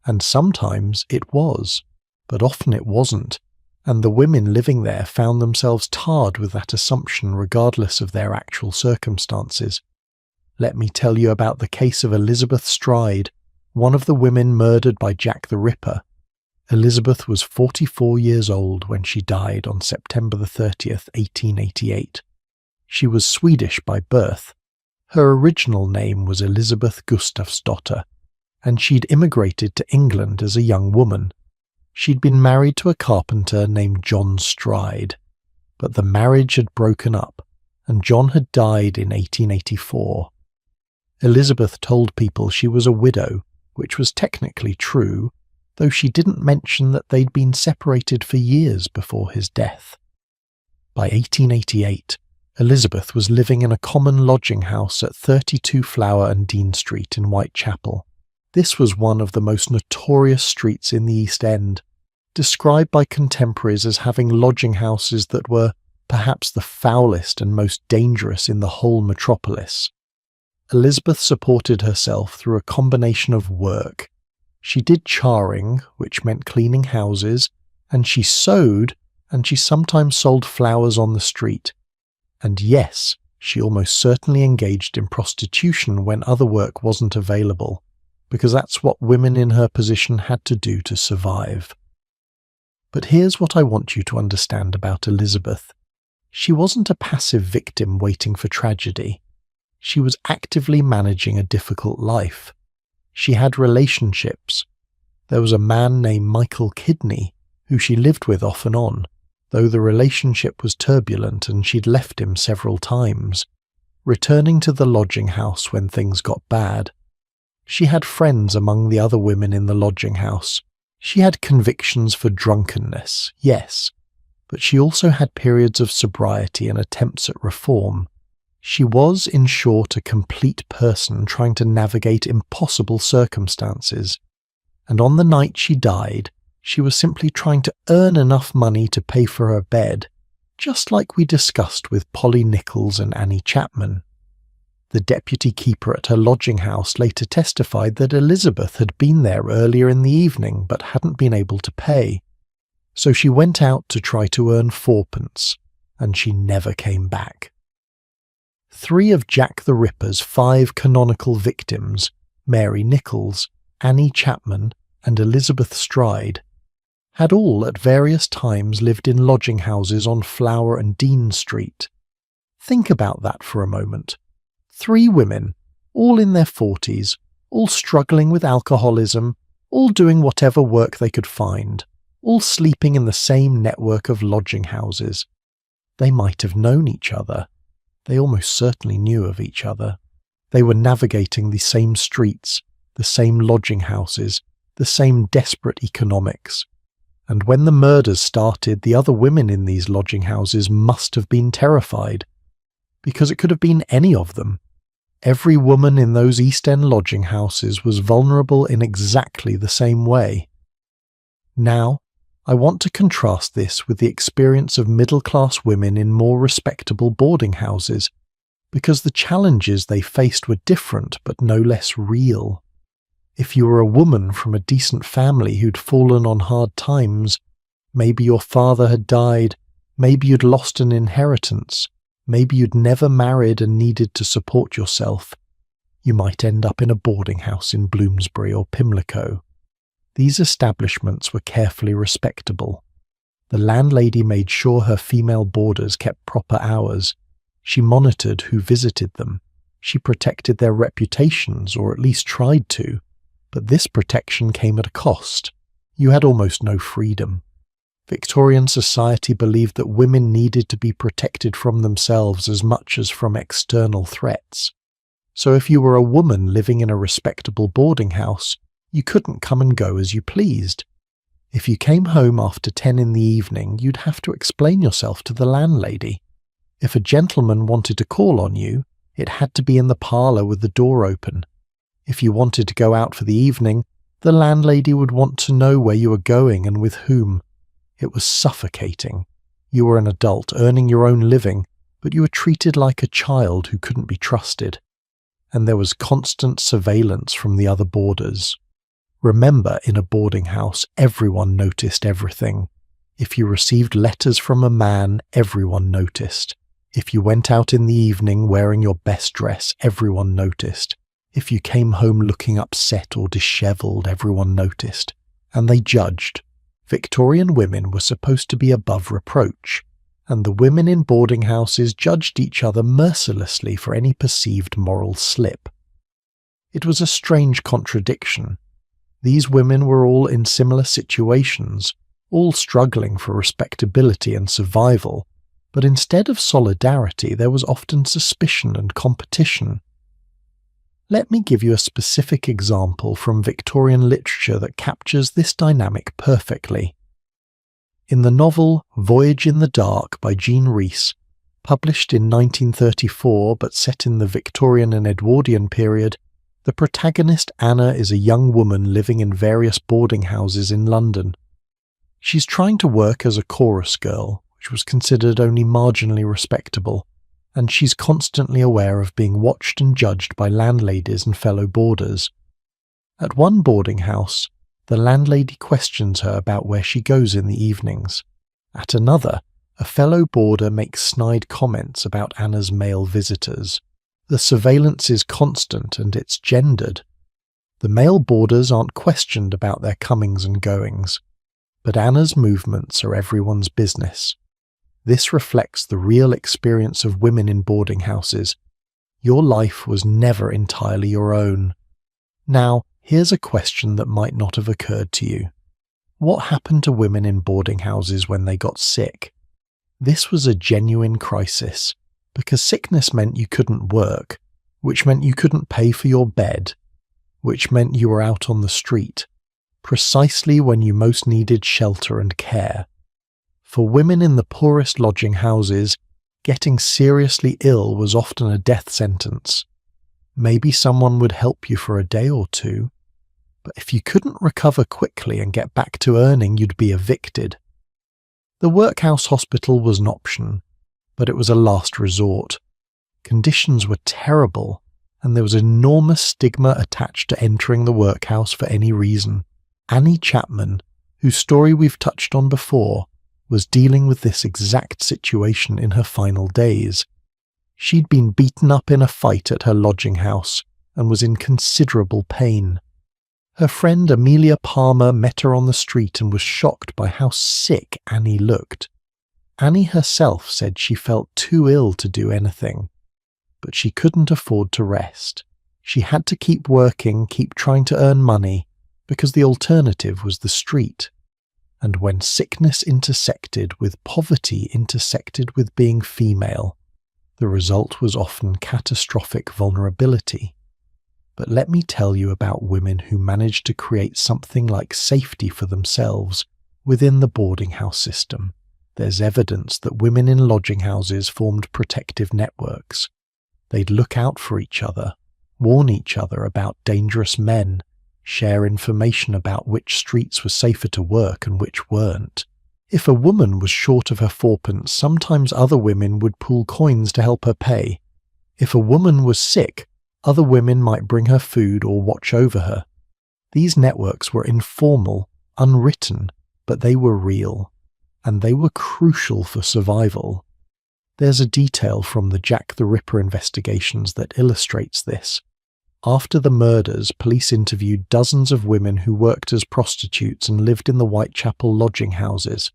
And sometimes it was, but often it wasn't, and the women living there found themselves tarred with that assumption regardless of their actual circumstances. Let me tell you about the case of Elizabeth Stride, one of the women murdered by Jack the Ripper. Elizabeth was 44 years old when she died on September 30th, 1888. She was Swedish by birth. Her original name was Elizabeth Gustafsdotter, and she'd immigrated to England as a young woman. She'd been married to a carpenter named John Stride, but the marriage had broken up, and John had died in 1884. Elizabeth told people she was a widow, which was technically true, though she didn't mention that they'd been separated for years before his death. By 1888, Elizabeth was living in a common lodging house at 32 Flower and Dean Street in Whitechapel. This was one of the most notorious streets in the East End, described by contemporaries as having lodging houses that were perhaps the foulest and most dangerous in the whole metropolis. Elizabeth supported herself through a combination of work. She did charring, which meant cleaning houses, and she sewed, and she sometimes sold flowers on the street. And yes, she almost certainly engaged in prostitution when other work wasn't available, because that's what women in her position had to do to survive. But here's what I want you to understand about Elizabeth. She wasn't a passive victim waiting for tragedy. She was actively managing a difficult life. She had relationships. There was a man named Michael Kidney, who she lived with off and on, though the relationship was turbulent and she'd left him several times, returning to the lodging house when things got bad. She had friends among the other women in the lodging house. She had convictions for drunkenness, yes, but she also had periods of sobriety and attempts at reform. She was, in short, a complete person trying to navigate impossible circumstances. And on the night she died, she was simply trying to earn enough money to pay for her bed, just like we discussed with Polly Nichols and Annie Chapman. The deputy keeper at her lodging house later testified that Elizabeth had been there earlier in the evening but hadn't been able to pay. So she went out to try to earn fourpence, and she never came back. 3 of Jack the Ripper's 5 canonical victims, Mary Nichols, Annie Chapman, and Elizabeth Stride, had all at various times lived in lodging houses on Flower and Dean Street. Think about that for a moment. 3 women, all in their 40s, all struggling with alcoholism, all doing whatever work they could find, all sleeping in the same network of lodging houses. They might have known each other. They almost certainly knew of each other. They were navigating the same streets, the same lodging houses, the same desperate economics. And when the murders started, the other women in these lodging houses must have been terrified, because it could have been any of them. Every woman in those East End lodging houses was vulnerable in exactly the same way. Now, I want to contrast this with the experience of middle-class women in more respectable boarding houses, because the challenges they faced were different but no less real. If you were a woman from a decent family who'd fallen on hard times, maybe your father had died, maybe you'd lost an inheritance, maybe you'd never married and needed to support yourself, you might end up in a boarding house in Bloomsbury or Pimlico. These establishments were carefully respectable. The landlady made sure her female boarders kept proper hours. She monitored who visited them. She protected their reputations, or at least tried to. But this protection came at a cost. You had almost no freedom. Victorian society believed that women needed to be protected from themselves as much as from external threats. So if you were a woman living in a respectable boarding house, you couldn't come and go as you pleased. If you came home after 10 in the evening, you'd have to explain yourself to the landlady. If a gentleman wanted to call on you, it had to be in the parlour with the door open. If you wanted to go out for the evening, the landlady would want to know where you were going and with whom. It was suffocating. You were an adult earning your own living, but you were treated like a child who couldn't be trusted. And there was constant surveillance from the other boarders. Remember, in a boarding house, everyone noticed everything. If you received letters from a man, everyone noticed. If you went out in the evening wearing your best dress, everyone noticed. If you came home looking upset or dishevelled, everyone noticed. And they judged. Victorian women were supposed to be above reproach, and the women in boarding houses judged each other mercilessly for any perceived moral slip. It was a strange contradiction. These women were all in similar situations, all struggling for respectability and survival, but instead of solidarity there was often suspicion and competition. Let me give you a specific example from Victorian literature that captures this dynamic perfectly. In the novel Voyage in the Dark by Jean Rhys, published in 1934 but set in the Victorian and Edwardian period, the protagonist Anna is a young woman living in various boarding houses in London. She's trying to work as a chorus girl, which was considered only marginally respectable, and she's constantly aware of being watched and judged by landladies and fellow boarders. At one boarding house, the landlady questions her about where she goes in the evenings. At another, a fellow boarder makes snide comments about Anna's male visitors. The surveillance is constant and it's gendered. The male boarders aren't questioned about their comings and goings, but Anna's movements are everyone's business. This reflects the real experience of women in boarding houses. Your life was never entirely your own. Now, here's a question that might not have occurred to you. What happened to women in boarding houses when they got sick? This was a genuine crisis, because sickness meant you couldn't work, which meant you couldn't pay for your bed, which meant you were out on the street, precisely when you most needed shelter and care. For women in the poorest lodging houses, getting seriously ill was often a death sentence. Maybe someone would help you for a day or two, but if you couldn't recover quickly and get back to earning, you'd be evicted. The workhouse hospital was an option, but it was a last resort. Conditions were terrible, and there was enormous stigma attached to entering the workhouse for any reason. Annie Chapman, whose story we've touched on before, was dealing with this exact situation in her final days. She'd been beaten up in a fight at her lodging house and was in considerable pain. Her friend Amelia Palmer met her on the street and was shocked by how sick Annie looked. Annie herself said she felt too ill to do anything, but she couldn't afford to rest. She had to keep working, keep trying to earn money, because the alternative was the street. And when sickness intersected with poverty intersected with being female, the result was often catastrophic vulnerability. But let me tell you about women who managed to create something like safety for themselves within the boarding house system. There's evidence that women in lodging houses formed protective networks. They'd look out for each other, warn each other about dangerous men, share information about which streets were safer to work and which weren't. If a woman was short of her fourpence, sometimes other women would pool coins to help her pay. If a woman was sick, other women might bring her food or watch over her. These networks were informal, unwritten, but they were real, and they were crucial for survival. There's a detail from the Jack the Ripper investigations that illustrates this. After the murders, police interviewed dozens of women who worked as prostitutes and lived in the Whitechapel lodging houses.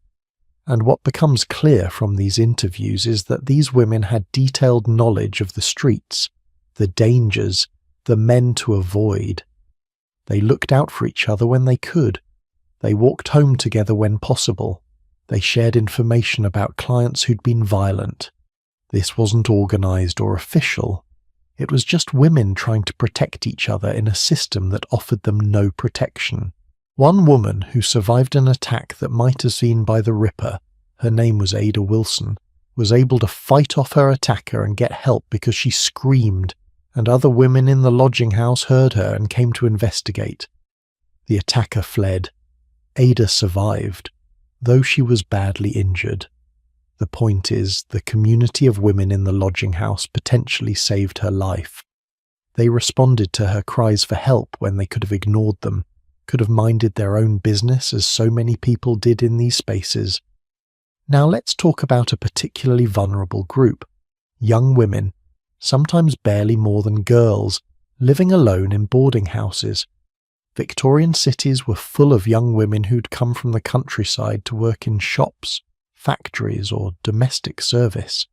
And what becomes clear from these interviews is that these women had detailed knowledge of the streets, the dangers, the men to avoid. They looked out for each other when they could. They walked home together when possible. They shared information about clients who'd been violent. This wasn't organised or official. It was just women trying to protect each other in a system that offered them no protection. One woman who survived an attack that might have been by the Ripper, her name was Ada Wilson, was able to fight off her attacker and get help because she screamed, and other women in the lodging house heard her and came to investigate. The attacker fled. Ada survived, though she was badly injured. The point is, the community of women in the lodging house potentially saved her life. They responded to her cries for help when they could have ignored them, could have minded their own business as so many people did in these spaces. Now let's talk about a particularly vulnerable group: young women, sometimes barely more than girls, living alone in boarding houses. Victorian cities were full of young women who'd come from the countryside to work in shops, factories, or domestic service.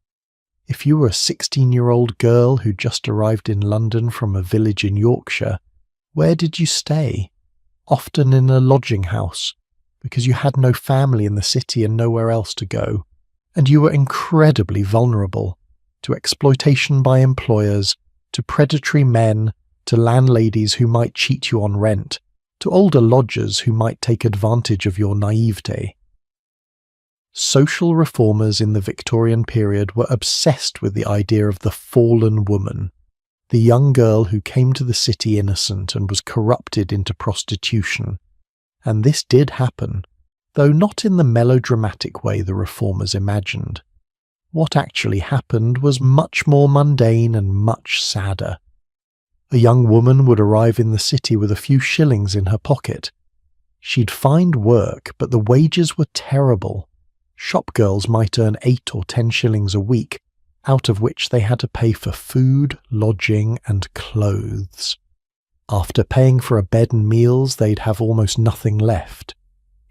If you were a 16-year-old girl who just arrived in London from a village in Yorkshire, where did you stay? Often in a lodging house, because you had no family in the city and nowhere else to go, and you were incredibly vulnerable to exploitation by employers, to predatory men, to landladies who might cheat you on rent, to older lodgers who might take advantage of your naivete. Social reformers in the Victorian period were obsessed with the idea of the fallen woman, the young girl who came to the city innocent and was corrupted into prostitution. And this did happen, though not in the melodramatic way the reformers imagined. What actually happened was much more mundane and much sadder. A young woman would arrive in the city with a few shillings in her pocket. She'd find work, but the wages were terrible. Shopgirls might earn 8 or 10 shillings a week, out of which they had to pay for food, lodging, and clothes. After paying for a bed and meals, they'd have almost nothing left.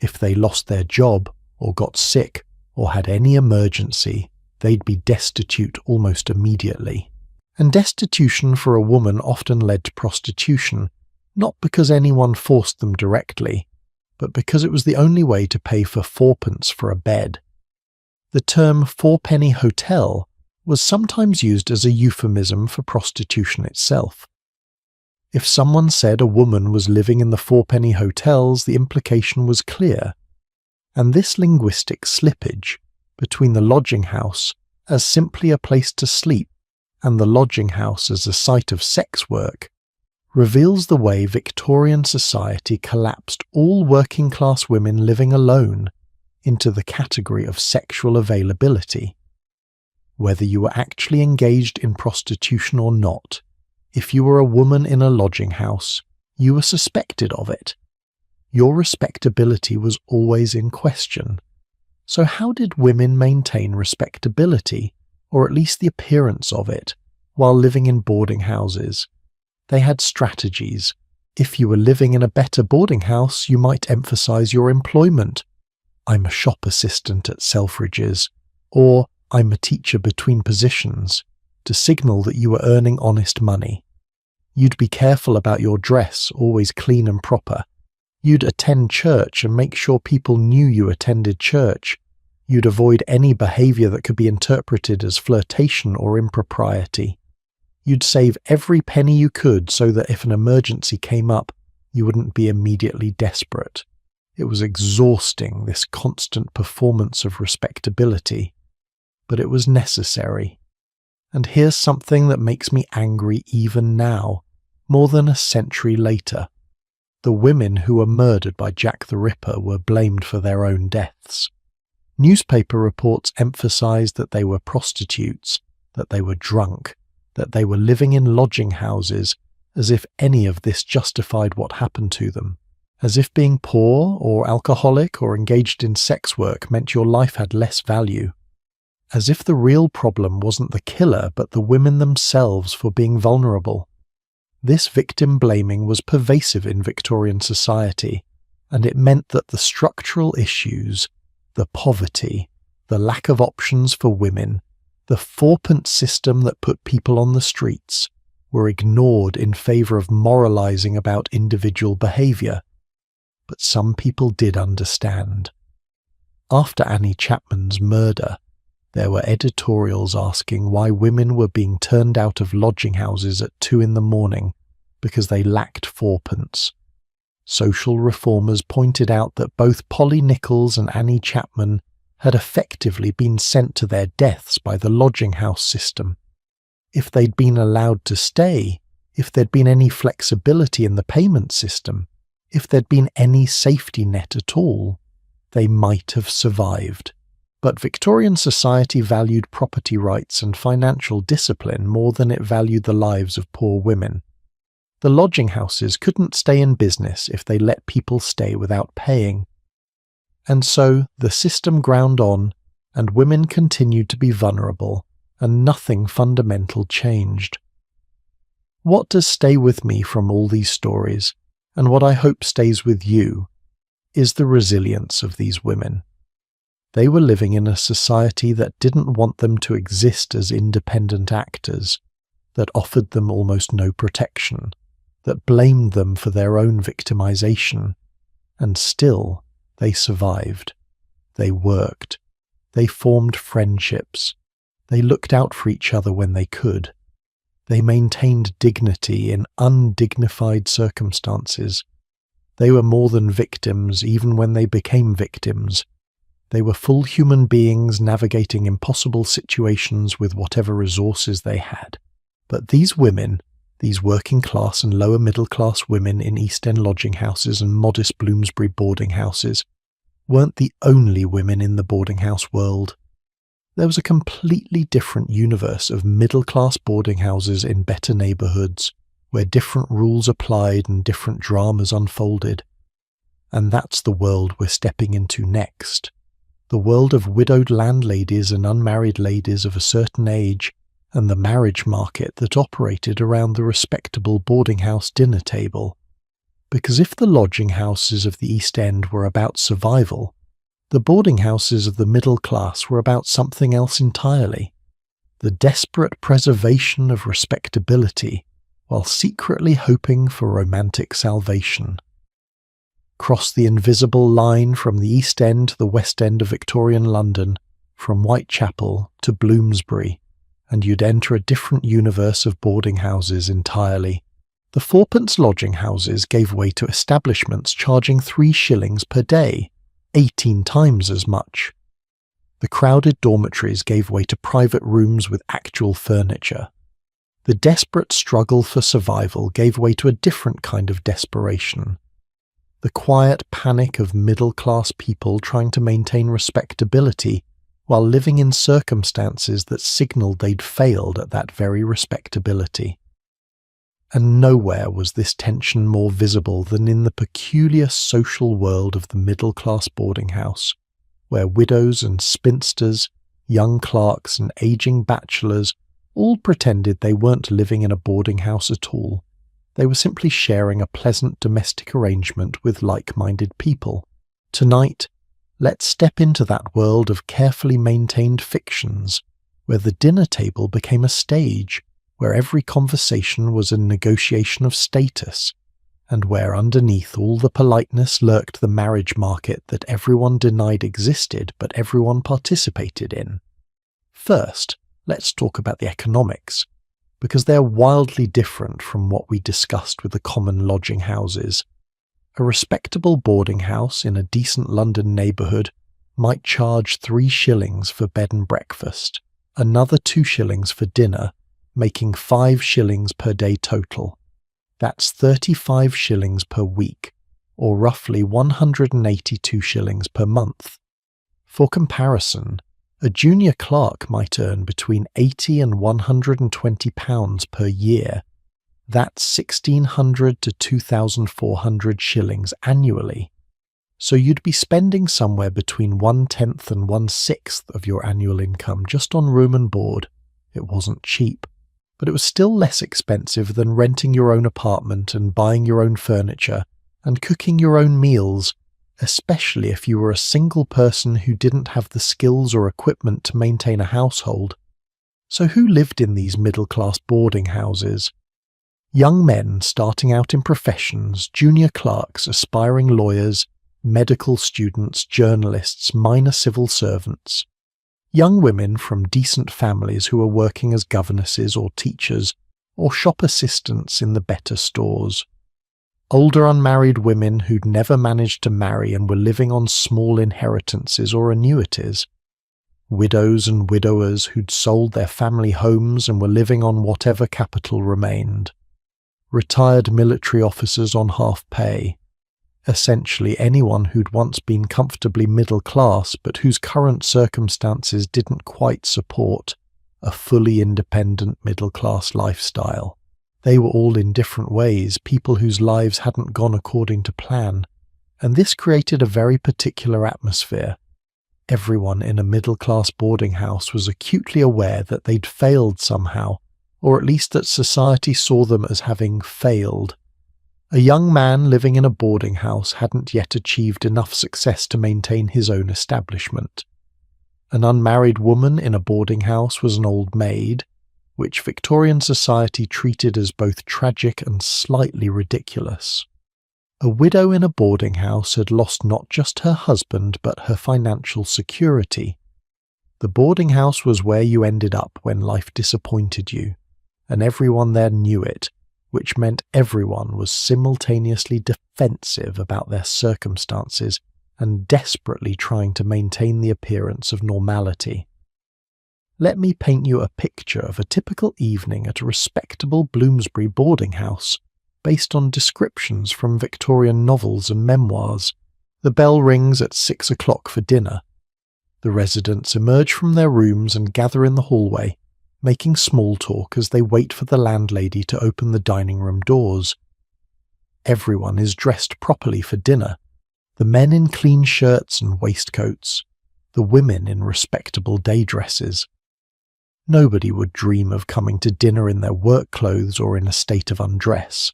If they lost their job, or got sick, or had any emergency, they'd be destitute almost immediately. And destitution for a woman often led to prostitution, not because anyone forced them directly, but because it was the only way to pay for 4p for a bed. The term fourpenny hotel was sometimes used as a euphemism for prostitution itself. If someone said a woman was living in the fourpenny hotels, the implication was clear. And this linguistic slippage between the lodging house as simply a place to sleep and the lodging house as a site of sex work reveals the way Victorian society collapsed all working-class women living alone into the category of sexual availability. Whether you were actually engaged in prostitution or not, if you were a woman in a lodging house, you were suspected of it. Your respectability was always in question. So how did women maintain respectability, or at least the appearance of it, while living in boarding houses? They had strategies. If you were living in a better boarding house, you might emphasize your employment. I'm a shop assistant at Selfridges, or I'm a teacher between positions, to signal that you were earning honest money. You'd be careful about your dress, always clean and proper. You'd attend church and make sure people knew you attended church. You'd avoid any behavior that could be interpreted as flirtation or impropriety. You'd save every penny you could so that if an emergency came up, you wouldn't be immediately desperate. It was exhausting, this constant performance of respectability, but it was necessary. And here's something that makes me angry even now, more than a century later. The women who were murdered by Jack the Ripper were blamed for their own deaths. Newspaper reports emphasized that they were prostitutes, that they were drunk, that they were living in lodging houses, as if any of this justified what happened to them, as if being poor or alcoholic or engaged in sex work meant your life had less value, as if the real problem wasn't the killer but the women themselves for being vulnerable. This victim blaming was pervasive in Victorian society, and it meant that the structural issues, the poverty, the lack of options for women, the 4p system that put people on the streets, were ignored in favour of moralising about individual behaviour. But some people did understand. After Annie Chapman's murder, there were editorials asking why women were being turned out of lodging houses at 2 a.m. because they lacked 4p. Social reformers pointed out that both Polly Nichols and Annie Chapman had effectively been sent to their deaths by the lodging house system. If they'd been allowed to stay, if there'd been any flexibility in the payment system, if there'd been any safety net at all, they might have survived. But Victorian society valued property rights and financial discipline more than it valued the lives of poor women. The lodging houses couldn't stay in business if they let people stay without paying. And so the system ground on, and women continued to be vulnerable, and nothing fundamental changed. What does stay with me from all these stories, and what I hope stays with you, is the resilience of these women. They were living in a society that didn't want them to exist as independent actors, that offered them almost no protection, that blamed them for their own victimization, and still they survived. They worked. They formed friendships. They looked out for each other when they could. They maintained dignity in undignified circumstances. They were more than victims even when they became victims. They were full human beings navigating impossible situations with whatever resources they had. But these women, these working class and lower middle class women in East End lodging houses and modest Bloomsbury boarding houses, weren't the only women in the boarding house world. There was a completely different universe of middle-class boarding houses in better neighbourhoods, where different rules applied and different dramas unfolded. And that's the world we're stepping into next. The world of widowed landladies and unmarried ladies of a certain age, and the marriage market that operated around the respectable boarding house dinner table. Because if the lodging houses of the East End were about survival, the boarding houses of the middle class were about something else entirely. The desperate preservation of respectability while secretly hoping for romantic salvation. Cross the invisible line from the East End to the West End of Victorian London, from Whitechapel to Bloomsbury, and you'd enter a different universe of boarding houses entirely. The fourpence lodging houses gave way to establishments charging 3 shillings per day, 18 times as much. The crowded dormitories gave way to private rooms with actual furniture. The desperate struggle for survival gave way to a different kind of desperation. The quiet panic of middle-class people trying to maintain respectability while living in circumstances that signalled they'd failed at that very respectability. And nowhere was this tension more visible than in the peculiar social world of the middle-class boarding house, where widows and spinsters, young clerks and ageing bachelors all pretended they weren't living in a boarding house at all. They were simply sharing a pleasant domestic arrangement with like-minded people. Tonight, let's step into that world of carefully maintained fictions, where the dinner table became a stage, where every conversation was a negotiation of status, and where underneath all the politeness lurked the marriage market that everyone denied existed but everyone participated in. First, let's talk about the economics, because they're wildly different from what we discussed with the common lodging houses. A respectable boarding house in a decent London neighbourhood might charge 3 shillings for bed and breakfast, another 2 shillings for dinner, making 5 shillings per day total. That's 35 shillings per week, or roughly 182 shillings per month. For comparison, a junior clerk might earn between £80 and £120 per year. That's 1,600 to 2,400 shillings annually. So you'd be spending somewhere between 1/10 and 1/6 of your annual income just on room and board. It wasn't cheap, but it was still less expensive than renting your own apartment and buying your own furniture and cooking your own meals, especially if you were a single person who didn't have the skills or equipment to maintain a household. So who lived in these middle-class boarding houses? Young men starting out in professions, junior clerks, aspiring lawyers, medical students, journalists, minor civil servants. Young women from decent families who were working as governesses or teachers, or shop assistants in the better stores. Older unmarried women who'd never managed to marry and were living on small inheritances or annuities. widows and widowers who'd sold their family homes and were living on whatever capital remained, retired military officers on half pay, essentially anyone who'd once been comfortably middle class but whose current circumstances didn't quite support a fully independent middle class lifestyle. They were all in different ways people whose lives hadn't gone according to plan, and this created a very particular atmosphere. Everyone in a middle-class boarding house was acutely aware that they'd failed somehow, or at least that society saw them as having failed. A young man living in a boarding house hadn't yet achieved enough success to maintain his own establishment. An unmarried woman in a boarding house was an old maid, which Victorian society treated as both tragic and slightly ridiculous. A widow in a boarding house had lost not just her husband but her financial security. The boarding house was where you ended up when life disappointed you, and everyone there knew it, which meant everyone was simultaneously defensive about their circumstances and desperately trying to maintain the appearance of normality. Let me paint you a picture of a typical evening at a respectable Bloomsbury boarding house, based on descriptions from Victorian novels and memoirs. The bell rings at 6 o'clock for dinner. The residents emerge from their rooms and gather in the hallway, making small talk as they wait for the landlady to open the dining room doors. Everyone is dressed properly for dinner, the men in clean shirts and waistcoats, the women in respectable day dresses. Nobody would dream of coming to dinner in their work clothes or in a state of undress.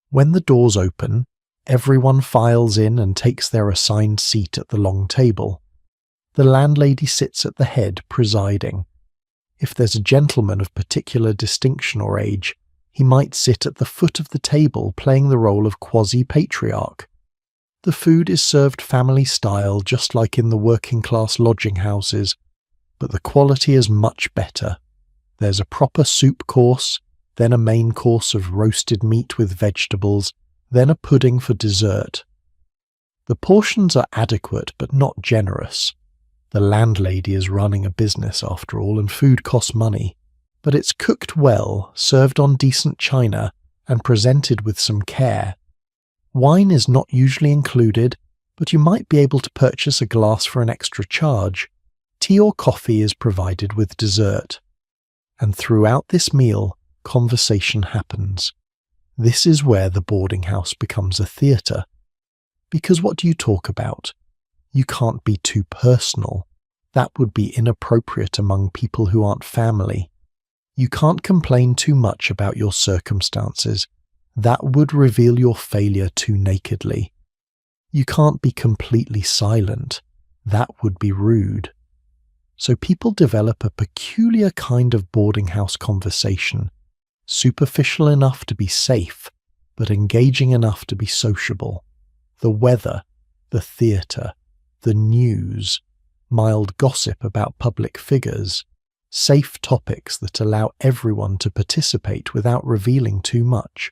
When the doors open, everyone files in and takes their assigned seat at the long table. The landlady sits at the head, presiding. If there's a gentleman of particular distinction or age, he might sit at the foot of the table playing the role of quasi-patriarch. The food is served family style just like in the working-class lodging houses, but the quality is much better. There's a proper soup course, then a main course of roasted meat with vegetables, then a pudding for dessert. The portions are adequate but not generous. The landlady is running a business after all, and food costs money, but it's cooked well, served on decent china, and presented with some care. Wine is not usually included, but you might be able to purchase a glass for an extra charge. Tea or coffee is provided with dessert. And throughout this meal, conversation happens. This is where the boarding house becomes a theatre. Because what do you talk about? You can't be too personal. That would be inappropriate among people who aren't family. You can't complain too much about your circumstances. That would reveal your failure too nakedly. You can't be completely silent. That would be rude. So people develop a peculiar kind of boarding house conversation, superficial enough to be safe, but engaging enough to be sociable. The weather, the theatre, the news, mild gossip about public figures, safe topics that allow everyone to participate without revealing too much.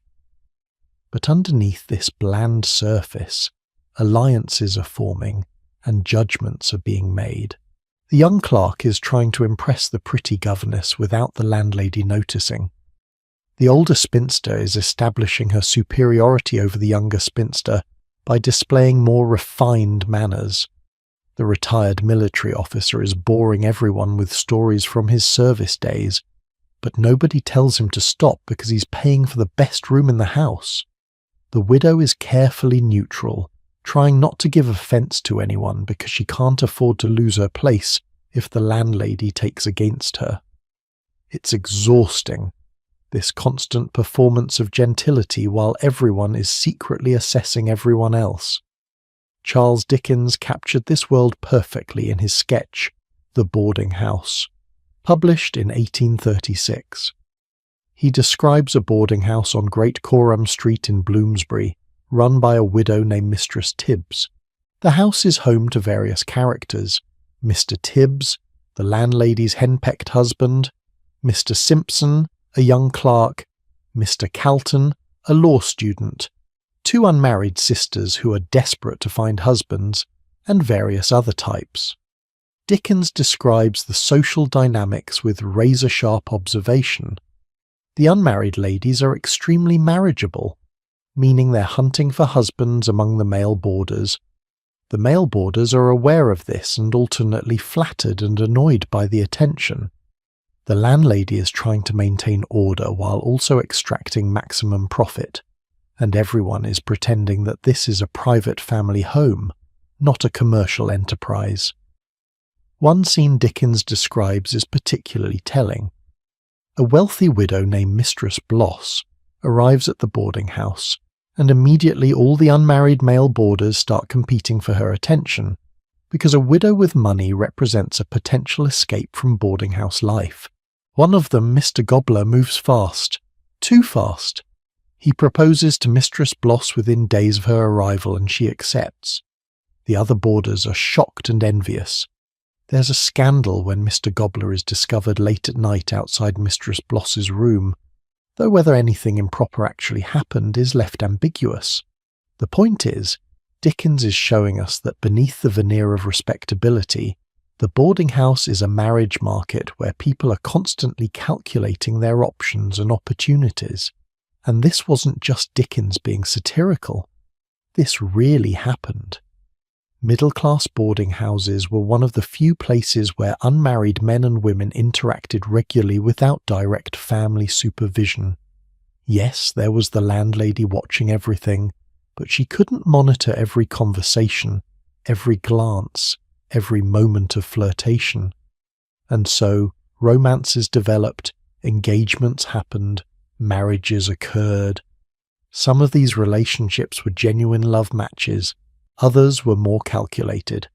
But underneath this bland surface, alliances are forming and judgments are being made. The young clerk is trying to impress the pretty governess without the landlady noticing. The older spinster is establishing her superiority over the younger spinster by displaying more refined manners. The retired military officer is boring everyone with stories from his service days, but nobody tells him to stop because he's paying for the best room in the house. The widow is carefully neutral, trying not to give offence to anyone because she can't afford to lose her place if the landlady takes against her. It's exhausting, this constant performance of gentility while everyone is secretly assessing everyone else. Charles Dickens captured this world perfectly in his sketch, The Boarding House, published in 1836. He describes a boarding house on Great Coram Street in Bloomsbury, run by a widow named Mistress Tibbs. The house is home to various characters: Mr. Tibbs, the landlady's henpecked husband, Mr. Simpson, a young clerk, Mr. Calton, a law student, two unmarried sisters who are desperate to find husbands, and various other types. Dickens describes the social dynamics with razor-sharp observation. The unmarried ladies are extremely marriageable, meaning they're hunting for husbands among the male boarders. The male boarders are aware of this and alternately flattered and annoyed by the attention. The landlady is trying to maintain order while also extracting maximum profit, and everyone is pretending that this is a private family home, not a commercial enterprise. One scene Dickens describes is particularly telling. A wealthy widow named Mistress Bloss arrives at the boarding house, and immediately all the unmarried male boarders start competing for her attention, because a widow with money represents a potential escape from boarding house life. One of them, Mr. Gobbler, moves fast, too fast. He proposes to Mistress Bloss within days of her arrival, and she accepts. The other boarders are shocked and envious. There's a scandal when Mr. Gobbler is discovered late at night outside Mistress Bloss's room, though whether anything improper actually happened is left ambiguous. The point is, Dickens is showing us that beneath the veneer of respectability, the boarding house is a marriage market where people are constantly calculating their options and opportunities. And this wasn't just Dickens being satirical. This really happened. Middle-class boarding houses were one of the few places where unmarried men and women interacted regularly without direct family supervision. Yes, there was the landlady watching everything, but she couldn't monitor every conversation, every glance, every moment of flirtation. And so, romances developed, engagements happened, marriages occurred. Some of these relationships were genuine love matches, others were more calculated.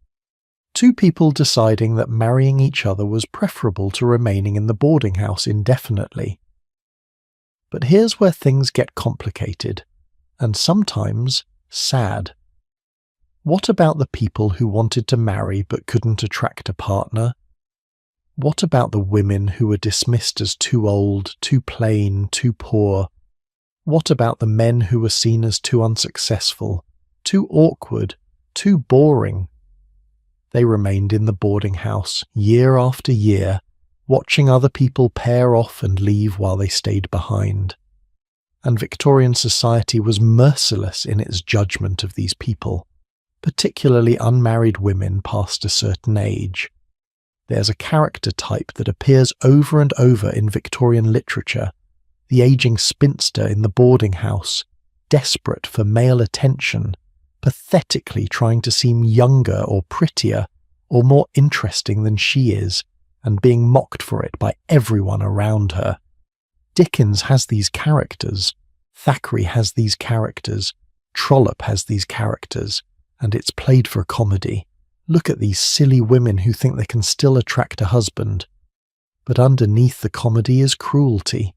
Two people deciding that marrying each other was preferable to remaining in the boarding house indefinitely. But here's where things get complicated, and sometimes sad. What about the people who wanted to marry but couldn't attract a partner? What about the women who were dismissed as too old, too plain, too poor? What about the men who were seen as too unsuccessful, too awkward, too boring? They remained in the boarding house year after year, watching other people pair off and leave while they stayed behind. And Victorian society was merciless in its judgment of these people, particularly unmarried women past a certain age. There's a character type that appears over and over in Victorian literature, the aging spinster in the boarding house, desperate for male attention, pathetically trying to seem younger or prettier or more interesting than she is, and being mocked for it by everyone around her. Dickens has these characters, Thackeray has these characters, Trollope has these characters, and it's played for comedy. Look at these silly women who think they can still attract a husband. But underneath the comedy is cruelty.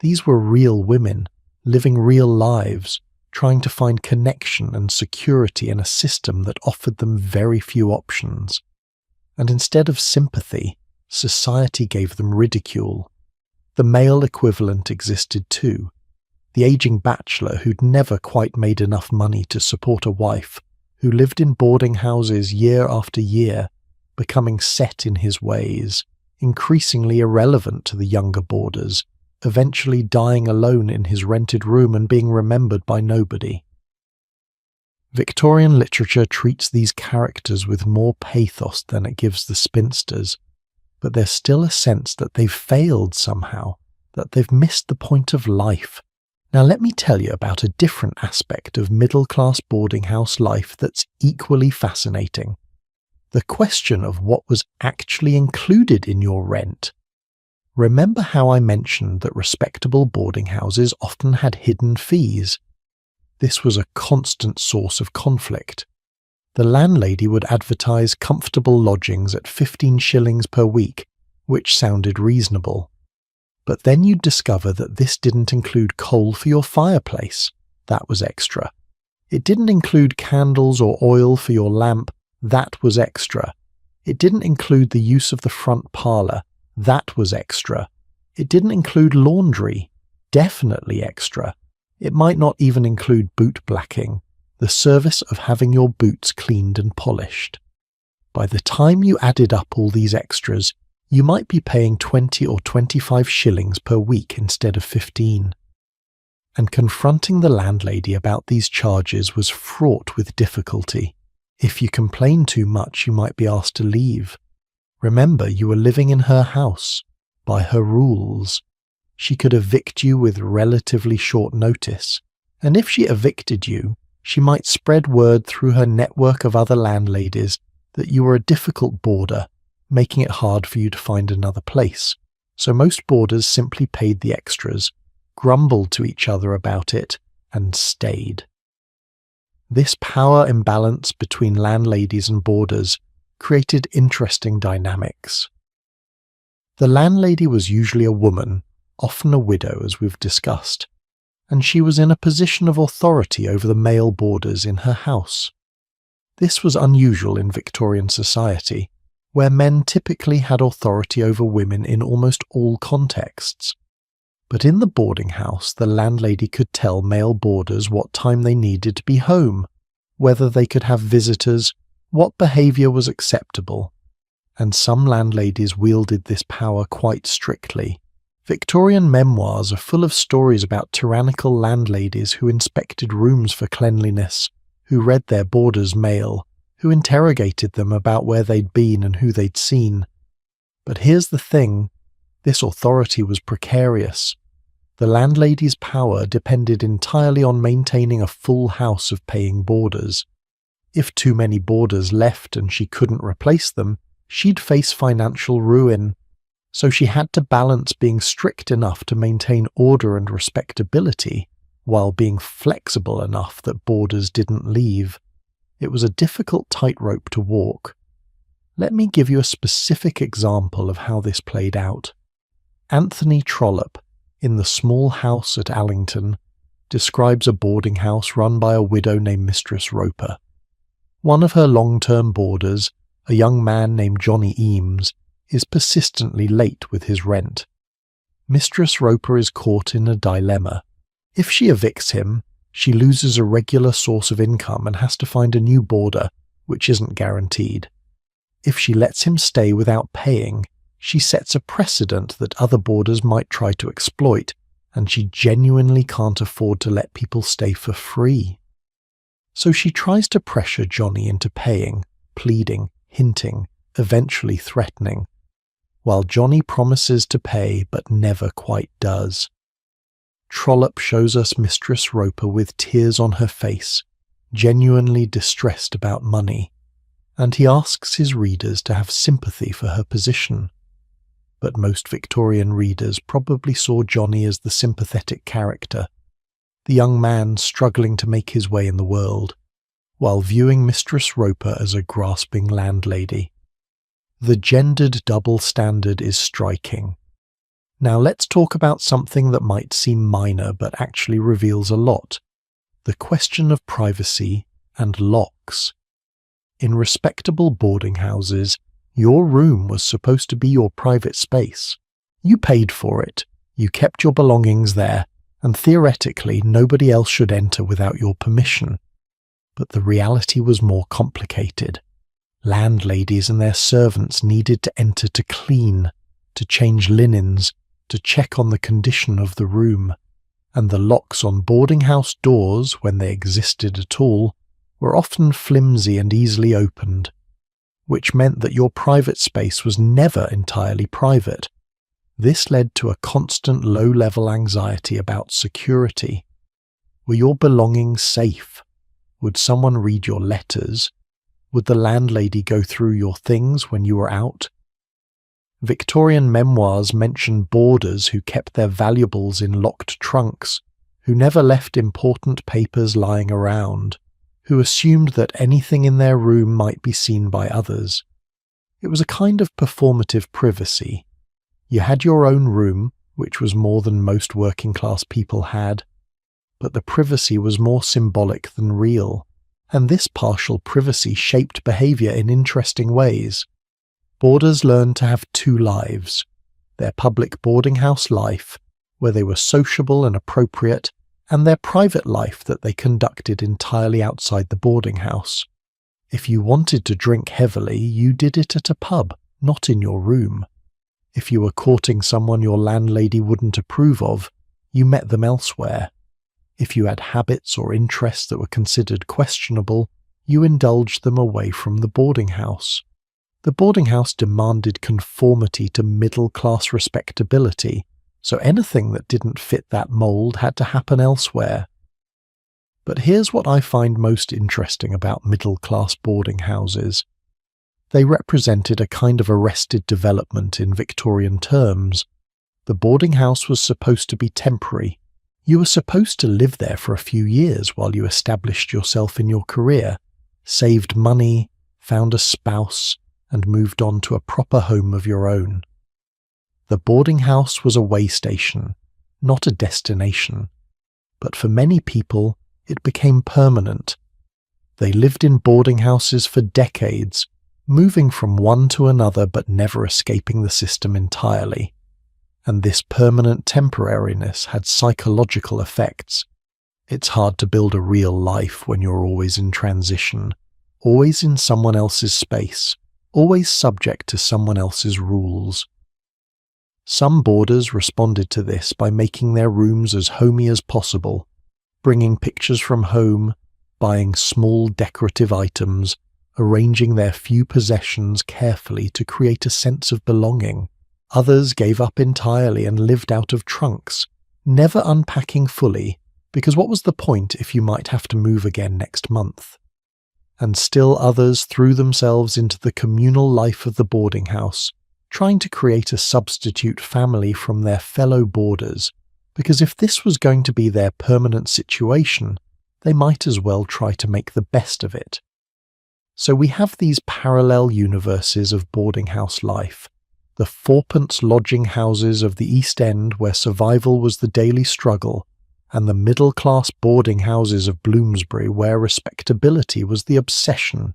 These were real women, living real lives, trying to find connection and security in a system that offered them very few options. And instead of sympathy, society gave them ridicule. The male equivalent existed too. The aging bachelor who'd never quite made enough money to support a wife, who lived in boarding houses year after year, becoming set in his ways, increasingly irrelevant to the younger boarders, eventually dying alone in his rented room and being remembered by nobody. Victorian literature treats these characters with more pathos than it gives the spinsters, but there's still a sense that they've failed somehow, that they've missed the point of life. Now let me tell you about a different aspect of middle-class boarding house life that's equally fascinating. The question of what was actually included in your rent. Remember how I mentioned that respectable boarding houses often had hidden fees? This was a constant source of conflict. The landlady would advertise comfortable lodgings at 15 shillings per week, which sounded reasonable. But then you'd discover that this didn't include coal for your fireplace. That was extra. It didn't include candles or oil for your lamp. That was extra. It didn't include the use of the front parlour. That was extra. It didn't include laundry. Definitely extra. It might not even include boot blacking, the service of having your boots cleaned and polished. By the time you added up all these extras, you might be paying 20 or 25 shillings per week instead of 15. And confronting the landlady about these charges was fraught with difficulty. If you complained too much, you might be asked to leave. Remember, you were living in her house, by her rules. She could evict you with relatively short notice, and if she evicted you, she might spread word through her network of other landladies that you were a difficult boarder, making it hard for you to find another place. So most boarders simply paid the extras, grumbled to each other about it, and stayed. This power imbalance between landladies and boarders created interesting dynamics. The landlady was usually a woman, often a widow as we've discussed, and she was in a position of authority over the male boarders in her house. This was unusual in Victorian society, where men typically had authority over women in almost all contexts. But in the boarding house, the landlady could tell male boarders what time they needed to be home, whether they could have visitors, what behaviour was acceptable, and some landladies wielded this power quite strictly. Victorian memoirs are full of stories about tyrannical landladies who inspected rooms for cleanliness, who read their boarders' mail, who interrogated them about where they'd been and who they'd seen. But here's the thing, this authority was precarious. The landlady's power depended entirely on maintaining a full house of paying boarders. If too many boarders left and she couldn't replace them, she'd face financial ruin. So she had to balance being strict enough to maintain order and respectability, while being flexible enough that boarders didn't leave. It was a difficult tightrope to walk. Let me give you a specific example of how this played out. Anthony Trollope, in The Small House at Allington, describes a boarding house run by a widow named Mistress Roper. One of her long-term boarders, a young man named Johnny Eames, is persistently late with his rent. Mistress Roper is caught in a dilemma. If she evicts him, she loses a regular source of income and has to find a new boarder, which isn't guaranteed. If she lets him stay without paying, she sets a precedent that other boarders might try to exploit, and she genuinely can't afford to let people stay for free. So she tries to pressure Johnny into paying, pleading, hinting, eventually threatening, while Johnny promises to pay but never quite does. Trollope shows us Mistress Roper with tears on her face, genuinely distressed about money, and he asks his readers to have sympathy for her position. But most Victorian readers probably saw Johnny as the sympathetic character, the young man struggling to make his way in the world, while viewing Mistress Roper as a grasping landlady. The gendered double standard is striking. Now let's talk about something that might seem minor but actually reveals a lot: the question of privacy and locks. In respectable boarding houses, your room was supposed to be your private space. You paid for it, you kept your belongings there, and theoretically nobody else should enter without your permission. But the reality was more complicated. Landladies and their servants needed to enter to clean, to change linens, to check on the condition of the room, and the locks on boarding house doors, when they existed at all, were often flimsy and easily opened, which meant that your private space was never entirely private. This led to a constant low-level anxiety about security. Were your belongings safe? Would someone read your letters? Would the landlady go through your things when you were out? Victorian memoirs mention boarders who kept their valuables in locked trunks, who never left important papers lying around, who assumed that anything in their room might be seen by others. It was a kind of performative privacy. You had your own room, which was more than most working-class people had, but the privacy was more symbolic than real, and this partial privacy shaped behaviour in interesting ways. Boarders learned to have two lives: their public boarding house life, where they were sociable and appropriate, and their private life that they conducted entirely outside the boarding house. If you wanted to drink heavily, you did it at a pub, not in your room. If you were courting someone your landlady wouldn't approve of, you met them elsewhere. If you had habits or interests that were considered questionable, you indulged them away from the boarding house. The boarding house demanded conformity to middle-class respectability, so anything that didn't fit that mold had to happen elsewhere. But here's what I find most interesting about middle-class boarding houses. They represented a kind of arrested development in Victorian terms. The boarding house was supposed to be temporary. You were supposed to live there for a few years while you established yourself in your career, saved money, found a spouse, and moved on to a proper home of your own. The boarding house was a way station, not a destination. But for many people, it became permanent. They lived in boarding houses for decades, moving from one to another but never escaping the system entirely. And this permanent temporariness had psychological effects. It's hard to build a real life when you're always in transition, always in someone else's space, always subject to someone else's rules. Some boarders responded to this by making their rooms as homey as possible, bringing pictures from home, buying small decorative items, arranging their few possessions carefully to create a sense of belonging. Others gave up entirely and lived out of trunks, never unpacking fully, because what was the point if you might have to move again next month? And still others threw themselves into the communal life of the boarding house, trying to create a substitute family from their fellow boarders, because if this was going to be their permanent situation, they might as well try to make the best of it. So we have these parallel universes of boarding house life, the fourpence lodging houses of the East End where survival was the daily struggle, and the middle-class boarding houses of Bloomsbury where respectability was the obsession.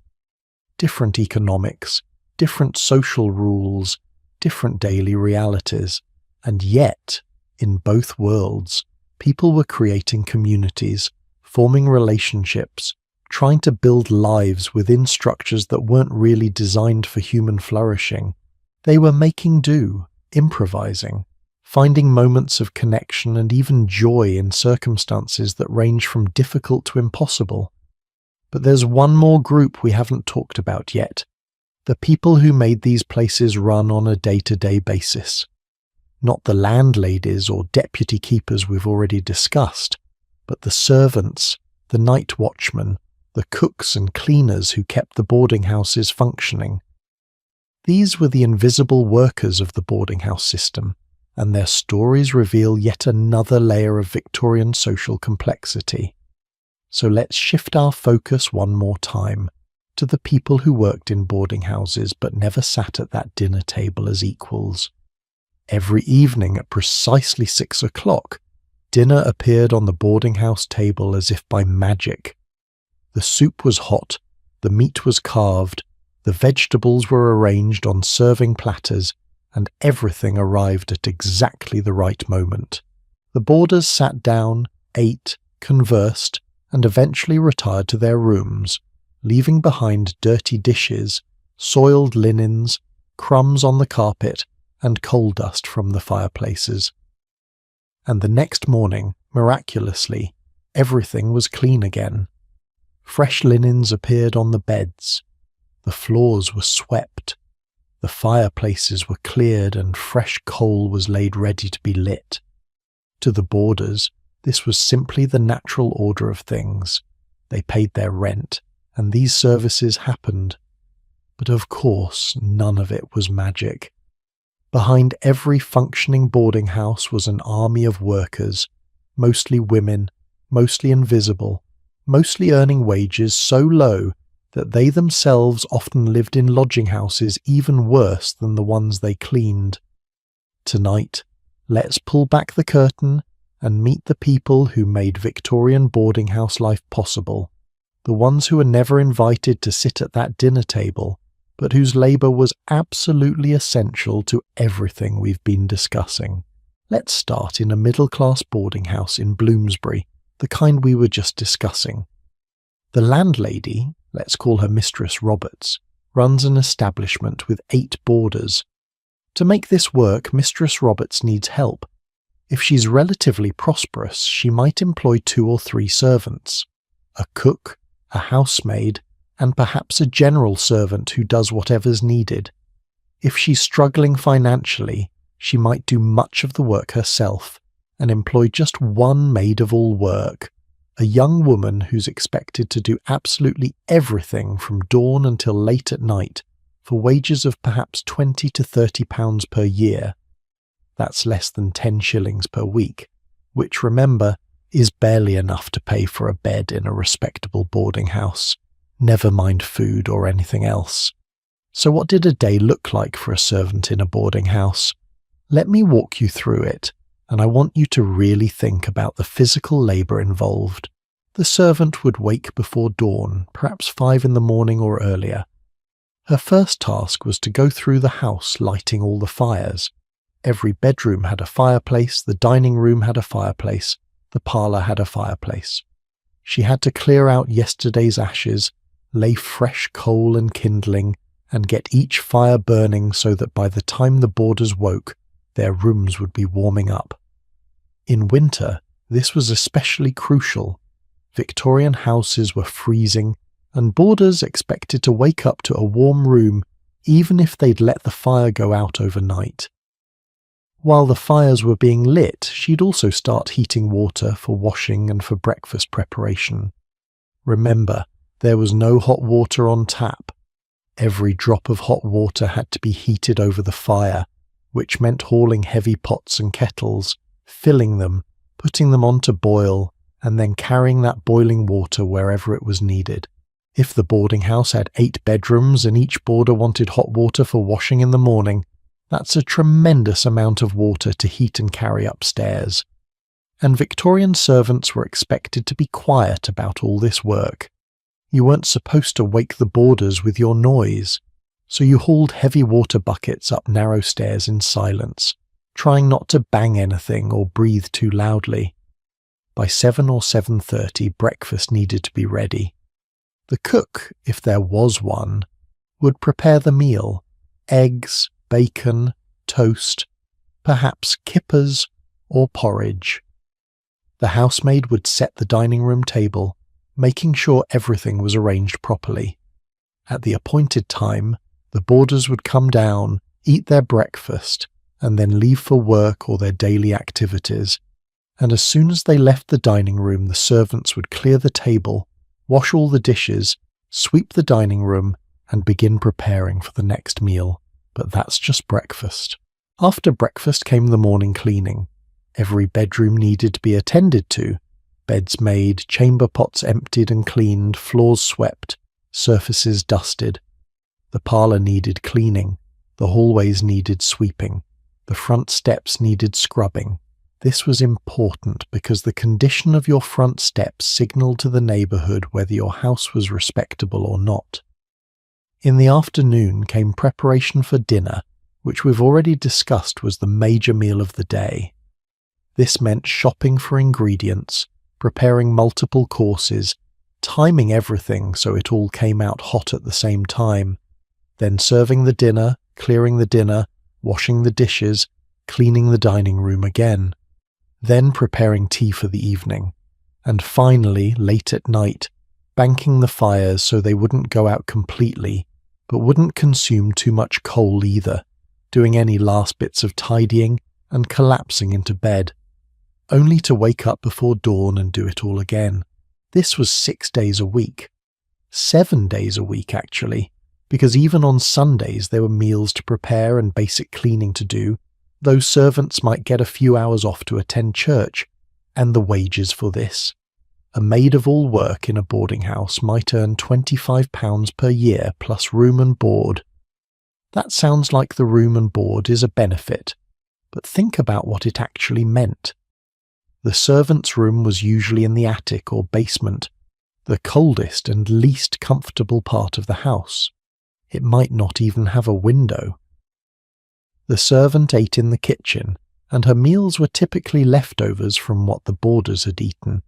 Different economics, different social rules, different daily realities, and yet, in both worlds, people were creating communities, forming relationships, trying to build lives within structures that weren't really designed for human flourishing. They were making do, improvising, finding moments of connection and even joy in circumstances that range from difficult to impossible. But there's one more group we haven't talked about yet, the people who made these places run on a day-to-day basis. Not the landladies or deputy keepers we've already discussed, but the servants, the night watchmen, the cooks and cleaners who kept the boarding houses functioning. These were the invisible workers of the boarding house system, and their stories reveal yet another layer of Victorian social complexity. So let's shift our focus one more time to the people who worked in boarding houses but never sat at that dinner table as equals. Every evening at precisely 6 o'clock, dinner appeared on the boarding house table as if by magic. The soup was hot, the meat was carved, the vegetables were arranged on serving platters, and everything arrived at exactly the right moment. The boarders sat down, ate, conversed, and eventually retired to their rooms, leaving behind dirty dishes, soiled linens, crumbs on the carpet, and coal dust from the fireplaces. And the next morning, miraculously, everything was clean again. Fresh linens appeared on the beds. The floors were swept. The fireplaces were cleared and fresh coal was laid ready to be lit. To the boarders, this was simply the natural order of things. They paid their rent, and these services happened. But of course, none of it was magic. Behind every functioning boarding house was an army of workers, mostly women, mostly invisible, mostly earning wages so low that they themselves often lived in lodging houses even worse than the ones they cleaned. Tonight, let's pull back the curtain and meet the people who made Victorian boarding house life possible, the ones who were never invited to sit at that dinner table, but whose labour was absolutely essential to everything we've been discussing. Let's start in a middle-class boarding house in Bloomsbury, the kind we were just discussing. The landlady, let's call her Mistress Roberts, runs an establishment with 8 boarders. To make this work, Mistress Roberts needs help. If she's relatively prosperous, she might employ 2 or 3 servants, a cook, a housemaid, and perhaps a general servant who does whatever's needed. If she's struggling financially, she might do much of the work herself and employ just one maid-of-all-work, a young woman who's expected to do absolutely everything from dawn until late at night for wages of perhaps £20 to £30 per year. That's less than 10 shillings per week, which, remember, is barely enough to pay for a bed in a respectable boarding house, never mind food or anything else. So what did a day look like for a servant in a boarding house? Let me walk you through it, and I want you to really think about the physical labour involved. The servant would wake before dawn, perhaps 5 in the morning or earlier. Her first task was to go through the house lighting all the fires. Every bedroom had a fireplace, the dining room had a fireplace, the parlour had a fireplace. She had to clear out yesterday's ashes, lay fresh coal and kindling, and get each fire burning so that by the time the boarders woke, their rooms would be warming up. In winter, this was especially crucial. Victorian houses were freezing, and boarders expected to wake up to a warm room even if they'd let the fire go out overnight. While the fires were being lit, she'd also start heating water for washing and for breakfast preparation. Remember, there was no hot water on tap. Every drop of hot water had to be heated over the fire, which meant hauling heavy pots and kettles, filling them, putting them on to boil, and then carrying that boiling water wherever it was needed. If the boarding house had 8 bedrooms and each boarder wanted hot water for washing in the morning, that's a tremendous amount of water to heat and carry upstairs. And Victorian servants were expected to be quiet about all this work. You weren't supposed to wake the boarders with your noise, so you hauled heavy water buckets up narrow stairs in silence, trying not to bang anything or breathe too loudly. By 7 or 7:30, breakfast needed to be ready. The cook, if there was one, would prepare the meal: eggs, bacon, toast, perhaps kippers or porridge. The housemaid would set the dining room table, making sure everything was arranged properly. At the appointed time, the boarders would come down, eat their breakfast, and then leave for work or their daily activities. And as soon as they left the dining room, the servants would clear the table, wash all the dishes, sweep the dining room, and begin preparing for the next meal. But that's just breakfast. After breakfast came the morning cleaning. Every bedroom needed to be attended to. Beds made, chamber pots emptied and cleaned, floors swept, surfaces dusted. The parlour needed cleaning. The hallways needed sweeping. The front steps needed scrubbing. This was important because the condition of your front steps signalled to the neighbourhood whether your house was respectable or not. In the afternoon came preparation for dinner, which we've already discussed was the major meal of the day. This meant shopping for ingredients, preparing multiple courses, timing everything so it all came out hot at the same time, then serving the dinner, clearing the dinner, washing the dishes, cleaning the dining room again, then preparing tea for the evening, and finally, late at night, banking the fires so they wouldn't go out completely, but wouldn't consume too much coal either, doing any last bits of tidying and collapsing into bed, only to wake up before dawn and do it all again. This was 6 days a week. 7 days a week, actually, because even on Sundays there were meals to prepare and basic cleaning to do. Those servants might get a few hours off to attend church, and the wages for this. A maid-of-all-work in a boarding house might earn £25 per year plus room and board. That sounds like the room and board is a benefit, but think about what it actually meant. The servants' room was usually in the attic or basement, the coldest and least comfortable part of the house. It might not even have a window. The servant ate in the kitchen, and her meals were typically leftovers from what the boarders had eaten.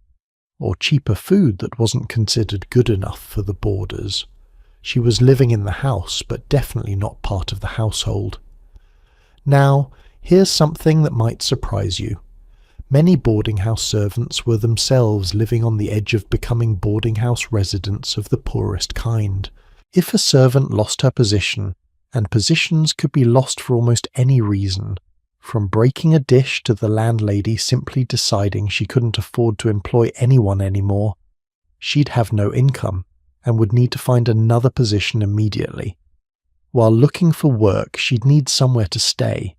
or cheaper food that wasn't considered good enough for the boarders. She was living in the house, but definitely not part of the household. Now, here's something that might surprise you. Many boarding house servants were themselves living on the edge of becoming boarding house residents of the poorest kind. If a servant lost her position, and positions could be lost for almost any reason, from breaking a dish to the landlady simply deciding she couldn't afford to employ anyone anymore, she'd have no income and would need to find another position immediately. While looking for work, she'd need somewhere to stay,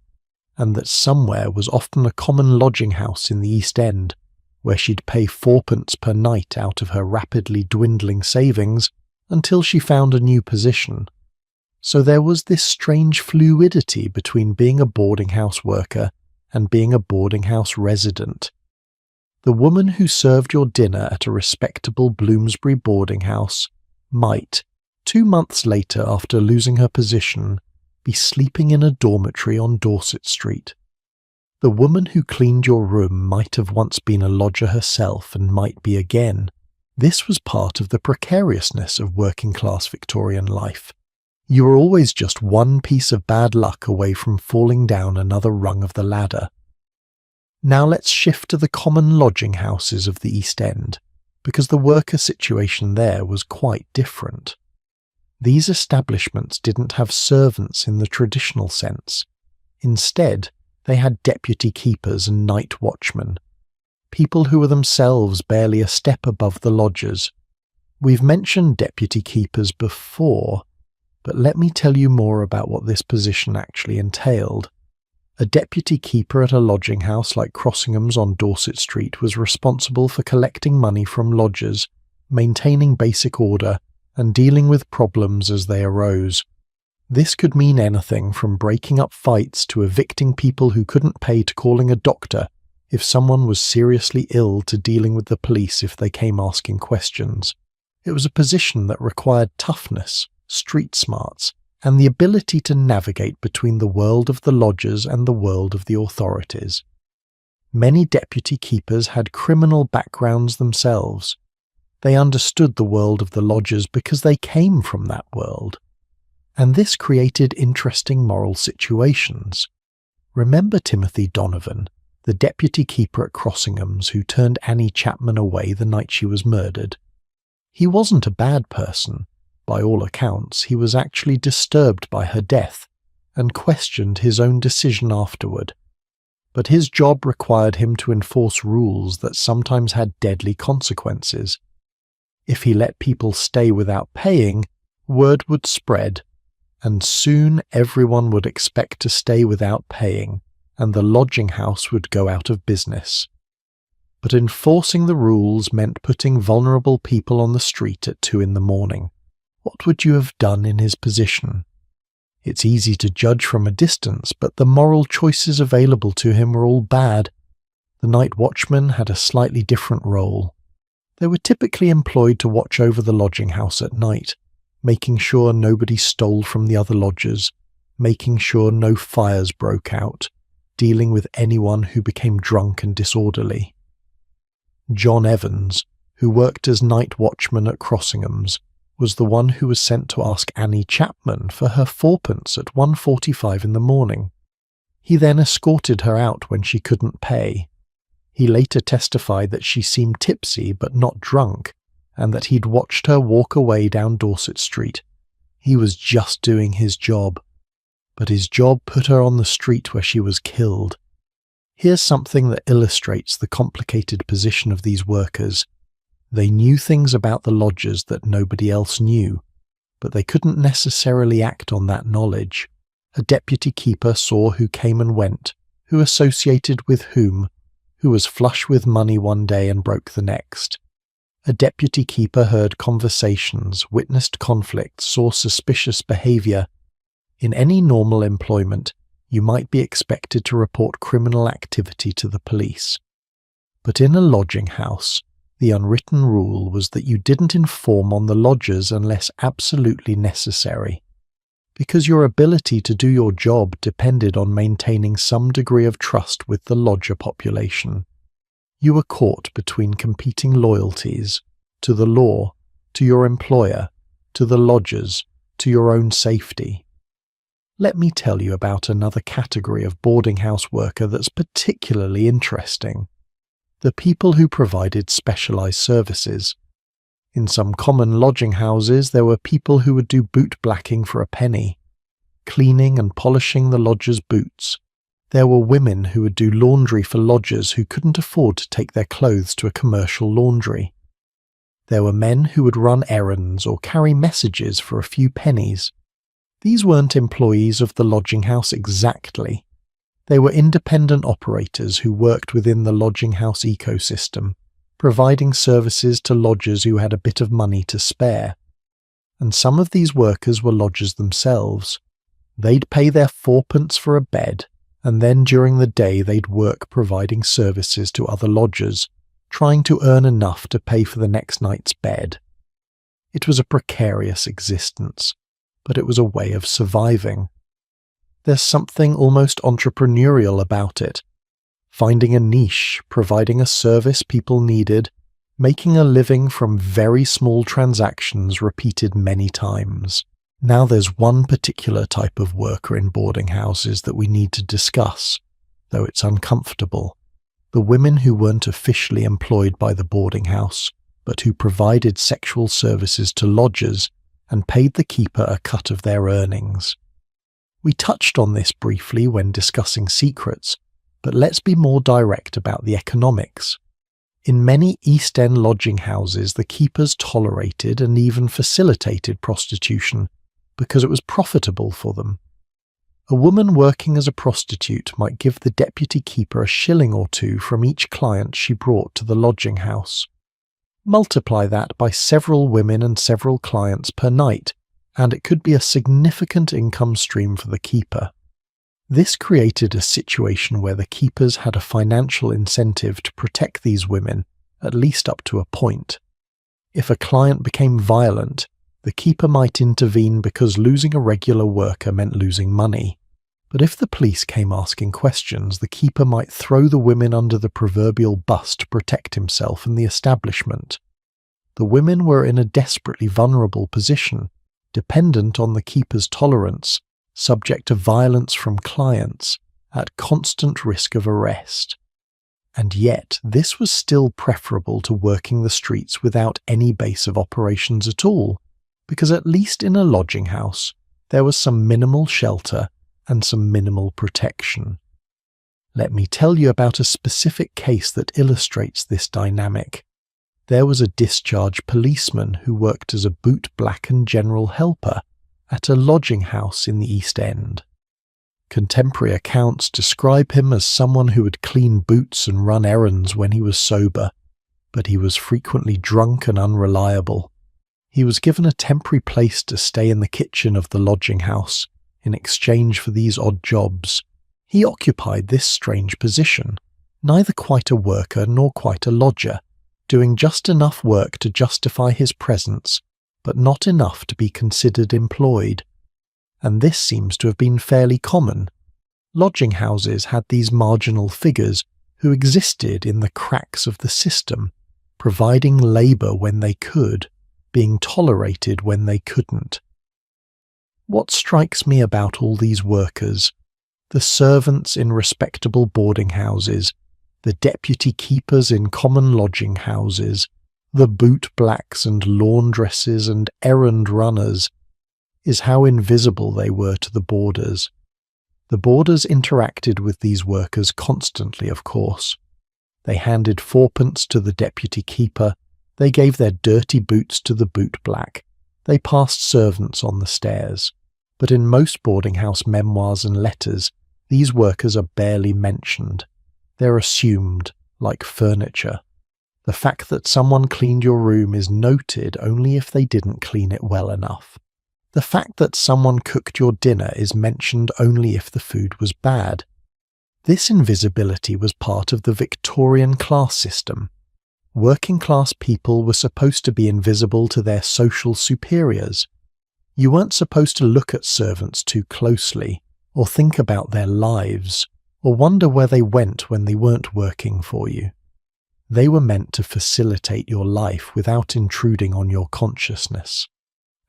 and that somewhere was often a common lodging house in the East End, where she'd pay 4p per night out of her rapidly dwindling savings until she found a new position. So there was this strange fluidity between being a boarding house worker and being a boarding house resident. The woman who served your dinner at a respectable Bloomsbury boarding house might, 2 months later after losing her position, be sleeping in a dormitory on Dorset Street. The woman who cleaned your room might have once been a lodger herself and might be again. This was part of the precariousness of working-class Victorian life. You were always just one piece of bad luck away from falling down another rung of the ladder. Now let's shift to the common lodging houses of the East End, because the worker situation there was quite different. These establishments didn't have servants in the traditional sense. Instead, they had deputy keepers and night watchmen, people who were themselves barely a step above the lodgers. We've mentioned deputy keepers before, but let me tell you more about what this position actually entailed. A deputy keeper at a lodging house like Crossingham's on Dorset Street was responsible for collecting money from lodgers, maintaining basic order, and dealing with problems as they arose. This could mean anything from breaking up fights to evicting people who couldn't pay to calling a doctor if someone was seriously ill to dealing with the police if they came asking questions. It was a position that required toughness, street smarts, and the ability to navigate between the world of the lodgers and the world of the authorities. Many deputy keepers had criminal backgrounds themselves. They understood the world of the lodgers because they came from that world. And this created interesting moral situations. Remember Timothy Donovan, the deputy keeper at Crossingham's who turned Annie Chapman away the night she was murdered? He wasn't a bad person. By all accounts, he was actually disturbed by her death and questioned his own decision afterward. But his job required him to enforce rules that sometimes had deadly consequences. If he let people stay without paying, word would spread, and soon everyone would expect to stay without paying, and the lodging house would go out of business. But enforcing the rules meant putting vulnerable people on the street at 2 a.m. What would you have done in his position? It's easy to judge from a distance, but the moral choices available to him were all bad. The night watchmen had a slightly different role. They were typically employed to watch over the lodging house at night, making sure nobody stole from the other lodgers, making sure no fires broke out, dealing with anyone who became drunk and disorderly. John Evans, who worked as night watchman at Crossingham's, was the one who was sent to ask Annie Chapman for her 4p at 1:45 in the morning. He then escorted her out when she couldn't pay. He later testified that she seemed tipsy but not drunk, and that he'd watched her walk away down Dorset Street. He was just doing his job. But his job put her on the street where she was killed. Here's something that illustrates the complicated position of these workers. They knew things about the lodgers that nobody else knew, but they couldn't necessarily act on that knowledge. A deputy keeper saw who came and went, who associated with whom, who was flush with money one day and broke the next. A deputy keeper heard conversations, witnessed conflicts, saw suspicious behaviour. In any normal employment, you might be expected to report criminal activity to the police. But in a lodging house, the unwritten rule was that you didn't inform on the lodgers unless absolutely necessary, because your ability to do your job depended on maintaining some degree of trust with the lodger population. You were caught between competing loyalties to the law, to your employer, to the lodgers, to your own safety. Let me tell you about another category of boarding house worker that's particularly interesting. The people who provided specialized services. In some common lodging houses, there were people who would do boot blacking for a penny, cleaning and polishing the lodgers' boots. There were women who would do laundry for lodgers who couldn't afford to take their clothes to a commercial laundry. There were men who would run errands or carry messages for a few pennies. These weren't employees of the lodging house exactly. They were independent operators who worked within the lodging house ecosystem, providing services to lodgers who had a bit of money to spare. And some of these workers were lodgers themselves. They'd pay their fourpence for a bed, and then during the day they'd work providing services to other lodgers, trying to earn enough to pay for the next night's bed. It was a precarious existence, but it was a way of surviving. There's something almost entrepreneurial about it. Finding a niche, providing a service people needed, making a living from very small transactions repeated many times. Now there's one particular type of worker in boarding houses that we need to discuss, though it's uncomfortable. The women who weren't officially employed by the boarding house, but who provided sexual services to lodgers and paid the keeper a cut of their earnings. We touched on this briefly when discussing secrets, but let's be more direct about the economics. In many East End lodging houses, the keepers tolerated and even facilitated prostitution because it was profitable for them. A woman working as a prostitute might give the deputy keeper a shilling or two from each client she brought to the lodging house. Multiply that by several women and several clients per night, and it could be a significant income stream for the keeper. This created a situation where the keepers had a financial incentive to protect these women, at least up to a point. If a client became violent, the keeper might intervene because losing a regular worker meant losing money. But if the police came asking questions, the keeper might throw the women under the proverbial bus to protect himself and the establishment. The women were in a desperately vulnerable position, dependent on the keeper's tolerance, subject to violence from clients, at constant risk of arrest. And yet, this was still preferable to working the streets without any base of operations at all, because at least in a lodging house, there was some minimal shelter and some minimal protection. Let me tell you about a specific case that illustrates this dynamic. There was a discharged policeman who worked as a boot black and general helper at a lodging house in the East End. Contemporary accounts describe him as someone who would clean boots and run errands when he was sober, but he was frequently drunk and unreliable. He was given a temporary place to stay in the kitchen of the lodging house in exchange for these odd jobs. He occupied this strange position, neither quite a worker nor quite a lodger, doing just enough work to justify his presence, but not enough to be considered employed. And this seems to have been fairly common. Lodging houses had these marginal figures who existed in the cracks of the system, providing labour when they could, being tolerated when they couldn't. What strikes me about all these workers, the servants in respectable boarding houses, the deputy keepers in common lodging houses, the boot blacks and laundresses and errand runners, is how invisible they were to the boarders. The boarders interacted with these workers constantly, of course. They handed fourpence to the deputy keeper, they gave their dirty boots to the boot black, they passed servants on the stairs. But in most boarding house memoirs and letters, these workers are barely mentioned. They're assumed, like furniture. The fact that someone cleaned your room is noted only if they didn't clean it well enough. The fact that someone cooked your dinner is mentioned only if the food was bad. This invisibility was part of the Victorian class system. Working class people were supposed to be invisible to their social superiors. You weren't supposed to look at servants too closely, or think about their lives, or wonder where they went when they weren't working for you. They were meant to facilitate your life without intruding on your consciousness.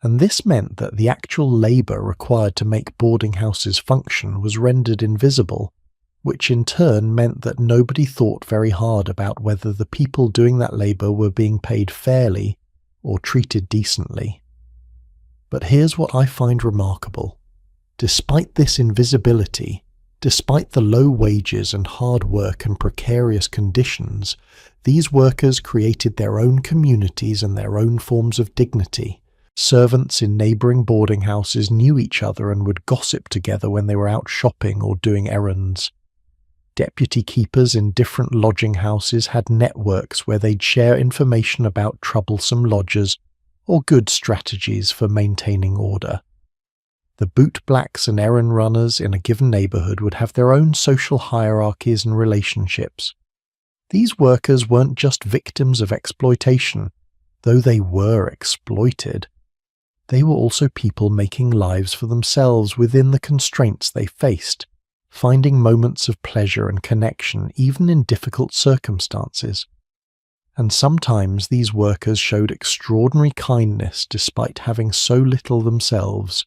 And this meant that the actual labour required to make boarding houses function was rendered invisible, which in turn meant that nobody thought very hard about whether the people doing that labour were being paid fairly or treated decently. But here's what I find remarkable. Despite this invisibility, despite the low wages and hard work and precarious conditions, these workers created their own communities and their own forms of dignity. Servants in neighbouring boarding houses knew each other and would gossip together when they were out shopping or doing errands. Deputy keepers in different lodging houses had networks where they'd share information about troublesome lodgers or good strategies for maintaining order. The bootblacks and errand runners in a given neighbourhood would have their own social hierarchies and relationships. These workers weren't just victims of exploitation, though they were exploited. They were also people making lives for themselves within the constraints they faced, finding moments of pleasure and connection even in difficult circumstances. And sometimes these workers showed extraordinary kindness despite having so little themselves.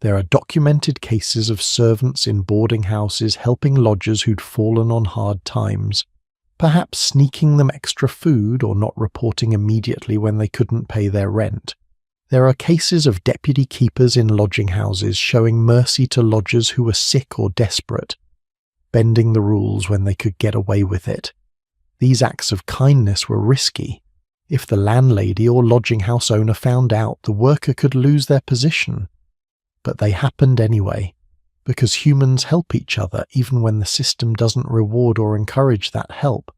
There are documented cases of servants in boarding houses helping lodgers who'd fallen on hard times, perhaps sneaking them extra food or not reporting immediately when they couldn't pay their rent. There are cases of deputy keepers in lodging houses showing mercy to lodgers who were sick or desperate, bending the rules when they could get away with it. These acts of kindness were risky. If the landlady or lodging house owner found out, the worker could lose their position. But they happened anyway, because humans help each other even when the system doesn't reward or encourage that help.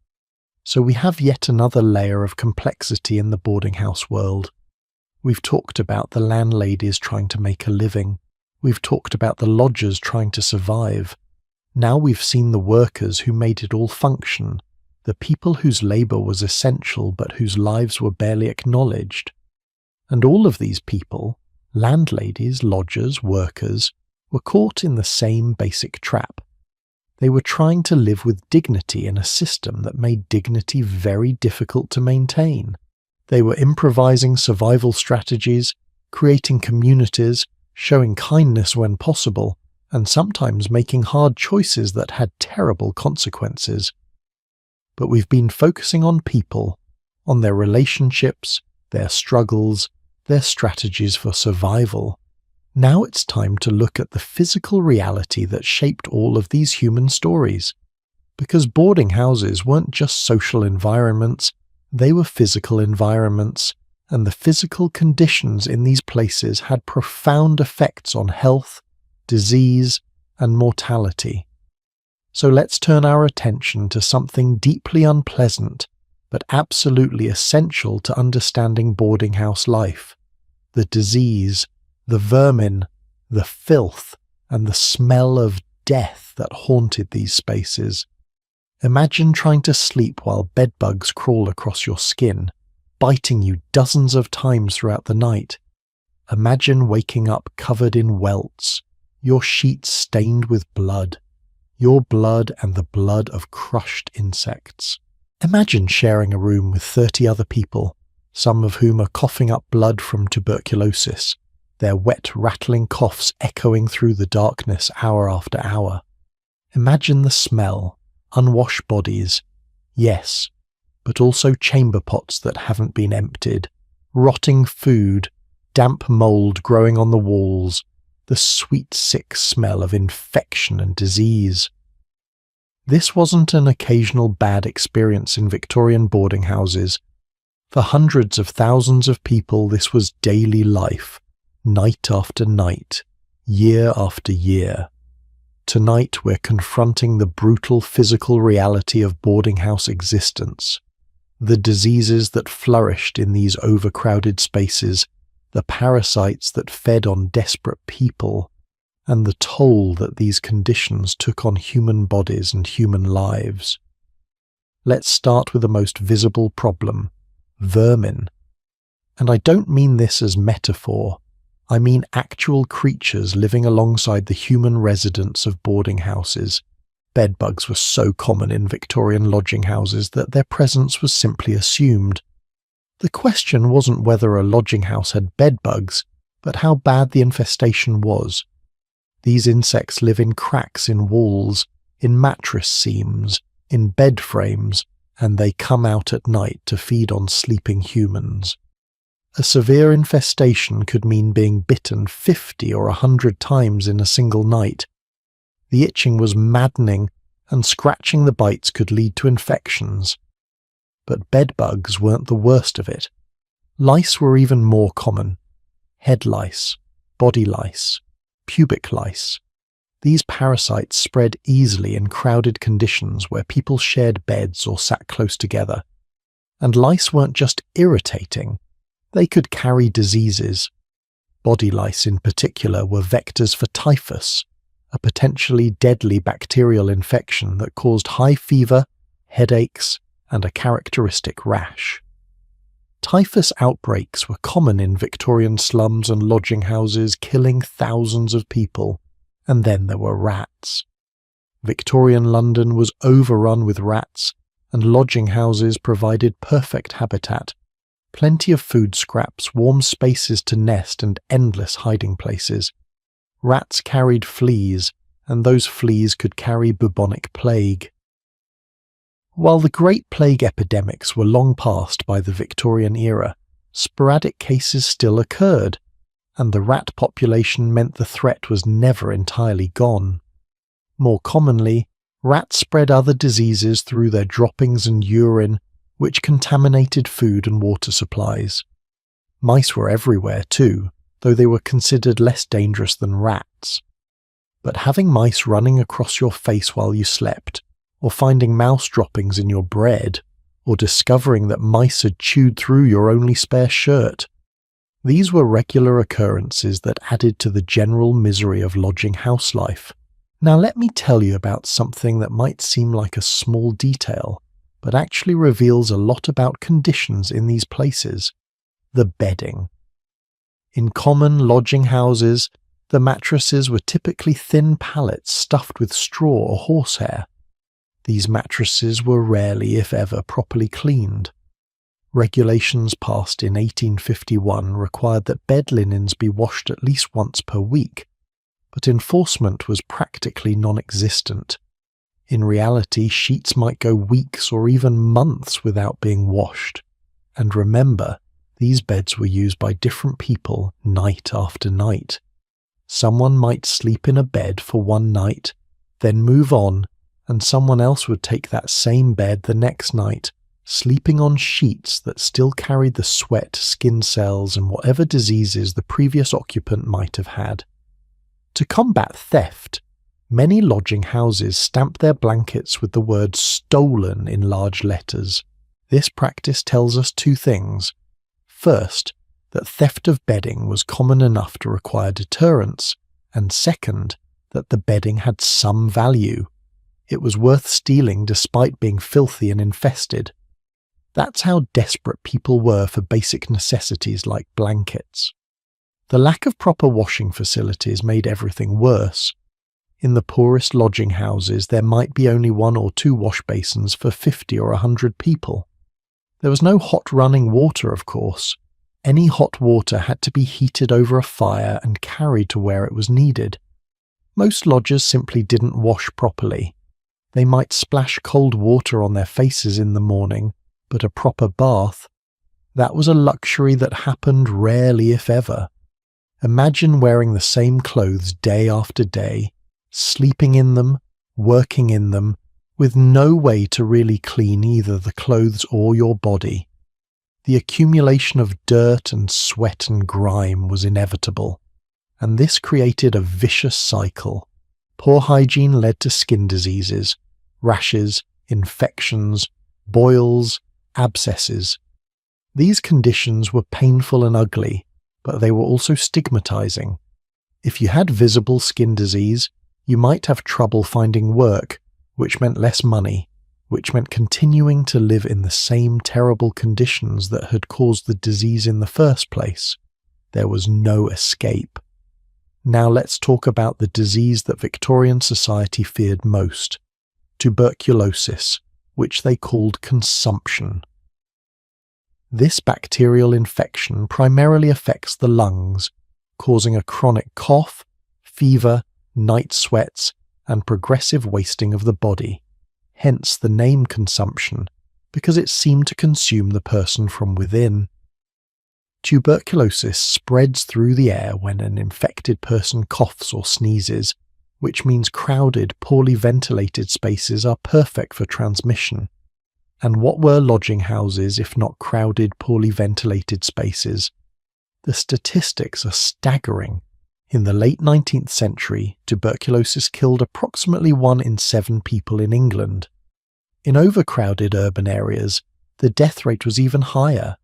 So we have yet another layer of complexity in the boarding house world. We've talked about the landladies trying to make a living. We've talked about the lodgers trying to survive. Now we've seen the workers who made it all function, the people whose labour was essential but whose lives were barely acknowledged. And all of these people, landladies, lodgers, workers, were caught in the same basic trap. They were trying to live with dignity in a system that made dignity very difficult to maintain. They were improvising survival strategies, creating communities, showing kindness when possible, and sometimes making hard choices that had terrible consequences. But we've been focusing on people, on their relationships, their struggles, their strategies for survival. Now it's time to look at the physical reality that shaped all of these human stories. Because boarding houses weren't just social environments, they were physical environments, and the physical conditions in these places had profound effects on health, disease, and mortality. So let's turn our attention to something deeply unpleasant, but absolutely essential to understanding boarding house life: the disease, the vermin, the filth, and the smell of death that haunted these spaces. Imagine trying to sleep while bedbugs crawl across your skin, biting you dozens of times throughout the night. Imagine waking up covered in welts, your sheets stained with blood, your blood and the blood of crushed insects. Imagine sharing a room with 30 other people, some of whom are coughing up blood from tuberculosis, their wet, rattling coughs echoing through the darkness hour after hour. Imagine the smell, unwashed bodies, yes, but also chamber pots that haven't been emptied, rotting food, damp mould growing on the walls, the sweet, sick smell of infection and disease. This wasn't an occasional bad experience in Victorian boarding houses. For hundreds of thousands of people, this was daily life, night after night, year after year. Tonight we're confronting the brutal physical reality of boarding house existence, the diseases that flourished in these overcrowded spaces, the parasites that fed on desperate people, and the toll that these conditions took on human bodies and human lives. Let's start with the most visible problem: vermin. And I don't mean this as metaphor. I mean actual creatures living alongside the human residents of boarding houses, Bedbugs were so common in Victorian lodging houses that their presence was simply assumed. The question wasn't whether a lodging house had bedbugs, but how bad the infestation was. These insects live in cracks in walls, in mattress seams, in bed frames, and they come out at night to feed on sleeping humans. A severe infestation could mean being bitten 50 or 100 times in a single night. The itching was maddening, and scratching the bites could lead to infections. But bedbugs weren't the worst of it. Lice were even more common. Head lice, body lice, pubic lice. These parasites spread easily in crowded conditions where people shared beds or sat close together. And lice weren't just irritating, they could carry diseases. Body lice in particular were vectors for typhus, a potentially deadly bacterial infection that caused high fever, headaches, and a characteristic rash. Typhus outbreaks were common in Victorian slums and lodging houses, killing thousands of people. And then there were rats. Victorian London was overrun with rats, and lodging houses provided perfect habitat. Plenty of food scraps, warm spaces to nest, and endless hiding places. Rats carried fleas, and those fleas could carry bubonic plague. While the Great Plague epidemics were long past by the Victorian era, sporadic cases still occurred, and the rat population meant the threat was never entirely gone. More commonly, rats spread other diseases through their droppings and urine, which contaminated food and water supplies. Mice were everywhere too, though they were considered less dangerous than rats. But having mice running across your face while you slept, or finding mouse droppings in your bread, or discovering that mice had chewed through your only spare shirt, these were regular occurrences that added to the general misery of lodging house life. Now let me tell you about something that might seem like a small detail, but actually reveals a lot about conditions in these places: the bedding. In common lodging houses, the mattresses were typically thin pallets stuffed with straw or horsehair. These mattresses were rarely, if ever, properly cleaned. Regulations passed in 1851 required that bed linens be washed at least once per week, but enforcement was practically non-existent. In reality, sheets might go weeks or even months without being washed. And remember, these beds were used by different people night after night. Someone might sleep in a bed for one night, then move on, and someone else would take that same bed the next night, sleeping on sheets that still carried the sweat, skin cells, and whatever diseases the previous occupant might have had. To combat theft, many lodging houses stamped their blankets with the word "stolen" in large letters. This practice tells us two things. First, that theft of bedding was common enough to require deterrence, and second, that the bedding had some value. It was worth stealing despite being filthy and infested. That's how desperate people were for basic necessities like blankets. The lack of proper washing facilities made everything worse. In the poorest lodging houses, there might be only 1 or 2 wash basins for 50 or 100 people. There was no hot running water, of course. Any hot water had to be heated over a fire and carried to where it was needed. Most lodgers simply didn't wash properly. They might splash cold water on their faces in the morning, but a proper bath, that was a luxury that happened rarely if ever. Imagine wearing the same clothes day after day, sleeping in them, working in them, with no way to really clean either the clothes or your body. The accumulation of dirt and sweat and grime was inevitable, and this created a vicious cycle. Poor hygiene led to skin diseases, rashes, infections, boils, abscesses. These conditions were painful and ugly, but they were also stigmatizing. If you had visible skin disease, you might have trouble finding work, which meant less money, which meant continuing to live in the same terrible conditions that had caused the disease in the first place. There was no escape. Now let's talk about the disease that Victorian society feared most: tuberculosis, which they called consumption. This bacterial infection primarily affects the lungs, causing a chronic cough, fever, night sweats, and progressive wasting of the body, hence the name consumption, because it seemed to consume the person from within. Tuberculosis spreads through the air when an infected person coughs or sneezes, which means crowded, poorly ventilated spaces are perfect for transmission. And what were lodging houses if not crowded, poorly ventilated spaces? The statistics are staggering. In the late 19th century, tuberculosis killed approximately 1 in 7 people in England. In overcrowded urban areas, the death rate was even higher,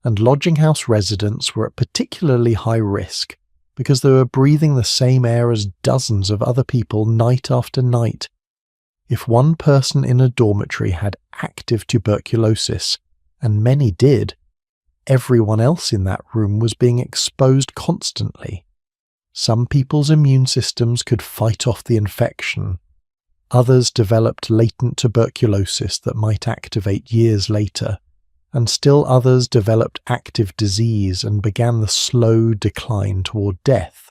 and lodging house residents were at particularly high risk because they were breathing the same air as dozens of other people night after night. If one person in a dormitory had active tuberculosis, and many did, everyone else in that room was being exposed constantly. Some people's immune systems could fight off the infection. Others developed latent tuberculosis that might activate years later, and still others developed active disease and began the slow decline toward death.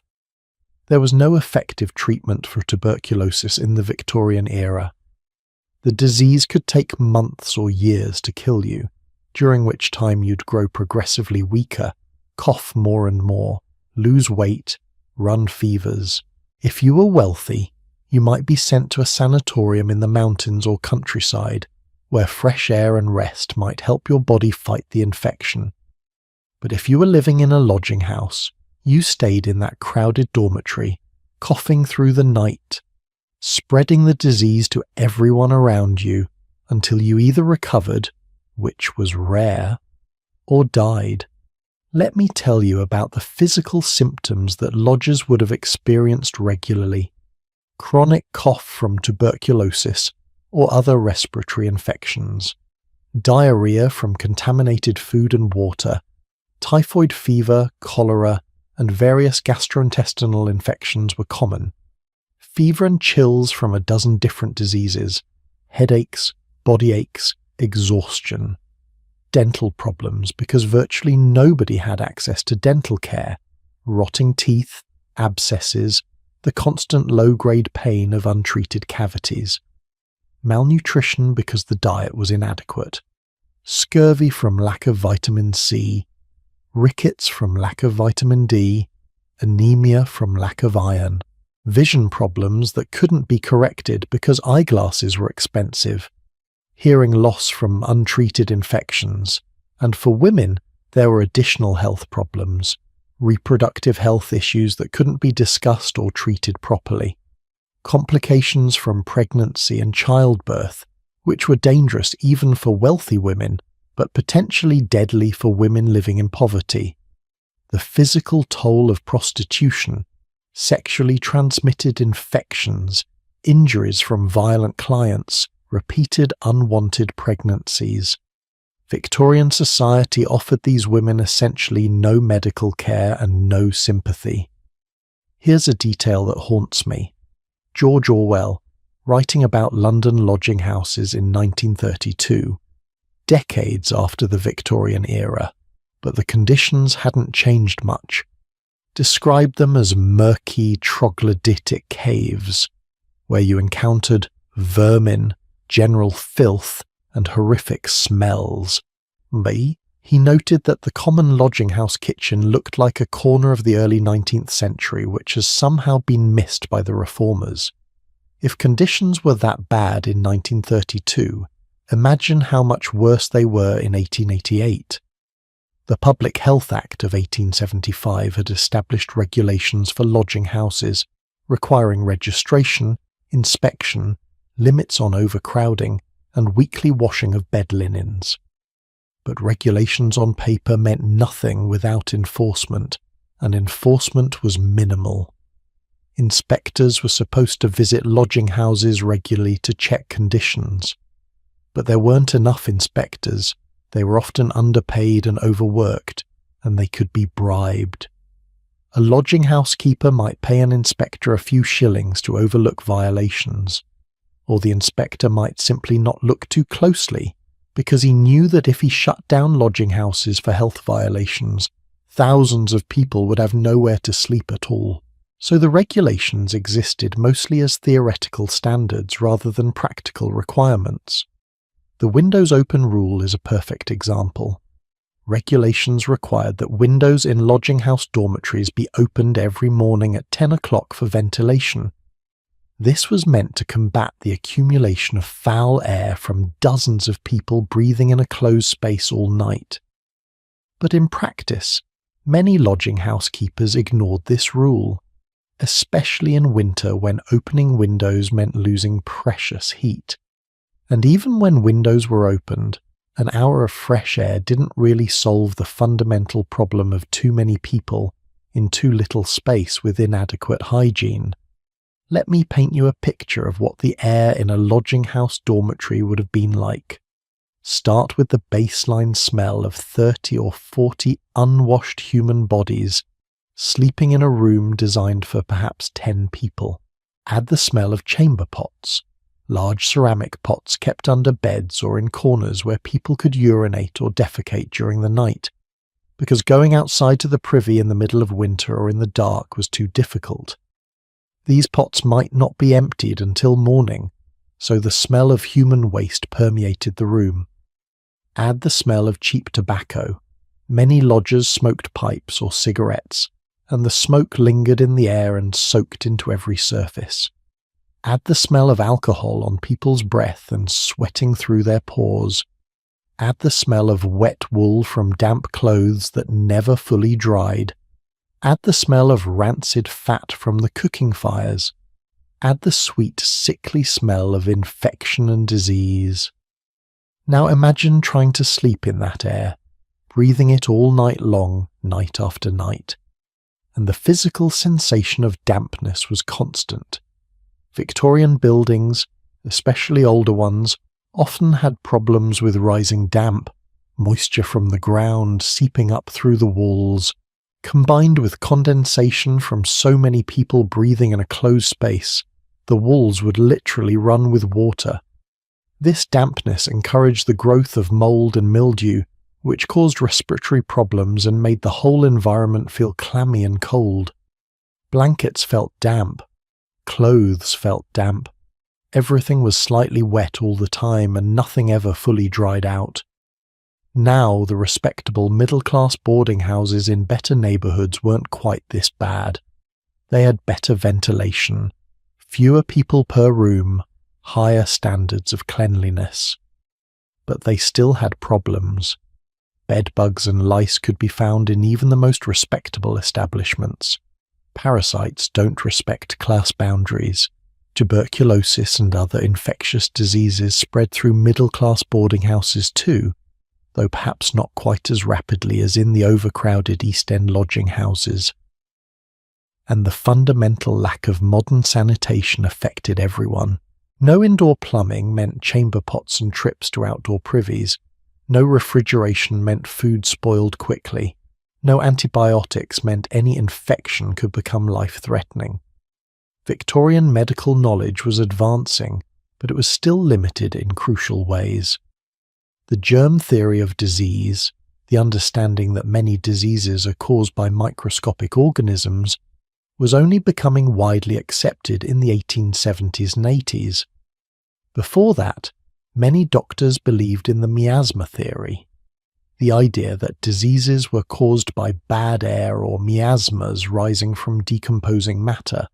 There was no effective treatment for tuberculosis in the Victorian era. The disease could take months or years to kill you, during which time you'd grow progressively weaker, cough more and more, lose weight, run fevers. If you were wealthy, you might be sent to a sanatorium in the mountains or countryside, where fresh air and rest might help your body fight the infection. But if you were living in a lodging house, you stayed in that crowded dormitory, coughing through the night, spreading the disease to everyone around you until you either recovered, which was rare, or died. Let me tell you about the physical symptoms that lodgers would have experienced regularly. Chronic cough from tuberculosis or other respiratory infections, diarrhea from contaminated food and water, typhoid fever, cholera, and various gastrointestinal infections were common. Fever and chills from a dozen different diseases, headaches, body aches, exhaustion. Dental problems because virtually nobody had access to dental care, rotting teeth, abscesses, the constant low-grade pain of untreated cavities. Malnutrition because the diet was inadequate, scurvy from lack of vitamin C, rickets from lack of vitamin D, anemia from lack of iron, vision problems that couldn't be corrected because eyeglasses were expensive, hearing loss from untreated infections, and for women there were additional health problems, reproductive health issues that couldn't be discussed or treated properly, complications from pregnancy and childbirth, which were dangerous even for wealthy women, but potentially deadly for women living in poverty, the physical toll of prostitution, sexually transmitted infections, injuries from violent clients, repeated unwanted pregnancies. Victorian society offered these women essentially no medical care and no sympathy. Here's a detail that haunts me. George Orwell, writing about London lodging houses in 1932, decades after the Victorian era, but the conditions hadn't changed much, described them as murky, troglodytic caves, where you encountered vermin, general filth, and horrific smells. But he noted that the common lodging house kitchen looked like a corner of the early 19th century which has somehow been missed by the reformers. If conditions were that bad in 1932, imagine how much worse they were in 1888. The Public Health Act of 1875 had established regulations for lodging houses, requiring registration, inspection, limits on overcrowding, and weekly washing of bed linens. But regulations on paper meant nothing without enforcement, and enforcement was minimal. Inspectors were supposed to visit lodging houses regularly to check conditions. But there weren't enough inspectors, they were often underpaid and overworked, and they could be bribed. A lodging house keeper might pay an inspector a few shillings to overlook violations. or the inspector might simply not look too closely because he knew that if he shut down lodging houses for health violations, thousands of people would have nowhere to sleep at all. So the regulations existed mostly as theoretical standards rather than practical requirements. The windows open rule is a perfect example. Regulations required that windows in lodging house dormitories be opened every morning at 10 o'clock for ventilation. This was meant to combat the accumulation of foul air from dozens of people breathing in a closed space all night. But in practice, many lodging house keepers ignored this rule, especially in winter when opening windows meant losing precious heat. And even when windows were opened, an hour of fresh air didn't really solve the fundamental problem of too many people in too little space with inadequate hygiene. Let me paint you a picture of what the air in a lodging house dormitory would have been like. Start with the baseline smell of 30 or 40 unwashed human bodies sleeping in a room designed for perhaps 10 people. Add the smell of chamber pots, large ceramic pots kept under beds or in corners where people could urinate or defecate during the night, because going outside to the privy in the middle of winter or in the dark was too difficult. These pots might not be emptied until morning, so the smell of human waste permeated the room. Add the smell of cheap tobacco. Many lodgers smoked pipes or cigarettes, and the smoke lingered in the air and soaked into every surface. Add the smell of alcohol on people's breath and sweating through their pores. Add the smell of wet wool from damp clothes that never fully dried. Add the smell of rancid fat from the cooking fires. Add the sweet, sickly smell of infection and disease. Now imagine trying to sleep in that air, breathing it all night long, night after night. And the physical sensation of dampness was constant. Victorian buildings, especially older ones, often had problems with rising damp, moisture from the ground seeping up through the walls, combined with condensation from so many people breathing in a closed space. The walls would literally run with water. This dampness encouraged the growth of mold and mildew, which caused respiratory problems and made the whole environment feel clammy and cold. Blankets felt damp. Clothes felt damp. Everything was slightly wet all the time and nothing ever fully dried out. Now the respectable middle-class boarding houses in better neighbourhoods weren't quite this bad. They had better ventilation, fewer people per room, higher standards of cleanliness. But they still had problems. Bedbugs and lice could be found in even the most respectable establishments. Parasites don't respect class boundaries. Tuberculosis and other infectious diseases spread through middle-class boarding houses too, though perhaps not quite as rapidly as in the overcrowded East End lodging houses. And the fundamental lack of modern sanitation affected everyone. No indoor plumbing meant chamber pots and trips to outdoor privies. No refrigeration meant food spoiled quickly. No antibiotics meant any infection could become life-threatening. Victorian medical knowledge was advancing, but it was still limited in crucial ways. The germ theory of disease, the understanding that many diseases are caused by microscopic organisms, was only becoming widely accepted in the 1870s and 80s. Before that, many doctors believed in the miasma theory, the idea that diseases were caused by bad air or miasmas rising from decomposing matter.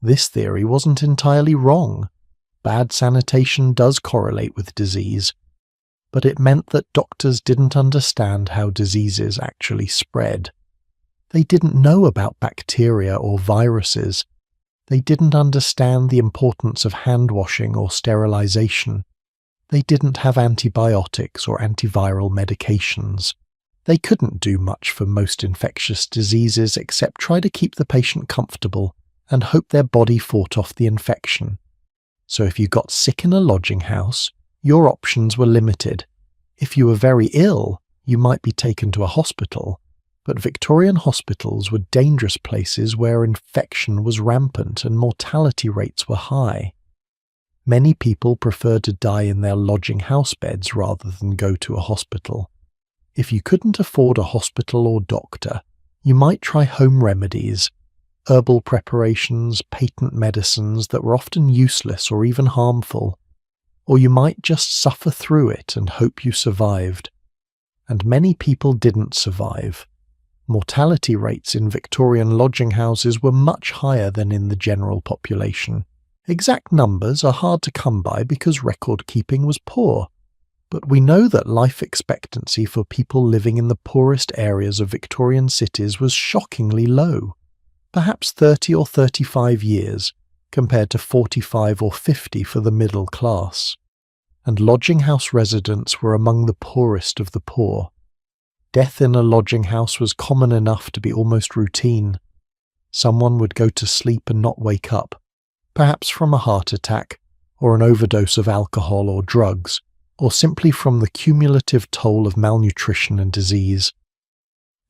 This theory wasn't entirely wrong. Bad sanitation does correlate with disease, but it meant that doctors didn't understand how diseases actually spread. They didn't know about bacteria or viruses. They didn't understand the importance of hand washing or sterilization. They didn't have antibiotics or antiviral medications. They couldn't do much for most infectious diseases except try to keep the patient comfortable and hope their body fought off the infection. So if you got sick in a lodging house, your options were limited. If you were very ill, you might be taken to a hospital, but Victorian hospitals were dangerous places where infection was rampant and mortality rates were high. Many people prefer to die in their lodging house beds rather than go to a hospital. If you couldn't afford a hospital or doctor, you might try home remedies, herbal preparations, patent medicines that were often useless or even harmful. Or you might just suffer through it and hope you survived. And many people didn't survive. Mortality rates in Victorian lodging houses were much higher than in the general population. Exact numbers are hard to come by because record keeping was poor, but we know that life expectancy for people living in the poorest areas of Victorian cities was shockingly low, perhaps 30 or 35 years, compared to 45 or 50 for the middle class. And lodging house residents were among the poorest of the poor. Death in a lodging house was common enough to be almost routine. Someone would go to sleep and not wake up, perhaps from a heart attack, or an overdose of alcohol or drugs, or simply from the cumulative toll of malnutrition and disease.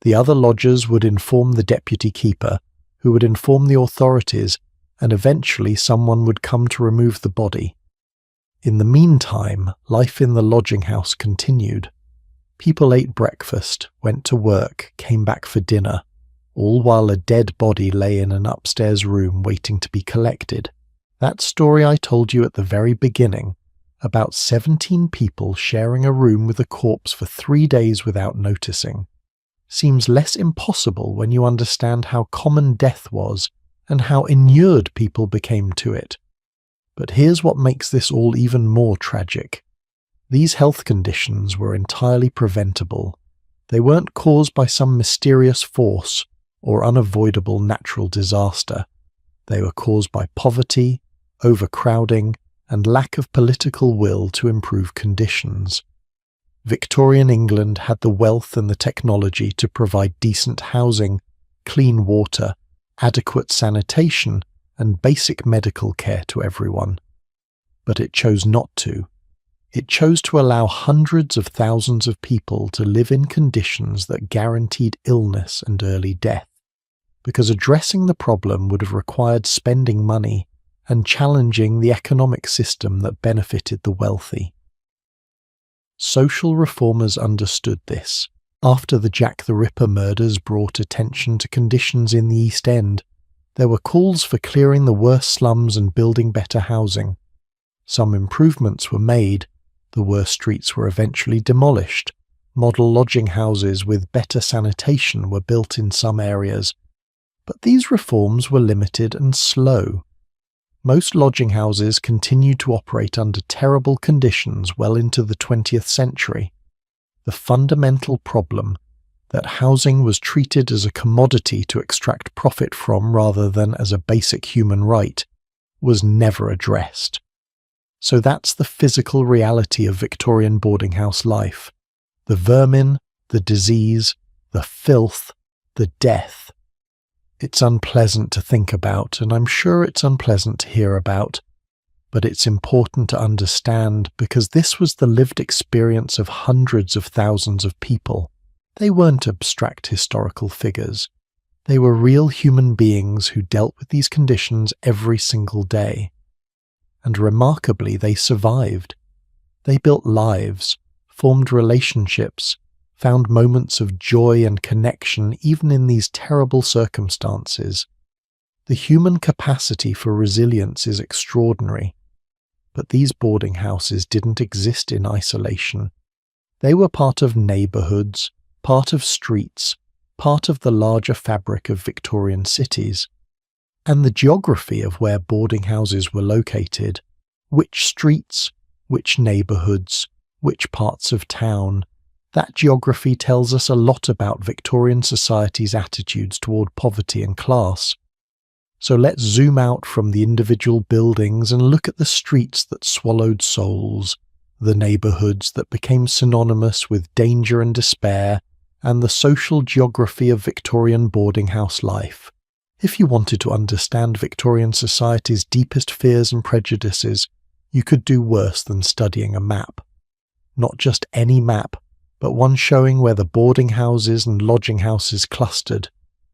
The other lodgers would inform the deputy keeper, who would inform the authorities, and eventually someone would come to remove the body. In the meantime, life in the lodging house continued. People ate breakfast, went to work, came back for dinner, all while a dead body lay in an upstairs room waiting to be collected. That story I told you at the very beginning, about 17 people sharing a room with a corpse for 3 days without noticing, seems less impossible when you understand how common death was and how inured people became to it. But here's what makes this all even more tragic. These health conditions were entirely preventable. They weren't caused by some mysterious force or unavoidable natural disaster. They were caused by poverty, overcrowding, and lack of political will to improve conditions. Victorian England had the wealth and the technology to provide decent housing, clean water, adequate sanitation, and basic medical care to everyone. But it chose not to. It chose to allow hundreds of thousands of people to live in conditions that guaranteed illness and early death, because addressing the problem would have required spending money and challenging the economic system that benefited the wealthy. Social reformers understood this. After the Jack the Ripper murders brought attention to conditions in the East End, there were calls for clearing the worst slums and building better housing. Some improvements were made. The worst streets were eventually demolished. Model lodging houses with better sanitation were built in some areas. But these reforms were limited and slow. Most lodging houses continued to operate under terrible conditions well into the 20th century. The fundamental problem, that housing was treated as a commodity to extract profit from rather than as a basic human right, was never addressed. So that's the physical reality of Victorian boarding house life. The vermin, the disease, the filth, the death. It's unpleasant to think about, and I'm sure it's unpleasant to hear about, but it's important to understand because this was the lived experience of hundreds of thousands of people. They weren't abstract historical figures. They were real human beings who dealt with these conditions every single day. And remarkably, they survived. They built lives, formed relationships, found moments of joy and connection even in these terrible circumstances. The human capacity for resilience is extraordinary. But these boarding houses didn't exist in isolation. They were part of neighbourhoods, part of streets, part of the larger fabric of Victorian cities. And the geography of where boarding houses were located, which streets, which neighbourhoods, which parts of town, that geography tells us a lot about Victorian society's attitudes toward poverty and class. So let's zoom out from the individual buildings and look at the streets that swallowed souls, the neighbourhoods that became synonymous with danger and despair, and the social geography of Victorian boarding house life. If you wanted to understand Victorian society's deepest fears and prejudices, you could do worse than studying a map. Not just any map, but one showing where the boarding houses and lodging houses clustered,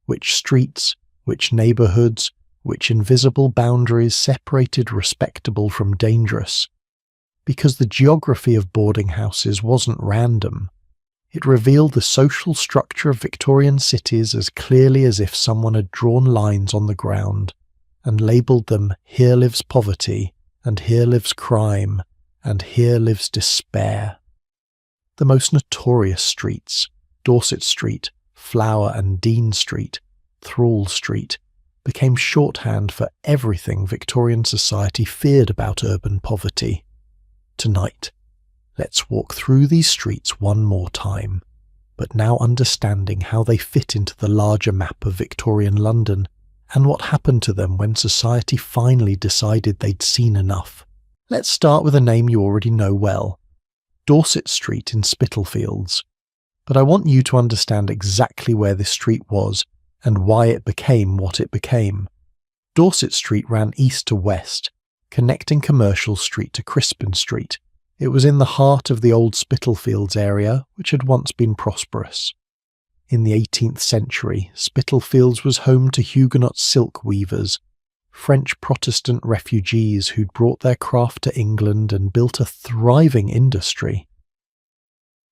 which streets, which neighbourhoods, which invisible boundaries separated respectable from dangerous. Because the geography of boarding houses wasn't random. It revealed the social structure of Victorian cities as clearly as if someone had drawn lines on the ground and labelled them "Here lives poverty," and "Here lives crime," and "Here lives despair." The most notorious streets, Dorset Street, Flower and Dean Street, Thrall Street, became shorthand for everything Victorian society feared about urban poverty. Tonight, let's walk through these streets one more time, but now understanding how they fit into the larger map of Victorian London and what happened to them when society finally decided they'd seen enough. Let's start with a name you already know well, Dorset Street in Spitalfields. But I want you to understand exactly where this street was and why it became what it became. Dorset Street ran east to west, connecting Commercial Street to Crispin Street. It was in the heart of the old Spitalfields area, which had once been prosperous. In the 18th century, Spitalfields was home to Huguenot silk weavers, French Protestant refugees who'd brought their craft to England and built a thriving industry.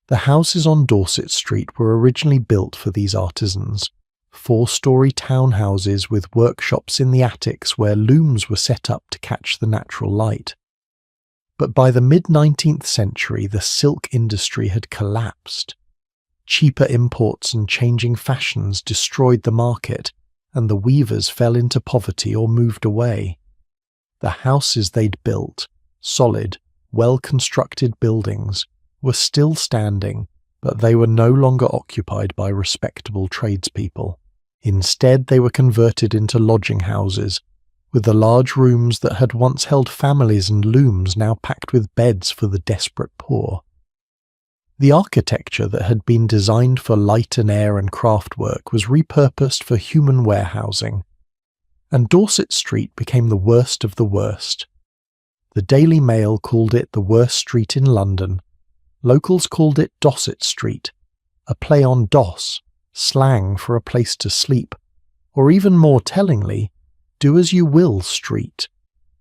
The houses on Dorset Street were originally built for these artisans, 4-storey townhouses with workshops in the attics where looms were set up to catch the natural light. But by the mid-19th century, the silk industry had collapsed. Cheaper imports and changing fashions destroyed the market, and the weavers fell into poverty or moved away. The houses they'd built, solid, well-constructed buildings, were still standing, but they were no longer occupied by respectable tradespeople. Instead, they were converted into lodging houses, with the large rooms that had once held families and looms now packed with beds for the desperate poor. The architecture that had been designed for light and air and craft work was repurposed for human warehousing, and Dorset Street became the worst of the worst. The Daily Mail called it the worst street in London. Locals called it Dosset Street, a play on Doss, slang for a place to sleep, or even more tellingly, Do As You Will Street,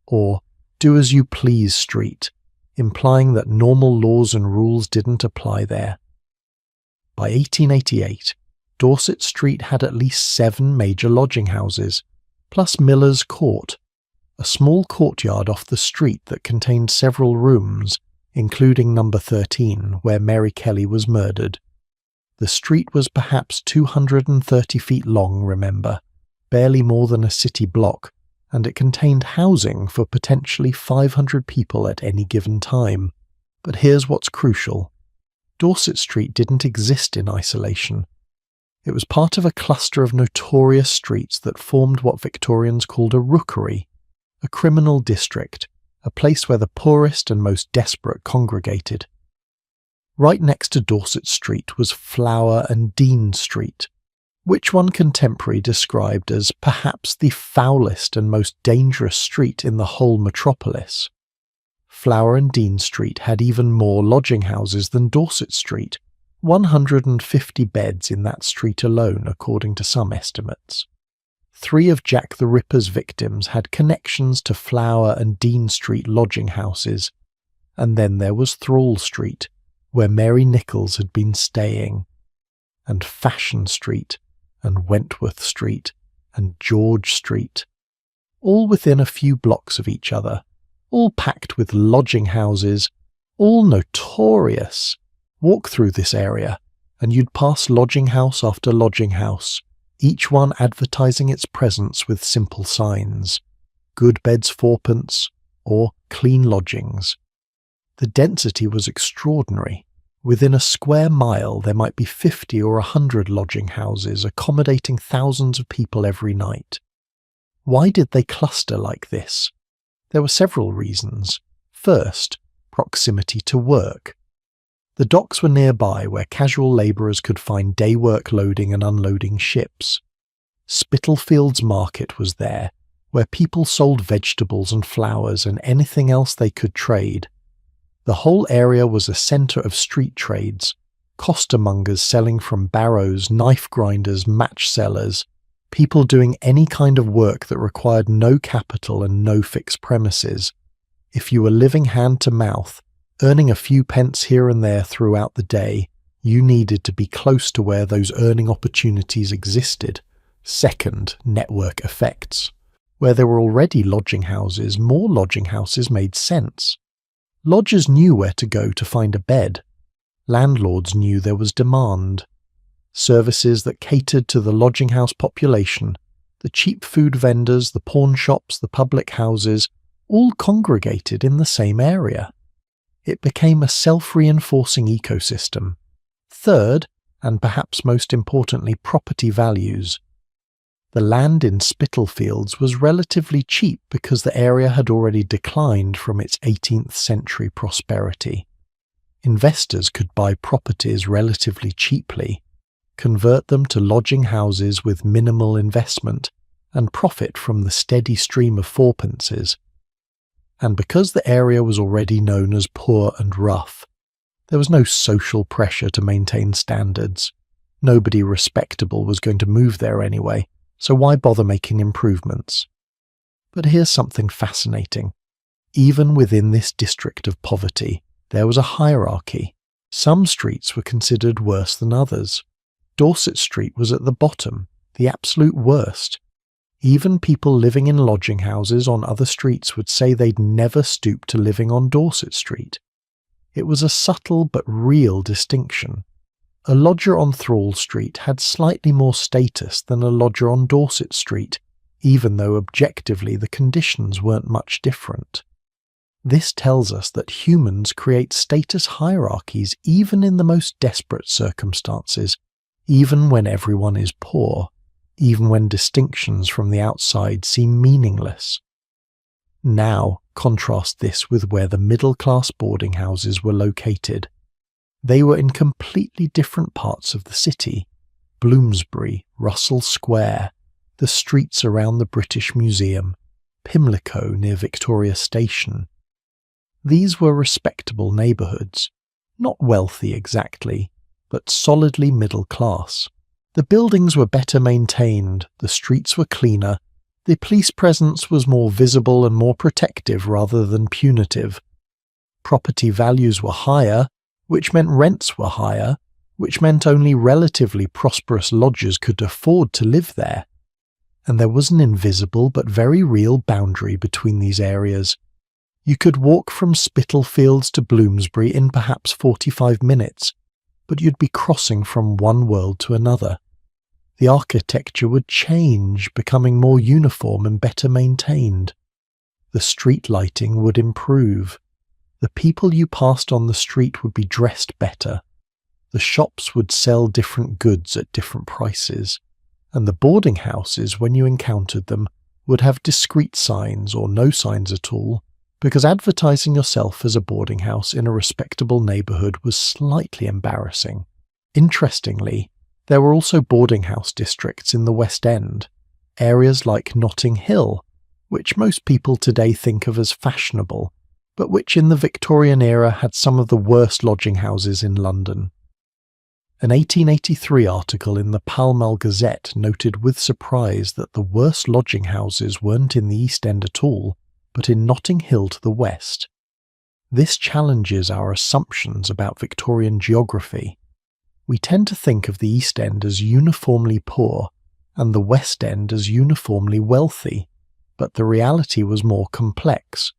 or Do As You Please Street, implying that normal laws and rules didn't apply there. By 1888, Dorset Street had at least 7 major lodging houses, plus Miller's Court, a small courtyard off the street that contained several rooms, including number 13, where Mary Kelly was murdered. The street was perhaps 230 feet long, remember, barely more than a city block, and it contained housing for potentially 500 people at any given time. But here's what's crucial. Dorset Street didn't exist in isolation. It was part of a cluster of notorious streets that formed what Victorians called a rookery, a criminal district, a place where the poorest and most desperate congregated. Right next to Dorset Street was Flower and Dean Street, which one contemporary described as perhaps the foulest and most dangerous street in the whole metropolis. Flower and Dean Street had even more lodging houses than Dorset Street, 150 beds in that street alone, according to some estimates. 3 of Jack the Ripper's victims had connections to Flower and Dean Street lodging houses, and then there was Thrall Street, where Mary Nichols had been staying, and Fashion Street, and Wentworth Street, and George Street, all within a few blocks of each other, all packed with lodging houses, all notorious. Walk through this area, and you'd pass lodging house after lodging house, each one advertising its presence with simple signs: good beds 4pence, or clean lodgings. The density was extraordinary. Within a square mile there might be 50 or 100 lodging houses accommodating thousands of people every night. Why did they cluster like this? There were several reasons. First, proximity to work. The docks were nearby where casual labourers could find day work loading and unloading ships. Spitalfields Market was there, where people sold vegetables and flowers and anything else they could trade. The whole area was a centre of street trades, costermongers selling from barrows, knife grinders, match sellers, people doing any kind of work that required no capital and no fixed premises. If you were living hand to mouth, earning a few pence here and there throughout the day, you needed to be close to where those earning opportunities existed. Second, network effects. Where there were already lodging houses, more lodging houses made sense. Lodgers knew where to go to find a bed. Landlords knew there was demand. Services that catered to the lodging house population, the cheap food vendors, the pawn shops, the public houses, all congregated in the same area. It became a self-reinforcing ecosystem. Third, and perhaps most importantly, property values. The land in Spitalfields was relatively cheap because the area had already declined from its 18th century prosperity. Investors could buy properties relatively cheaply, convert them to lodging houses with minimal investment, and profit from the steady stream of fourpences. And because the area was already known as poor and rough, there was no social pressure to maintain standards. Nobody respectable was going to move there anyway, so why bother making improvements? But here's something fascinating. Even within this district of poverty, there was a hierarchy. Some streets were considered worse than others. Dorset Street was at the bottom, the absolute worst. Even people living in lodging houses on other streets would say they'd never stoop to living on Dorset Street. It was a subtle but real distinction. A lodger on Thrall Street had slightly more status than a lodger on Dorset Street, even though objectively the conditions weren't much different. This tells us that humans create status hierarchies even in the most desperate circumstances, even when everyone is poor, even when distinctions from the outside seem meaningless. Now, contrast this with where the middle-class boarding houses were located. They were in completely different parts of the city. Bloomsbury, Russell Square, the streets around the British Museum, Pimlico near Victoria Station. These were respectable neighbourhoods, not wealthy exactly, but solidly middle class. The buildings were better maintained, the streets were cleaner, the police presence was more visible and more protective rather than punitive. Property values were higher, which meant rents were higher, which meant only relatively prosperous lodgers could afford to live there. And there was an invisible but very real boundary between these areas. You could walk from Spitalfields to Bloomsbury in perhaps 45 minutes, but you'd be crossing from one world to another. The architecture would change, becoming more uniform and better maintained. The street lighting would improve. The people you passed on the street would be dressed better. The shops would sell different goods at different prices. And the boarding houses, when you encountered them, would have discreet signs or no signs at all, because advertising yourself as a boarding house in a respectable neighbourhood was slightly embarrassing. Interestingly, there were also boarding house districts in the West End, areas like Notting Hill, which most people today think of as fashionable, but which in the Victorian era had some of the worst lodging houses in London. An 1883 article in the Pall Mall Gazette noted with surprise that the worst lodging houses weren't in the East End at all, but in Notting Hill to the west. This challenges our assumptions about Victorian geography. We tend to think of the East End as uniformly poor and the West End as uniformly wealthy, but the reality was more complex.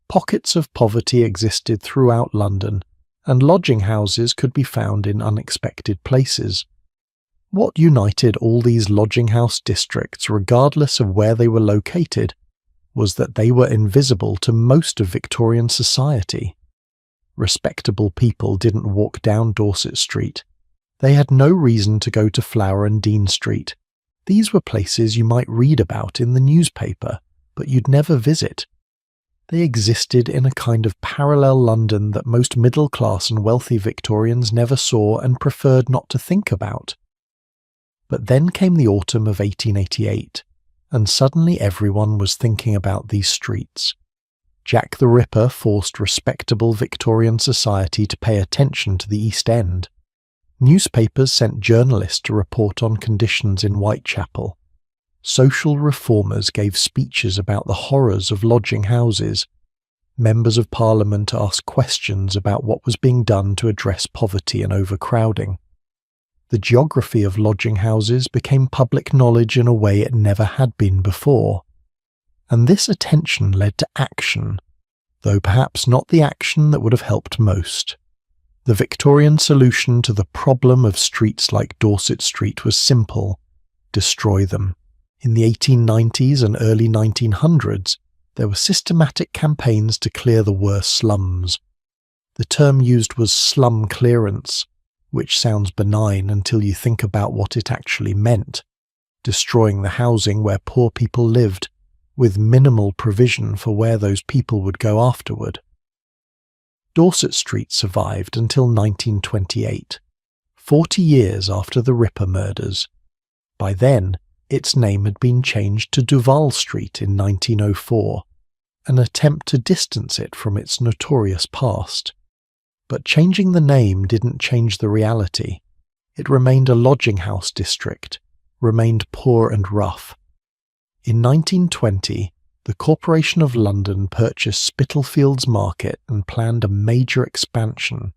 Pockets of poverty existed throughout London, and lodging houses could be found in unexpected places. What united all these lodging house districts, regardless of where they were located, was that they were invisible to most of Victorian society. Respectable people didn't walk down Dorset Street. They had no reason to go to Flower and Dean Street. These were places you might read about in the newspaper, but you'd never visit. They existed in a kind of parallel London that most middle-class and wealthy Victorians never saw and preferred not to think about. But then came the autumn of 1888, and suddenly everyone was thinking about these streets. Jack the Ripper forced respectable Victorian society to pay attention to the East End. Newspapers sent journalists to report on conditions in Whitechapel. social reformers gave speeches about the horrors of lodging houses. Members of Parliament asked questions about what was being done to address poverty and overcrowding. The geography of lodging houses became public knowledge in a way it never had been before. And this attention led to action, though perhaps not the action that would have helped most. The Victorian solution to the problem of streets like Dorset Street was simple: destroy them. In the 1890s and early 1900s, there were systematic campaigns to clear the worst slums. The term used was slum clearance, which sounds benign until you think about what it actually meant: destroying the housing where poor people lived, with minimal provision for where those people would go afterward. Dorset Street survived until 1928, 40 years after the Ripper murders. By then, its name had been changed to Duval Street in 1904, an attempt to distance it from its notorious past. But changing the name didn't change the reality. It remained a lodging house district, remained poor and rough. In 1920, the Corporation of London purchased Spitalfields Market and planned a major expansion.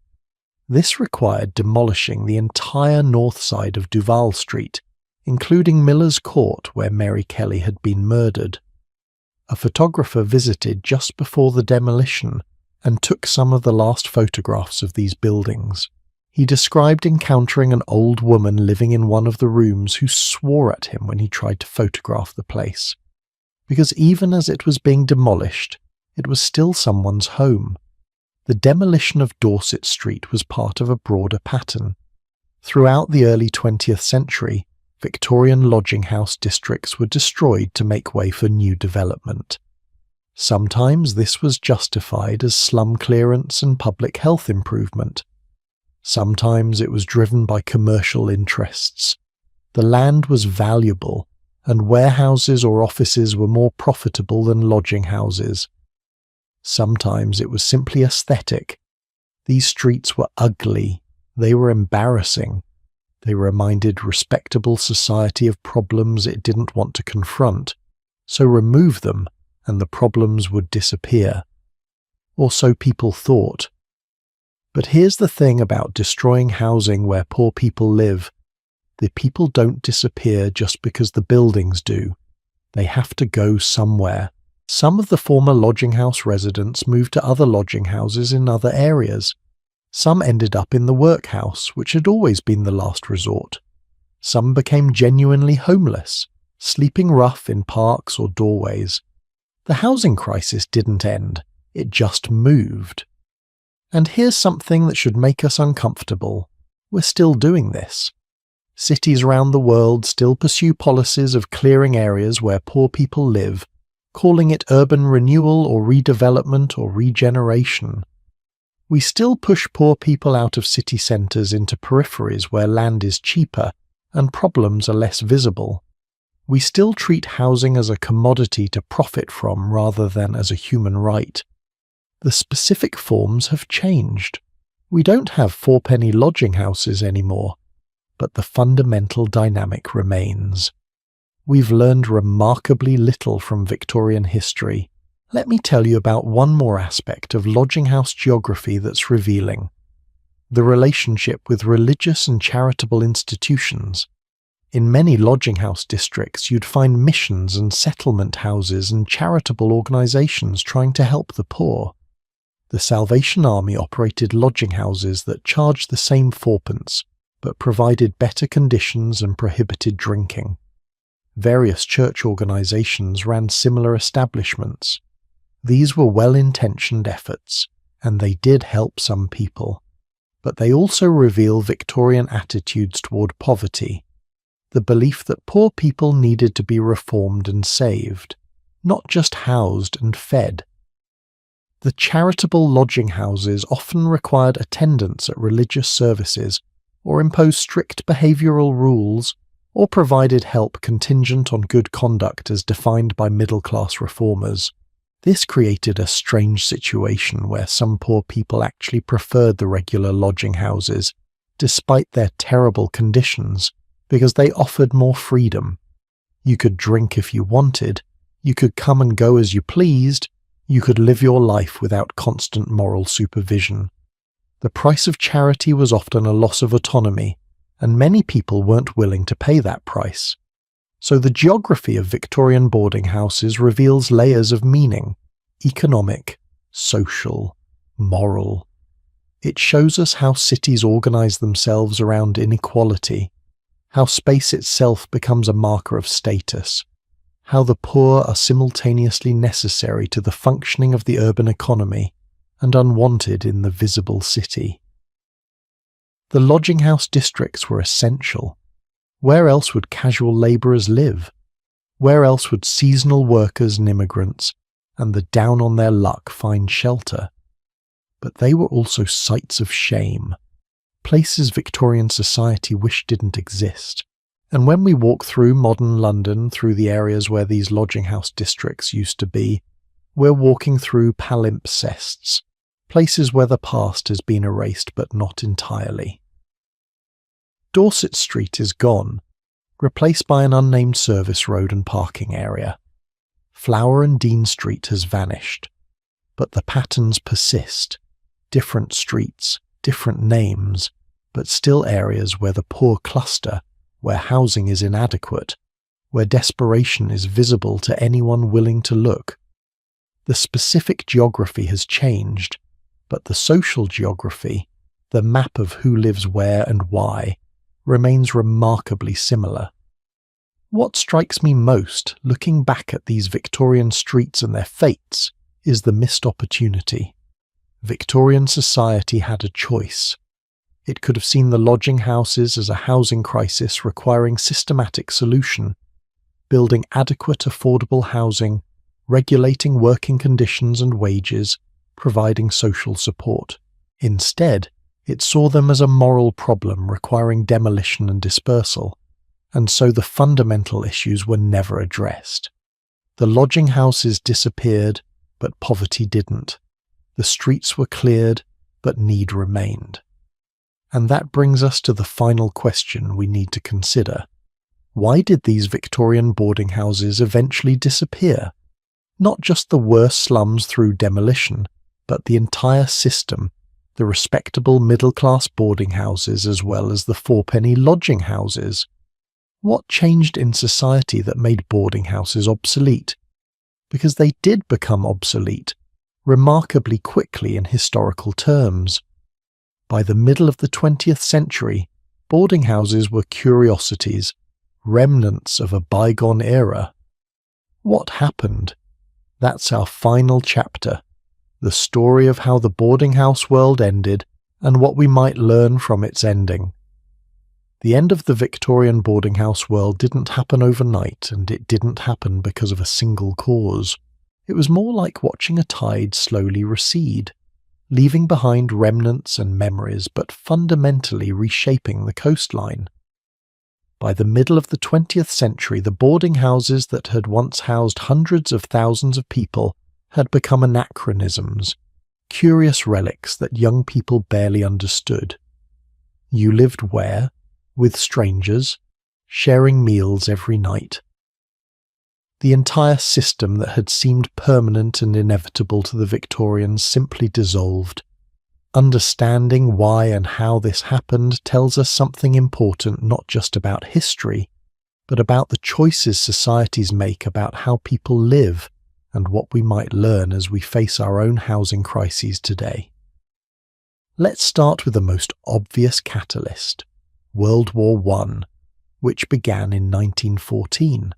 This required demolishing the entire north side of Duval Street, including Miller's Court, where Mary Kelly had been murdered. A photographer visited just before the demolition and took some of the last photographs of these buildings. He described encountering an old woman living in one of the rooms who swore at him when he tried to photograph the place. Because even as it was being demolished, it was still someone's home. The demolition of Dorset Street was part of a broader pattern. Throughout the early 20th century, Victorian lodging house districts were destroyed to make way for new development. Sometimes this was justified as slum clearance and public health improvement. Sometimes it was driven by commercial interests. The land was valuable, and warehouses or offices were more profitable than lodging houses. Sometimes it was simply aesthetic. These streets were ugly. They were embarrassing. They reminded respectable society of problems it didn't want to confront, so remove them and the problems would disappear. Or so people thought. But here's the thing about destroying housing where poor people live. The people don't disappear just because the buildings do. They have to go somewhere. Some of the former lodging house residents moved to other lodging houses in other areas. Some ended up in the workhouse, which had always been the last resort. Some became genuinely homeless, sleeping rough in parks or doorways. The housing crisis didn't end, it just moved. And here's something that should make us uncomfortable. We're still doing this. Cities around the world still pursue policies of clearing areas where poor people live, calling it urban renewal or redevelopment or regeneration. We still push poor people out of city centres into peripheries where land is cheaper and problems are less visible. We still treat housing as a commodity to profit from rather than as a human right. The specific forms have changed. We don't have fourpenny lodging houses anymore, but the fundamental dynamic remains. We've learned remarkably little from Victorian history. Let me tell you about one more aspect of lodging house geography that's revealing: the relationship with religious and charitable institutions. In many lodging house districts, you'd find missions and settlement houses and charitable organisations trying to help the poor. The Salvation Army operated lodging houses that charged the same fourpence, but provided better conditions and prohibited drinking. Various church organisations ran similar establishments. These were well-intentioned efforts, and they did help some people. But they also reveal Victorian attitudes toward poverty, the belief that poor people needed to be reformed and saved, not just housed and fed. The charitable lodging houses often required attendance at religious services, or imposed strict behavioural rules, or provided help contingent on good conduct as defined by middle-class reformers. This created a strange situation where some poor people actually preferred the regular lodging houses, despite their terrible conditions, because they offered more freedom. You could drink if you wanted, you could come and go as you pleased, you could live your life without constant moral supervision. The price of charity was often a loss of autonomy, and many people weren't willing to pay that price. So the geography of Victorian boarding houses reveals layers of meaning: economic, social, moral. It shows us how cities organize themselves around inequality, how space itself becomes a marker of status, how the poor are simultaneously necessary to the functioning of the urban economy and unwanted in the visible city. The lodging house districts were essential. Where else would casual labourers live? Where else would seasonal workers and immigrants and the down on their luck find shelter? But they were also sites of shame, places Victorian society wished didn't exist. And when we walk through modern London, through the areas where these lodging house districts used to be, we're walking through palimpsests, places where the past has been erased but not entirely. Dorset Street is gone, replaced by an unnamed service road and parking area. Flower and Dean Street has vanished, but the patterns persist. Different streets, different names, but still areas where the poor cluster, where housing is inadequate, where desperation is visible to anyone willing to look. The specific geography has changed, but the social geography, the map of who lives where and why, remains remarkably similar. What strikes me most, looking back at these Victorian streets and their fates, is the missed opportunity. Victorian society had a choice. It could have seen the lodging houses as a housing crisis requiring systematic solution, building adequate affordable housing, regulating working conditions and wages, providing social support. Instead, it saw them as a moral problem requiring demolition and dispersal, and so the fundamental issues were never addressed. The lodging houses disappeared, but poverty didn't. The streets were cleared, but need remained. And that brings us to the final question we need to consider. Why did these Victorian boarding houses eventually disappear? Not just the worst slums through demolition, but the entire system, the respectable middle-class boarding houses as well as the fourpenny lodging houses. What changed in society that made boarding houses obsolete? Because they did become obsolete, remarkably quickly in historical terms. By the middle of the 20th century, boarding houses were curiosities, remnants of a bygone era. What happened? That's our final chapter, the story of how the boarding house world ended and what we might learn from its ending. The end of the Victorian boarding house world didn't happen overnight, and it didn't happen because of a single cause. It was more like watching a tide slowly recede, leaving behind remnants and memories but fundamentally reshaping the coastline. By the middle of the 20th century, the boarding houses that had once housed hundreds of thousands of people had become anachronisms, curious relics that young people barely understood. You lived where? With strangers, sharing meals every night. The entire system that had seemed permanent and inevitable to the Victorians simply dissolved. Understanding why and how this happened tells us something important not just about history, but about the choices societies make about how people live and what we might learn as we face our own housing crises today. Let's start with the most obvious catalyst, World War I, which began in 1914.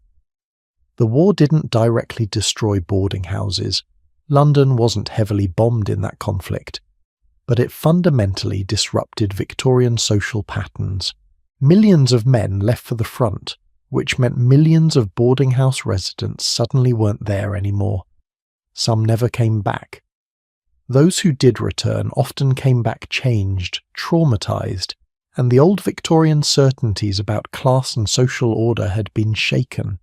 The war didn't directly destroy boarding houses. London wasn't heavily bombed in that conflict, but it fundamentally disrupted Victorian social patterns. Millions of men left for the front, which meant millions of boarding house residents suddenly weren't there anymore. Some never came back. Those who did return often came back changed, traumatized, and the old Victorian certainties about class and social order had been shaken.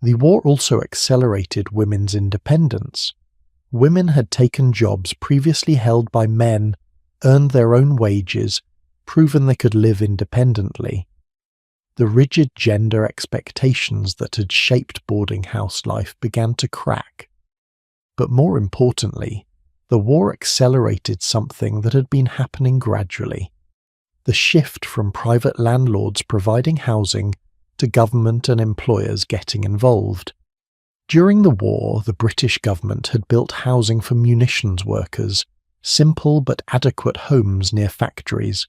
The war also accelerated women's independence. Women had taken jobs previously held by men, earned their own wages, proven they could live independently. The rigid gender expectations that had shaped boarding house life began to crack. But more importantly, the war accelerated something that had been happening gradually: the shift from private landlords providing housing to government and employers getting involved. During the war, the British government had built housing for munitions workers, simple but adequate homes near factories.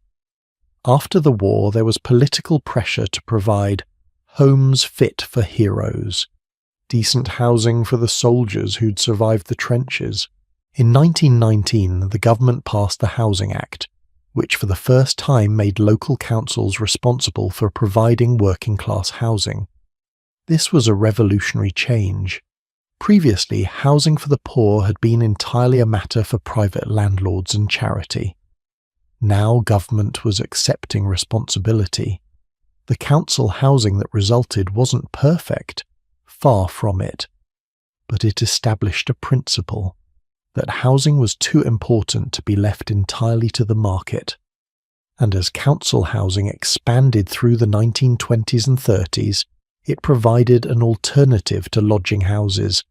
After the war, there was political pressure to provide homes fit for heroes, decent housing for the soldiers who'd survived the trenches. In 1919, the government passed the Housing Act, which for the first time made local councils responsible for providing working-class housing. This was a revolutionary change. Previously, housing for the poor had been entirely a matter for private landlords and charity. Now government was accepting responsibility. The council housing that resulted wasn't perfect, far from it, but it established a principle that housing was too important to be left entirely to the market. And as council housing expanded through the 1920s and 30s, it provided an alternative to lodging houses.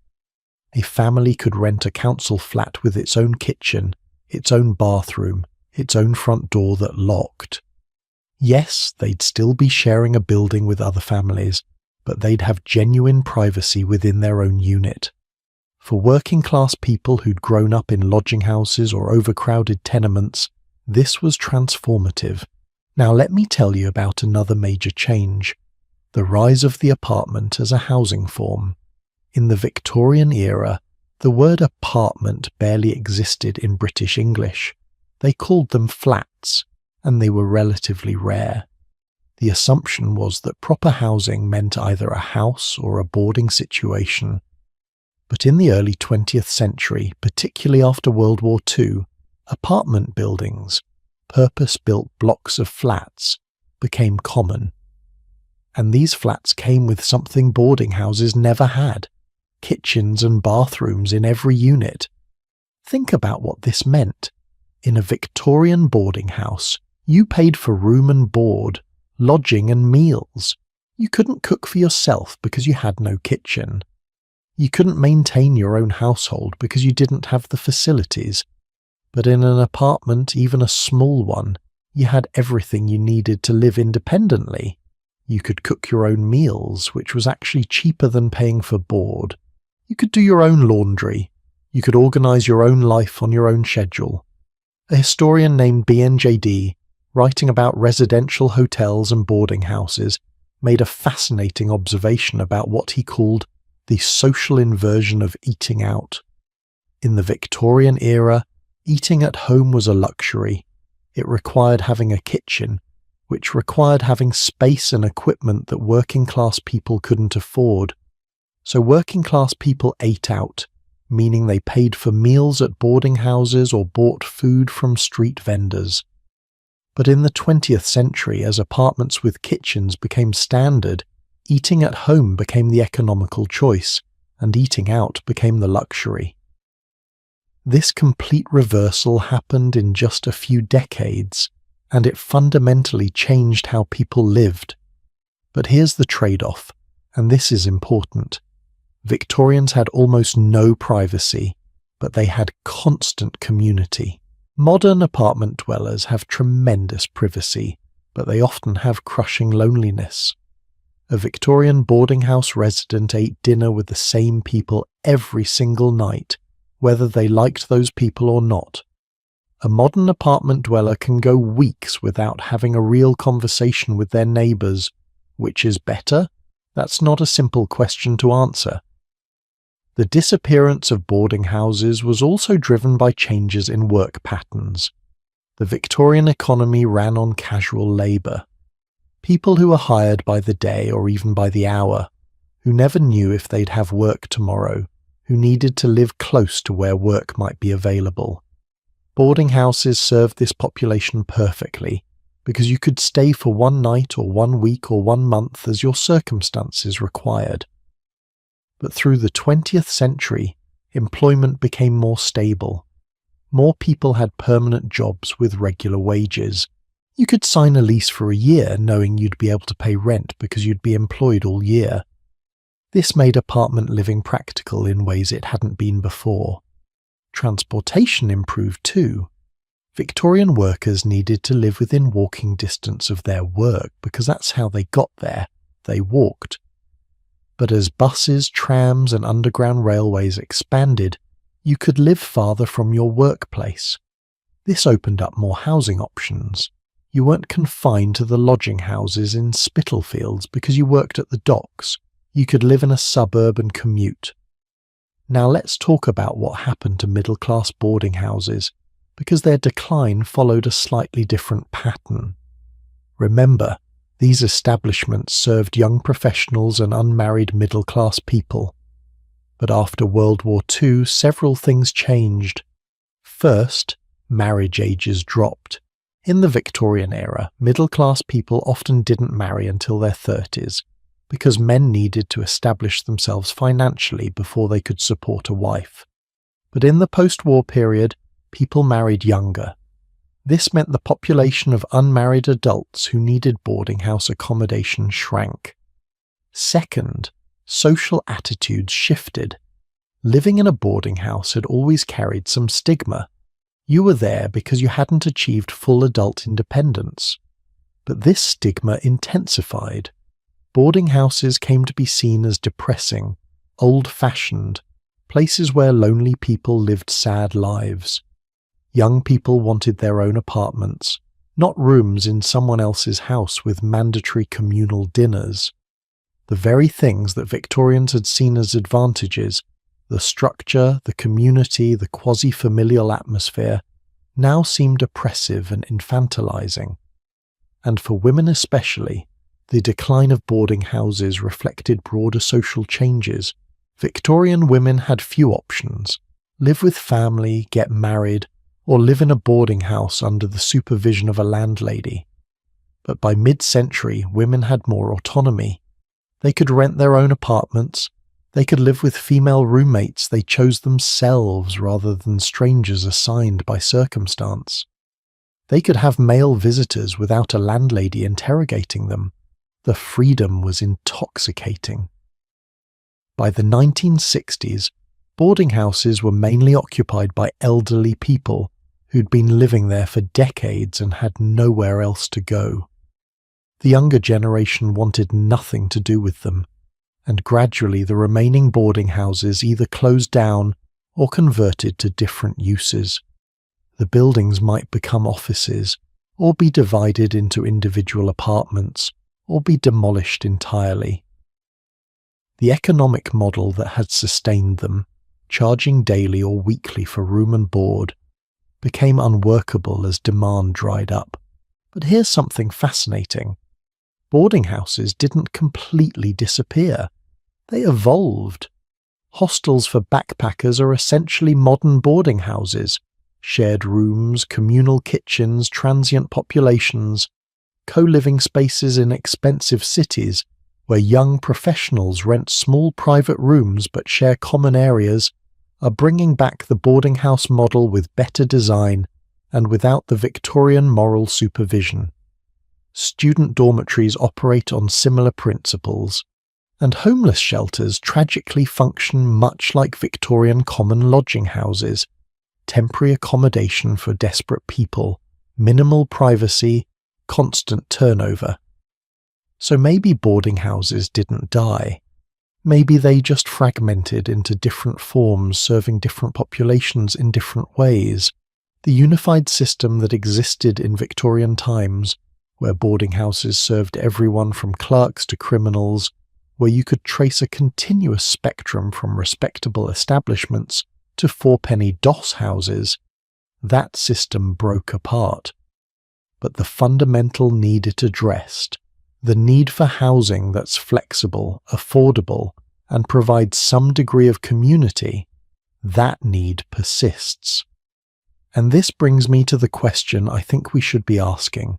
A family could rent a council flat with its own kitchen, its own bathroom, its own front door that locked. Yes, they'd still be sharing a building with other families, but they'd have genuine privacy within their own unit. For working-class people who'd grown up in lodging houses or overcrowded tenements, this was transformative. Now let me tell you about another major change: the rise of the apartment as a housing form. In the Victorian era, the word apartment barely existed in British English. They called them flats, and they were relatively rare. The assumption was that proper housing meant either a house or a boarding situation. But in the early 20th century, particularly after World War II, apartment buildings, purpose-built blocks of flats, became common. And these flats came with something boarding houses never had: kitchens and bathrooms in every unit. Think about what this meant. In a Victorian boarding house, you paid for room and board, lodging and meals. You couldn't cook for yourself because you had no kitchen. You couldn't maintain your own household because you didn't have the facilities. But in an apartment, even a small one, you had everything you needed to live independently. You could cook your own meals, which was actually cheaper than paying for board. You could do your own laundry. You could organize your own life on your own schedule. A historian named BNJD, writing about residential hotels and boarding houses, made a fascinating observation about what he called the social inversion of eating out. In the Victorian era, eating at home was a luxury. It required having a kitchen, which required having space and equipment that working-class people couldn't afford. So working-class people ate out, meaning they paid for meals at boarding houses or bought food from street vendors. But in the 20th century, as apartments with kitchens became standard, eating at home became the economical choice, and eating out became the luxury. This complete reversal happened in just a few decades, and it fundamentally changed how people lived. But here's the trade-off, and this is important. Victorians had almost no privacy, but they had constant community. Modern apartment dwellers have tremendous privacy, but they often have crushing loneliness. A Victorian boarding house resident ate dinner with the same people every single night, whether they liked those people or not. A modern apartment dweller can go weeks without having a real conversation with their neighbours. Which is better? That's not a simple question to answer. The disappearance of boarding houses was also driven by changes in work patterns. The Victorian economy ran on casual labour. People who were hired by the day or even by the hour, who never knew if they'd have work tomorrow, who needed to live close to where work might be available. Boarding houses served this population perfectly, because you could stay for one night or 1 week or 1 month as your circumstances required. But through the 20th century, employment became more stable. More people had permanent jobs with regular wages, You could sign a lease for a year knowing you'd be able to pay rent because you'd be employed all year. This made apartment living practical in ways it hadn't been before. Transportation improved too. Victorian workers needed to live within walking distance of their work because that's how they got there. They walked. But as buses, trams, and underground railways expanded, you could live farther from your workplace. This opened up more housing options. You weren't confined to the lodging houses in Spitalfields because you worked at the docks. You could live in a suburb and commute. Now let's talk about what happened to middle-class boarding houses, because their decline followed a slightly different pattern. Remember, these establishments served young professionals and unmarried middle-class people. But after World War II, several things changed. First, marriage ages dropped. In the Victorian era, middle-class people often didn't marry until their 30s, because men needed to establish themselves financially before they could support a wife. But in the post-war period, people married younger. This meant the population of unmarried adults who needed boarding house accommodation shrank. Second, social attitudes shifted. Living in a boarding house had always carried some stigma. You were there because you hadn't achieved full adult independence. But this stigma intensified. Boarding houses came to be seen as depressing, old-fashioned, places where lonely people lived sad lives. Young people wanted their own apartments, not rooms in someone else's house with mandatory communal dinners. The very things that Victorians had seen as advantages, the structure, the community, the quasi-familial atmosphere, now seemed oppressive and infantilizing. And for women especially, the decline of boarding houses reflected broader social changes. Victorian women had few options: live with family, get married, or live in a boarding house under the supervision of a landlady. But by mid-century, women had more autonomy. They could rent their own apartments. They could live with female roommates they chose themselves rather than strangers assigned by circumstance. They could have male visitors without a landlady interrogating them. The freedom was intoxicating. By the 1960s, boarding houses were mainly occupied by elderly people who'd been living there for decades and had nowhere else to go. The younger generation wanted nothing to do with them, and gradually the remaining boarding houses either closed down or converted to different uses. The buildings might become offices, or be divided into individual apartments, or be demolished entirely. The economic model that had sustained them, charging daily or weekly for room and board, became unworkable as demand dried up. But here's something fascinating. Boarding houses didn't completely disappear. They evolved. Hostels for backpackers are essentially modern boarding houses: shared rooms, communal kitchens, transient populations, co-living spaces in expensive cities where young professionals rent small private rooms but share common areas, are bringing back the boarding house model with better design and without the Victorian moral supervision. Student dormitories operate on similar principles, and homeless shelters tragically function much like Victorian common lodging houses: temporary accommodation for desperate people, minimal privacy, constant turnover. So maybe boarding houses didn't die. Maybe they just fragmented into different forms, serving different populations in different ways. The unified system that existed in Victorian times, where boarding houses served everyone from clerks to criminals, where you could trace a continuous spectrum from respectable establishments to fourpenny doss houses, that system broke apart. But the fundamental need it addressed, the need for housing that's flexible, affordable, and provides some degree of community, that need persists. And this brings me to the question I think we should be asking.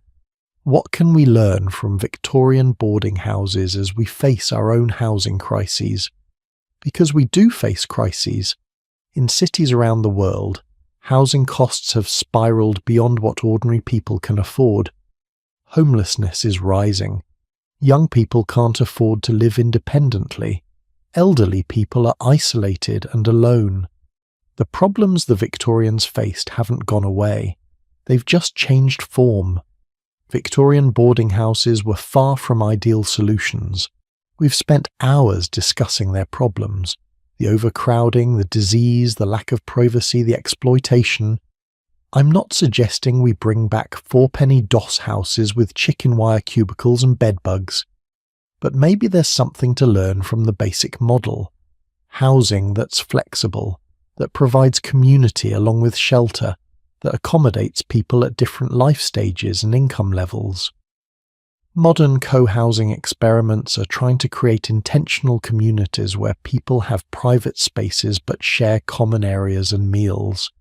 What can we learn from Victorian boarding houses as we face our own housing crises? Because we do face crises. In cities around the world, housing costs have spiraled beyond what ordinary people can afford. Homelessness is rising. Young people can't afford to live independently. Elderly people are isolated and alone. The problems the Victorians faced haven't gone away. They've just changed form. Victorian boarding houses were far from ideal solutions. We've spent hours discussing their problems. The overcrowding, the disease, the lack of privacy, the exploitation. I'm not suggesting we bring back four-penny DOS houses with chicken wire cubicles and bedbugs. But maybe there's something to learn from the basic model. Housing that's flexible, that provides community along with shelter, that accommodates people at different life stages and income levels. Modern co-housing experiments are trying to create intentional communities where people have private spaces but share common areas and meals.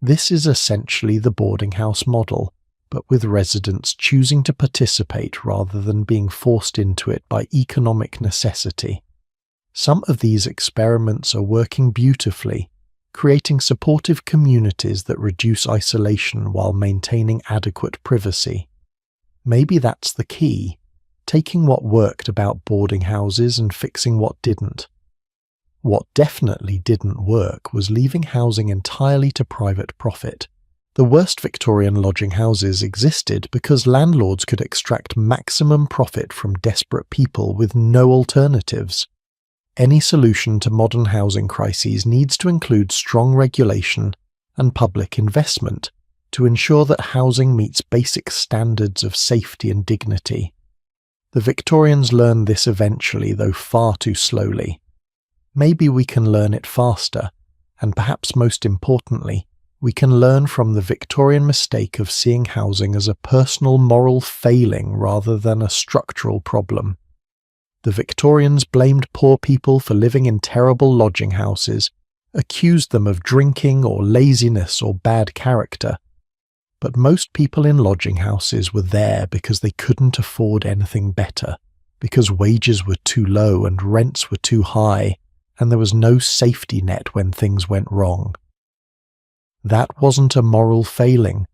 This is essentially the boarding house model, but with residents choosing to participate rather than being forced into it by economic necessity. Some of these experiments are working beautifully, creating supportive communities that reduce isolation while maintaining adequate privacy. Maybe that's the key, taking what worked about boarding houses and fixing what didn't. What definitely didn't work was leaving housing entirely to private profit. The worst Victorian lodging houses existed because landlords could extract maximum profit from desperate people with no alternatives. Any solution to modern housing crises needs to include strong regulation and public investment to ensure that housing meets basic standards of safety and dignity. The Victorians learned this eventually, though far too slowly. Maybe we can learn it faster, and perhaps most importantly, we can learn from the Victorian mistake of seeing housing as a personal moral failing rather than a structural problem. The Victorians blamed poor people for living in terrible lodging houses, accused them of drinking or laziness or bad character. But most people in lodging houses were there because they couldn't afford anything better, because wages were too low and rents were too high, and there was no safety net when things went wrong. That wasn't a moral failing.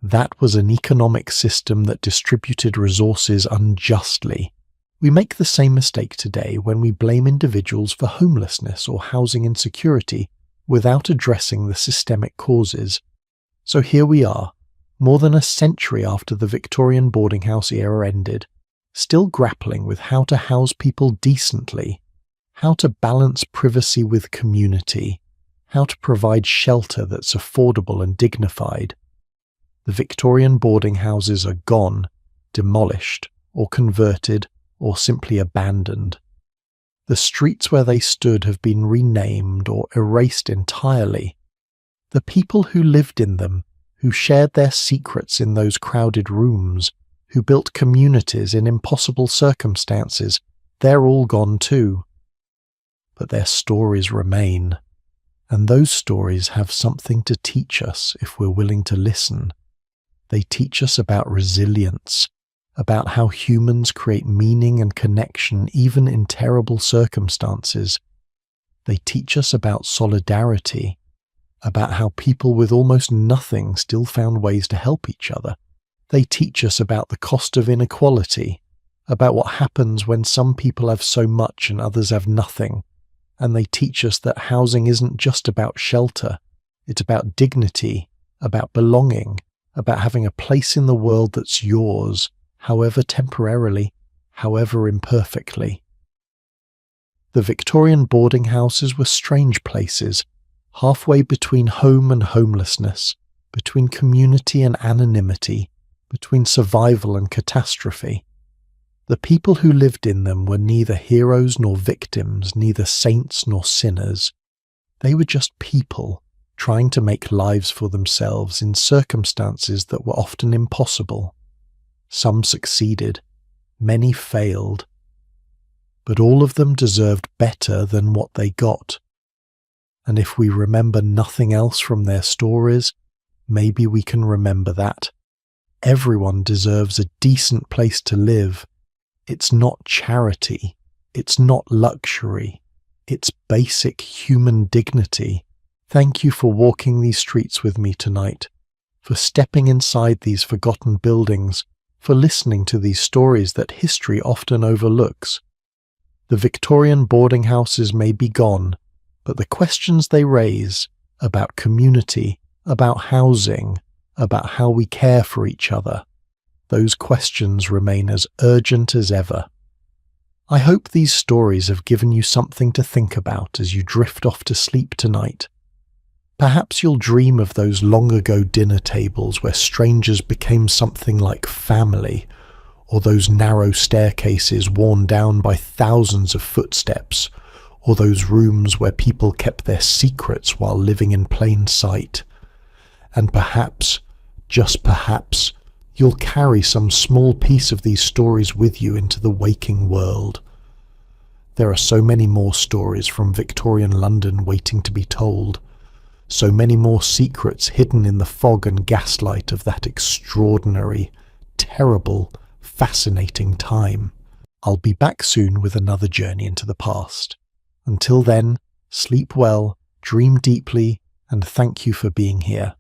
That was an economic system that distributed resources unjustly. We make the same mistake today when we blame individuals for homelessness or housing insecurity without addressing the systemic causes. So here we are, more than a century after the Victorian boarding house era ended, still grappling with how to house people decently, how to balance privacy with community, how to provide shelter that's affordable and dignified. The Victorian boarding houses are gone, demolished, or converted, or simply abandoned. The streets where they stood have been renamed or erased entirely. The people who lived in them, who shared their secrets in those crowded rooms, who built communities in impossible circumstances, they're all gone too. But their stories remain, and those stories have something to teach us if we're willing to listen. They teach us about resilience, about how humans create meaning and connection even in terrible circumstances. They teach us about solidarity, about how people with almost nothing still found ways to help each other. They teach us about the cost of inequality, about what happens when some people have so much and others have nothing. And they teach us that housing isn't just about shelter. It's about dignity, about belonging, about having a place in the world that's yours, however temporarily, however imperfectly. The Victorian boarding houses were strange places, halfway between home and homelessness, between community and anonymity, between survival and catastrophe. The people who lived in them were neither heroes nor victims, neither saints nor sinners. They were just people, trying to make lives for themselves in circumstances that were often impossible. Some succeeded, many failed, but all of them deserved better than what they got. And if we remember nothing else from their stories, maybe we can remember that. Everyone deserves a decent place to live. It's not charity, it's not luxury, it's basic human dignity. Thank you for walking these streets with me tonight, for stepping inside these forgotten buildings, for listening to these stories that history often overlooks. The Victorian boarding houses may be gone, but the questions they raise about community, about housing, about how we care for each other, those questions remain as urgent as ever. I hope these stories have given you something to think about as you drift off to sleep tonight. Perhaps you'll dream of those long-ago dinner tables where strangers became something like family, or those narrow staircases worn down by thousands of footsteps, or those rooms where people kept their secrets while living in plain sight. And perhaps, just perhaps, you'll carry some small piece of these stories with you into the waking world. There are so many more stories from Victorian London waiting to be told, so many more secrets hidden in the fog and gaslight of that extraordinary, terrible, fascinating time. I'll be back soon with another journey into the past. Until then, sleep well, dream deeply, and thank you for being here.